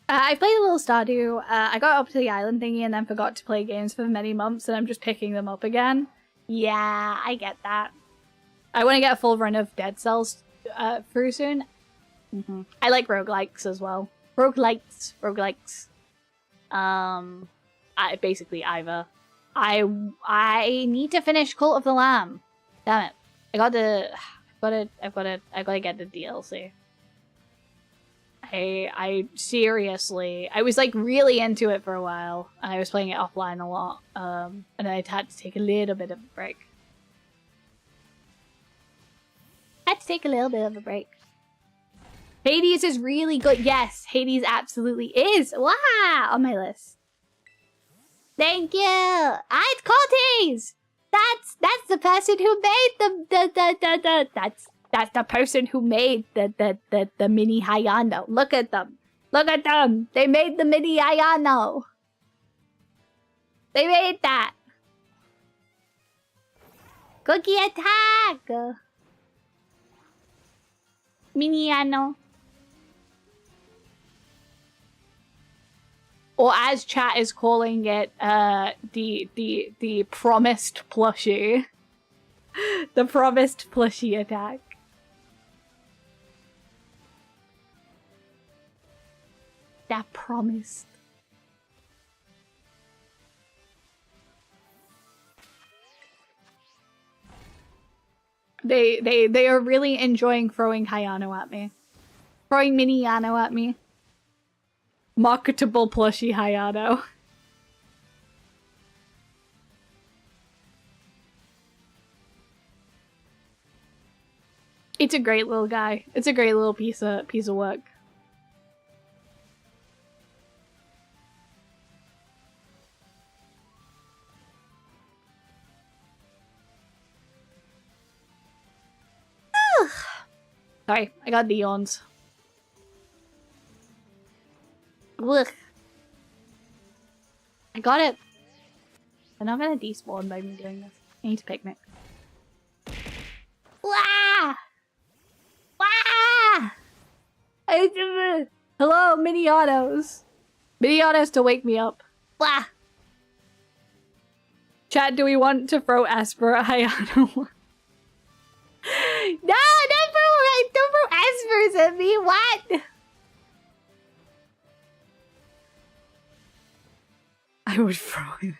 Speaker 2: I played a little Stardew. I got up to the island thingy and then forgot to play games for many months, and I'm just picking them up again. Yeah, I get that. I want to get a full run of Dead Cells through soon. I like roguelikes as well. Roguelikes. Basically either. I need to finish Cult of the Lamb. Damn it. I've got to get the DLC. I I seriously, I was like really into it for a while, and I was playing it offline a lot, and I had to take a little bit of a break. Had to take a little bit of a break. Hades is really good. Yes, Hades absolutely is. Wow, on my list. Thank you. It's Cortez. That's the person who made that's the person who made the mini Hayano. Look at them. Look at them. They made the mini Hayano. They made that. Cookie attack. Mini Hayano. Or as chat is calling it, the promised plushie. The promised plushie attack. That promised. They are really enjoying throwing Hayano at me. Throwing mini Yano at me. Marketable plushie Hayano. It's a great little guy. It's a great little piece of work. Sorry, I got the yawns. Ugh. I got it. I'm not gonna despawn by me doing this. I need to picnic. Wah! Wah! Hello, mini autos. Mini autos to wake me up. Wah! Chat, do we want to throw Esper at Hayano? No, don't throw Espers at me. What? I would throw him.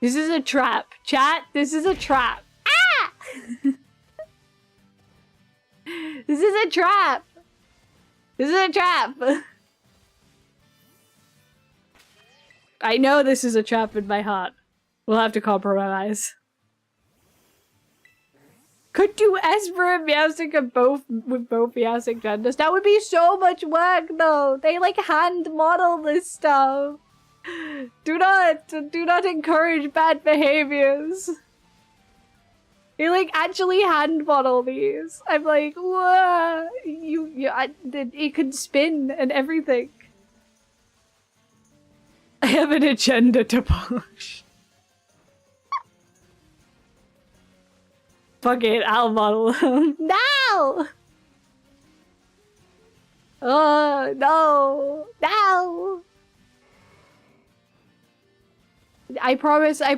Speaker 2: This is a trap. Chat, this is a trap. Ah! This is a trap. This is a trap. I know this is a trap in my heart. We'll have to compromise. Could do Esper and Meowstic and with both Meowstic genders. That would be so much work though. They like hand model this stuff. Do not encourage bad behaviors. They like actually hand model these. I'm like, whoa, it can spin and everything. I have an agenda to push. Fuck it, I'll model them. No! Oh, no! No! I promise I'll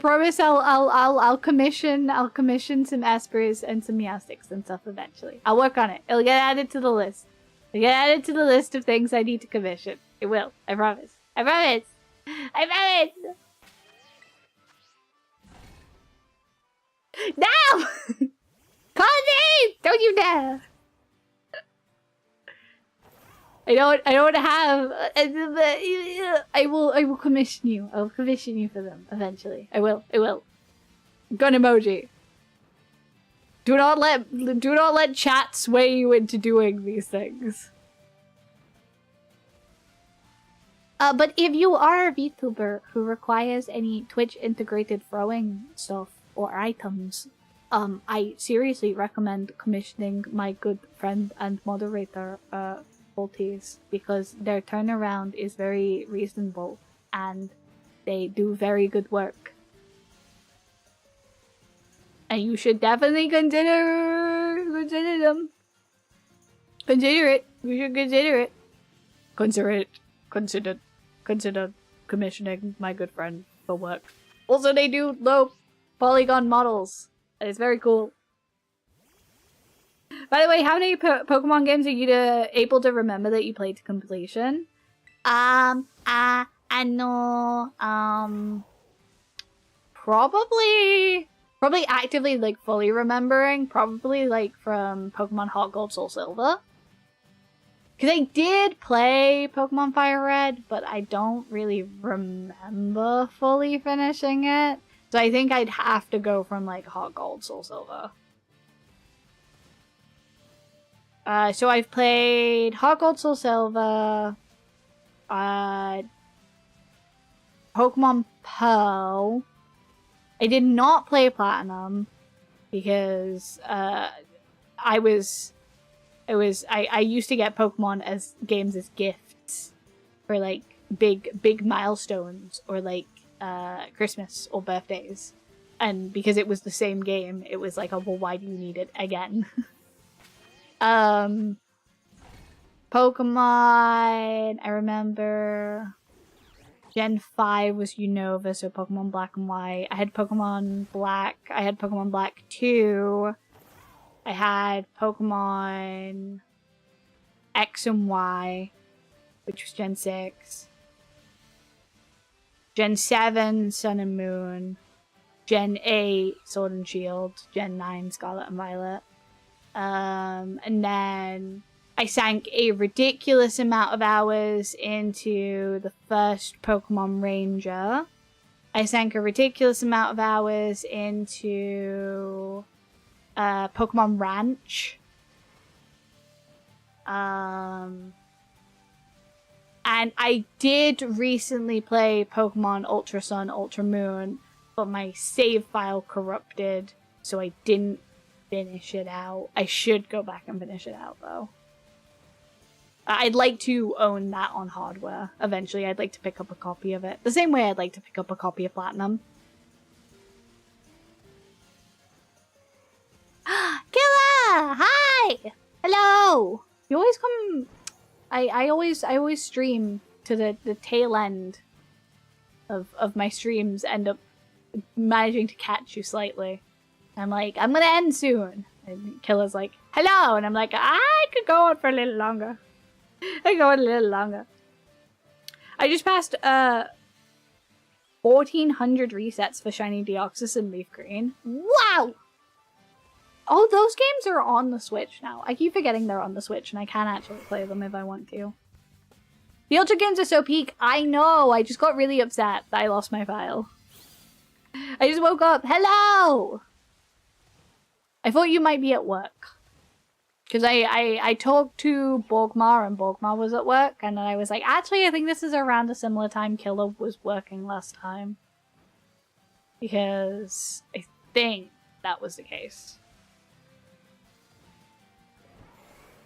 Speaker 2: commission some Espers and some Meowstics and stuff eventually. I'll work on it. It'll get added to the list. It'll get added to the list of things I need to commission. It will. I promise. I promise! I promise! No! Call me! Don't you dare! I don't have. I will commission you. I will commission you for them eventually. I will. Gun emoji. Do not let chat sway you into doing these things. But if you are a VTuber who requires any Twitch integrated throwing stuff or items, I seriously recommend commissioning my good friend and moderator, Voltes, because their turnaround is very reasonable and they do very good work. And you should definitely consider them. Consider it. You should consider it. Consider commissioning my good friend for work. Also, they do low polygon models. And it's very cool. By the way, how many Pokemon games are you able to remember that you played to completion? I know, probably Probably actively, like, fully remembering, probably, like, from Pokemon Heart Gold, Soul Silver. Because I did play Pokemon Fire Red, but I don't really remember fully finishing it. So I think I'd have to go from, like, Heart Gold, Soul Silver. So I've played Heart Gold, Soul Silver, Pokemon Pearl. I did not play Platinum because I used to get Pokemon as games as gifts for like big milestones or like Christmas or birthdays, and because it was the same game, it was like, oh well, why do you need it again? Pokemon, I remember Gen 5 was Unova, so Pokemon Black and White. I had Pokemon Black. I had Pokemon Black 2. I had Pokemon X and Y, which was Gen 6. Gen 7, Sun and Moon. Gen 8, Sword and Shield. Gen 9, Scarlet and Violet. And then I sank a ridiculous amount of hours into the first Pokemon Ranger. I sank a ridiculous amount of hours into Pokemon Ranch. And I did recently play Pokemon Ultra Sun, Ultra Moon, but my save file corrupted, so I didn't finish it out. I should go back and finish it out, though. I'd like to own that on hardware. Eventually, I'd like to pick up a copy of it. The same way I'd like to pick up a copy of Platinum. Killer! Hi! Hello! You always come... I always stream to the tail end of my streams, end up managing to catch you slightly. I'm like, I'm gonna end soon. And Killer's like, hello! And I'm like, I could go on for a little longer. I go on a little longer. I just passed 1,400 resets for Shiny Deoxys and Leaf Green. Wow! Oh, those games are on the Switch now. I keep forgetting they're on the Switch, and I can actually play them if I want to. The Ultra games are so peak. I know! I just got really upset that I lost my file. I just woke up. Hello! I thought you might be at work. Because I talked to Borgmar, and Borgmar was at work, and then I was like, actually, I think this is around a similar time Killer was working last time. Because I think that was the case.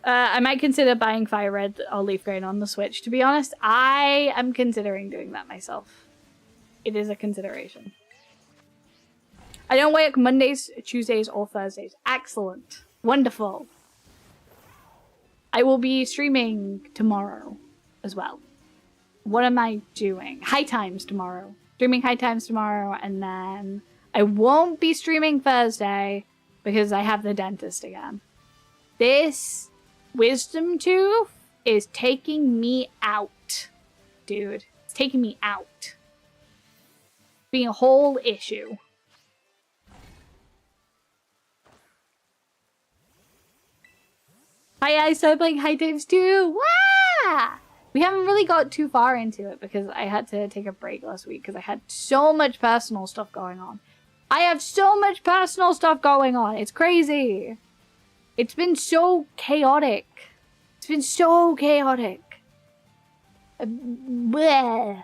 Speaker 2: I might consider buying Fire Red or Leaf Green on the Switch. To be honest, I am considering doing that myself. It is a consideration. I don't work Mondays, Tuesdays, or Thursdays. Excellent. Wonderful. I will be streaming tomorrow as well. What am I doing? High Times tomorrow. Streaming High Times tomorrow, and then I won't be streaming Thursday because I have the dentist again. This wisdom tooth is taking me out, dude. It's taking me out. Being a whole issue. I started playing High Times too. Wow! We haven't really got too far into it because I had to take a break last week because I had so much personal stuff going on. I have so much personal stuff going on. It's crazy. It's been so chaotic. It's been so chaotic. Bleh.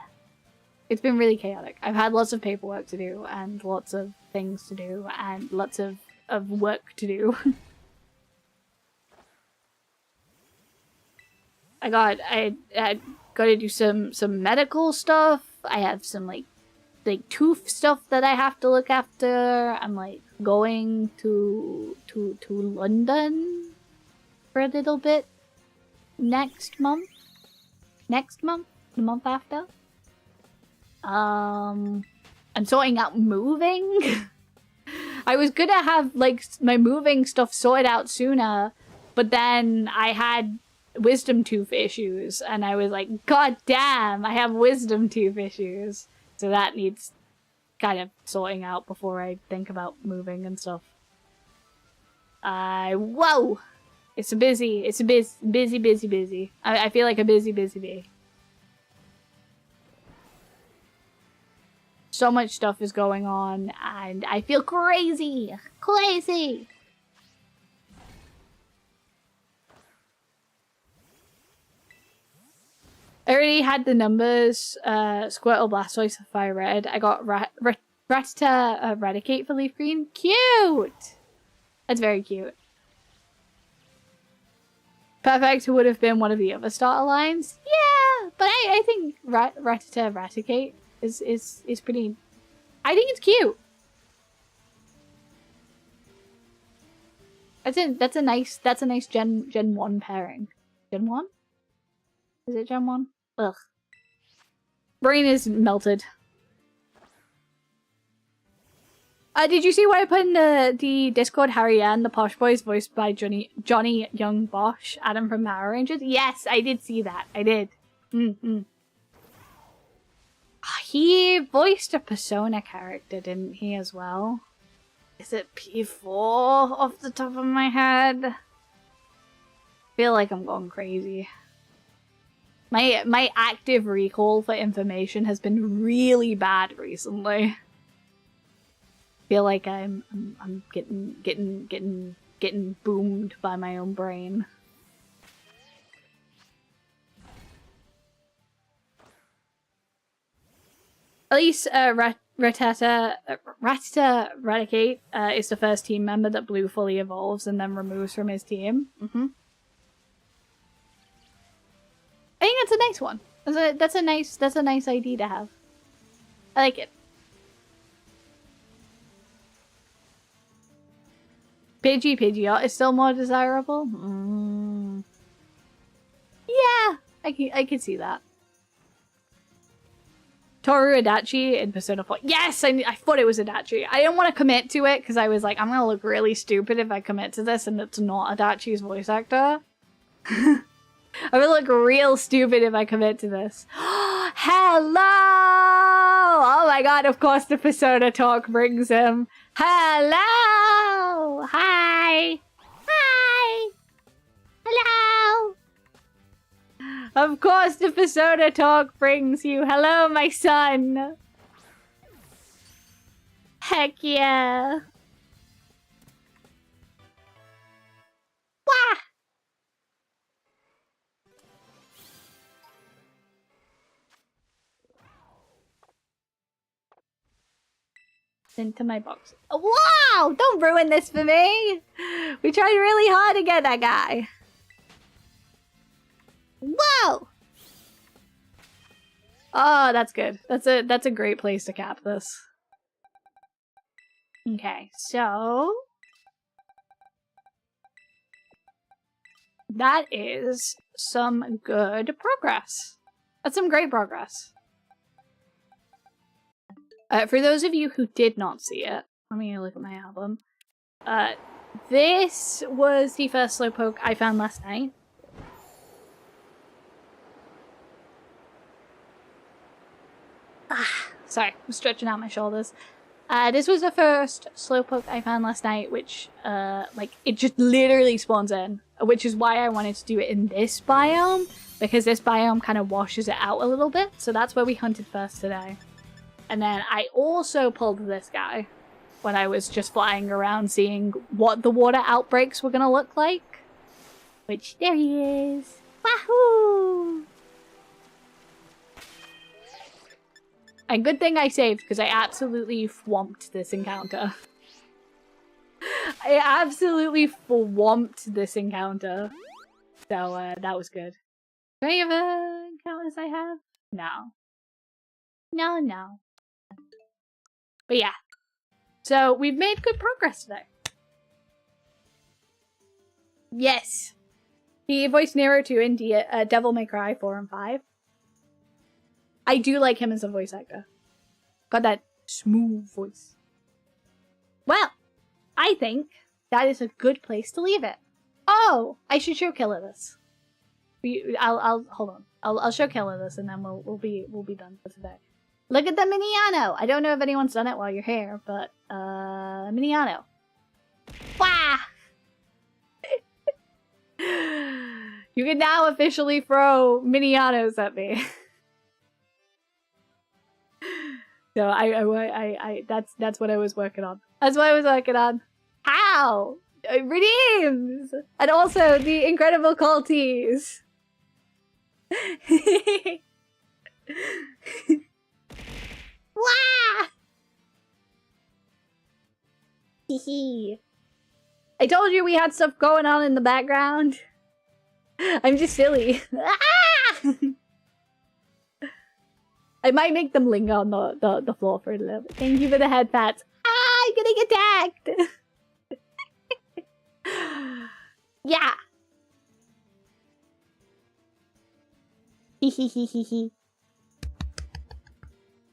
Speaker 2: It's been really chaotic. I've had lots of paperwork to do and lots of things to do and lots of work to do. I got to do some medical stuff. I have some like tooth stuff that I have to look after. I'm like going to London for a little bit next month. Next month? The month after? I'm sorting out moving. I was gonna have like my moving stuff sorted out sooner, but then I had wisdom tooth issues, and I was like, god damn, I have wisdom tooth issues, so that needs kind of sorting out before I think about moving and stuff. Whoa! It's a busy. I feel like a busy bee. So much stuff is going on, and I feel crazy! Crazy! I already had the numbers, Squirtle, Blastoise, Fire Red. I got Rattata, Eradicate for Leaf Green. Cute! That's very cute. Perfect would have been one of the other starter lines. Yeah! But I think Rattata, Eradicate is pretty... I think it's cute. That's a nice Gen 1 pairing. Gen 1? Is it Gen 1? Ugh. Brain is melted. Did you see why I put in the Discord Harry Ann, the Posh Boys, voiced by Johnny Young Bosch, Adam from Power Rangers? Yes, I did see that. I did. He voiced a Persona character, didn't he, as well? Is it P4 off the top of my head? I feel like I'm going crazy. My active recall for information has been really bad recently. Feel like I'm getting boomed by my own brain. At least Rattata Eradicate is the first team member that Blue fully evolves and then removes from his team. I think that's a nice one. That's a nice idea to have. I like it. Pidgeot is still more desirable. Yeah, I can see that. Toru Adachi in Persona 4. Yes, I thought it was Adachi. I didn't want to commit to it because I was like, I'm gonna look really stupid if I commit to this and it's not Adachi's voice actor. I would look real stupid if I commit to this. Hello! Oh my god, of course the Persona talk brings him. Hello! Hi! Hi! Hello! Of course the Persona talk brings you. Hello, my son! Heck yeah! Wah! Into my box. Wow! Don't ruin this for me! We tried really hard to get that guy. Whoa! Oh, that's good. That's a great place to cap this. Okay, so that is some good progress. That's some great progress. For those of you who did not see it, let me look at my album. This was the first Slowpoke I found last night. Sorry, I'm stretching out my shoulders. This was the first Slowpoke I found last night, which, like, it just literally spawns in. Which is why I wanted to do it in this biome, because this biome kind of washes it out a little bit. So that's where we hunted first today. And then I also pulled this guy when I was just flying around seeing what the water outbreaks were going to look like. Which, there he is. Wahoo! And good thing I saved, because I absolutely swamped this encounter. I absolutely swamped this encounter. So, that was good. Do any other encounters I have? No. No. But yeah. So, we've made good progress today. Yes! He voiced Nero 2 in Devil May Cry 4 and 5. I do like him as a voice actor. Got that smooth voice. Well, I think that is a good place to leave it. Oh, I should show Killer this. I'll hold on. I'll show Killer this and then we'll be done for today. Look at the Miniano. I don't know if anyone's done it while you're here, but Miniano. Wah! You can now officially throw Minianos at me. So that's what I was working on. That's what I was working on. How? Redeems! And also the incredible culties. Wah! Hee. I told you we had stuff going on in the background. I'm just silly. Ah! I might make them linger on the floor for a little bit. Thank you for the head pats. Ah, I'm getting attacked! Yeah! Hee.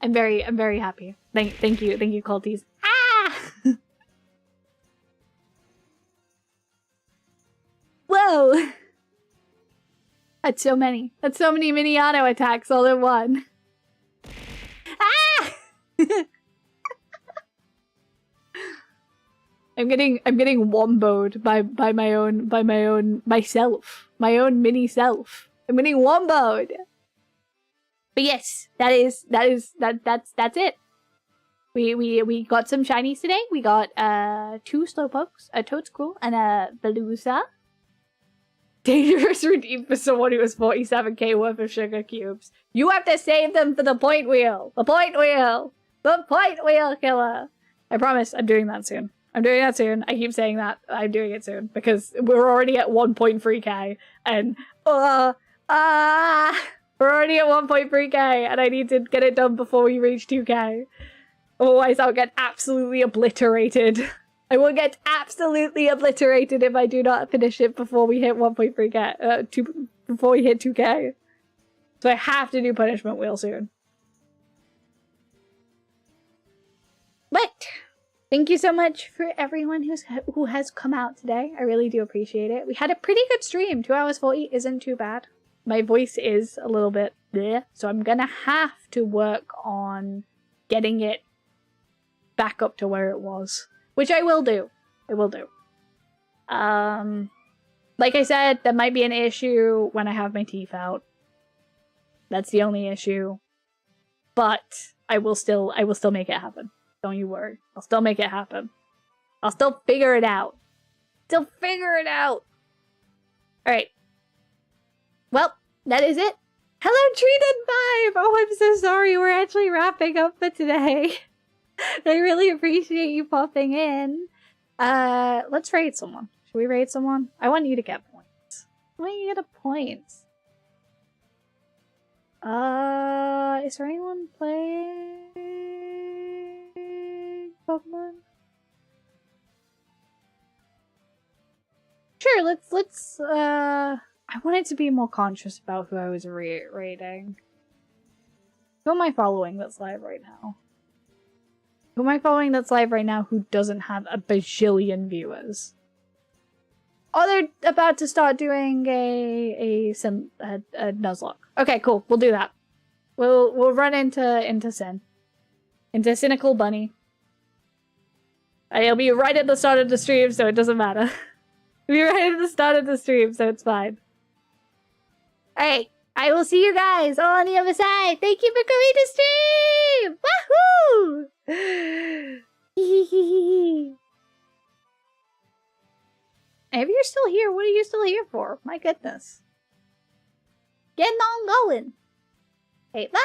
Speaker 2: I'm very happy. Thank you, culties. Ah! Whoa! That's so many. That's so many Miniano attacks all in one. Ah! I'm getting womboed by my own mini self. I'm getting womboed. But yes, that's it. We got some shinies today. We got 2 Slowpokes, a Toedscool, and a Veluza. Dangerous redeem for someone who has 47k worth of sugar cubes. You have to save them for the point wheel. The point wheel. The point wheel killer. I promise I'm doing that soon. I'm doing that soon. I keep saying that. I'm doing it soon because we're already at 1.3k and we're already at 1.3k and I need to get it done before we reach 2k. Otherwise I'll get absolutely obliterated. I will get absolutely obliterated if I do not finish it before we hit 1.3k, before we hit 2k. So I have to do punishment wheel soon. But thank you so much for everyone who has come out today. I really do appreciate it. We had a pretty good stream. 2 hours 40 isn't too bad. My voice is a little bit bleh, so I'm gonna have to work on getting it back up to where it was. Which I will do. I will do. Like I said, that might be an issue when I have my teeth out. That's the only issue. But I will still make it happen. Don't you worry. I'll still make it happen. I'll still figure it out. Still figure it out. Alright. Well, that is it. Hello, Treated5! Oh, I'm so sorry. We're actually wrapping up for today. I really appreciate you popping in. Let's raid someone. Should we raid someone? I want you to get points. I want you to get a point. Is there anyone playing Pokemon? Sure, let's I wanted to be more conscious about who I was raiding. Who am I following that's live right now? Who am I following that's live right now who doesn't have a bajillion viewers? Oh, they're about to start doing a Nuzlocke. Okay, cool. We'll do that. We'll run into Sin. Into Cynical Bunny. It'll be right at the start of the stream, so it doesn't matter. It'll be right at the start of the stream, so it's fine. Alright. I will see you guys on the other side. Thank you for coming to stream! Wahoo! If you're still here, what are you still here for? My goodness. Getting on going. Hey, bye!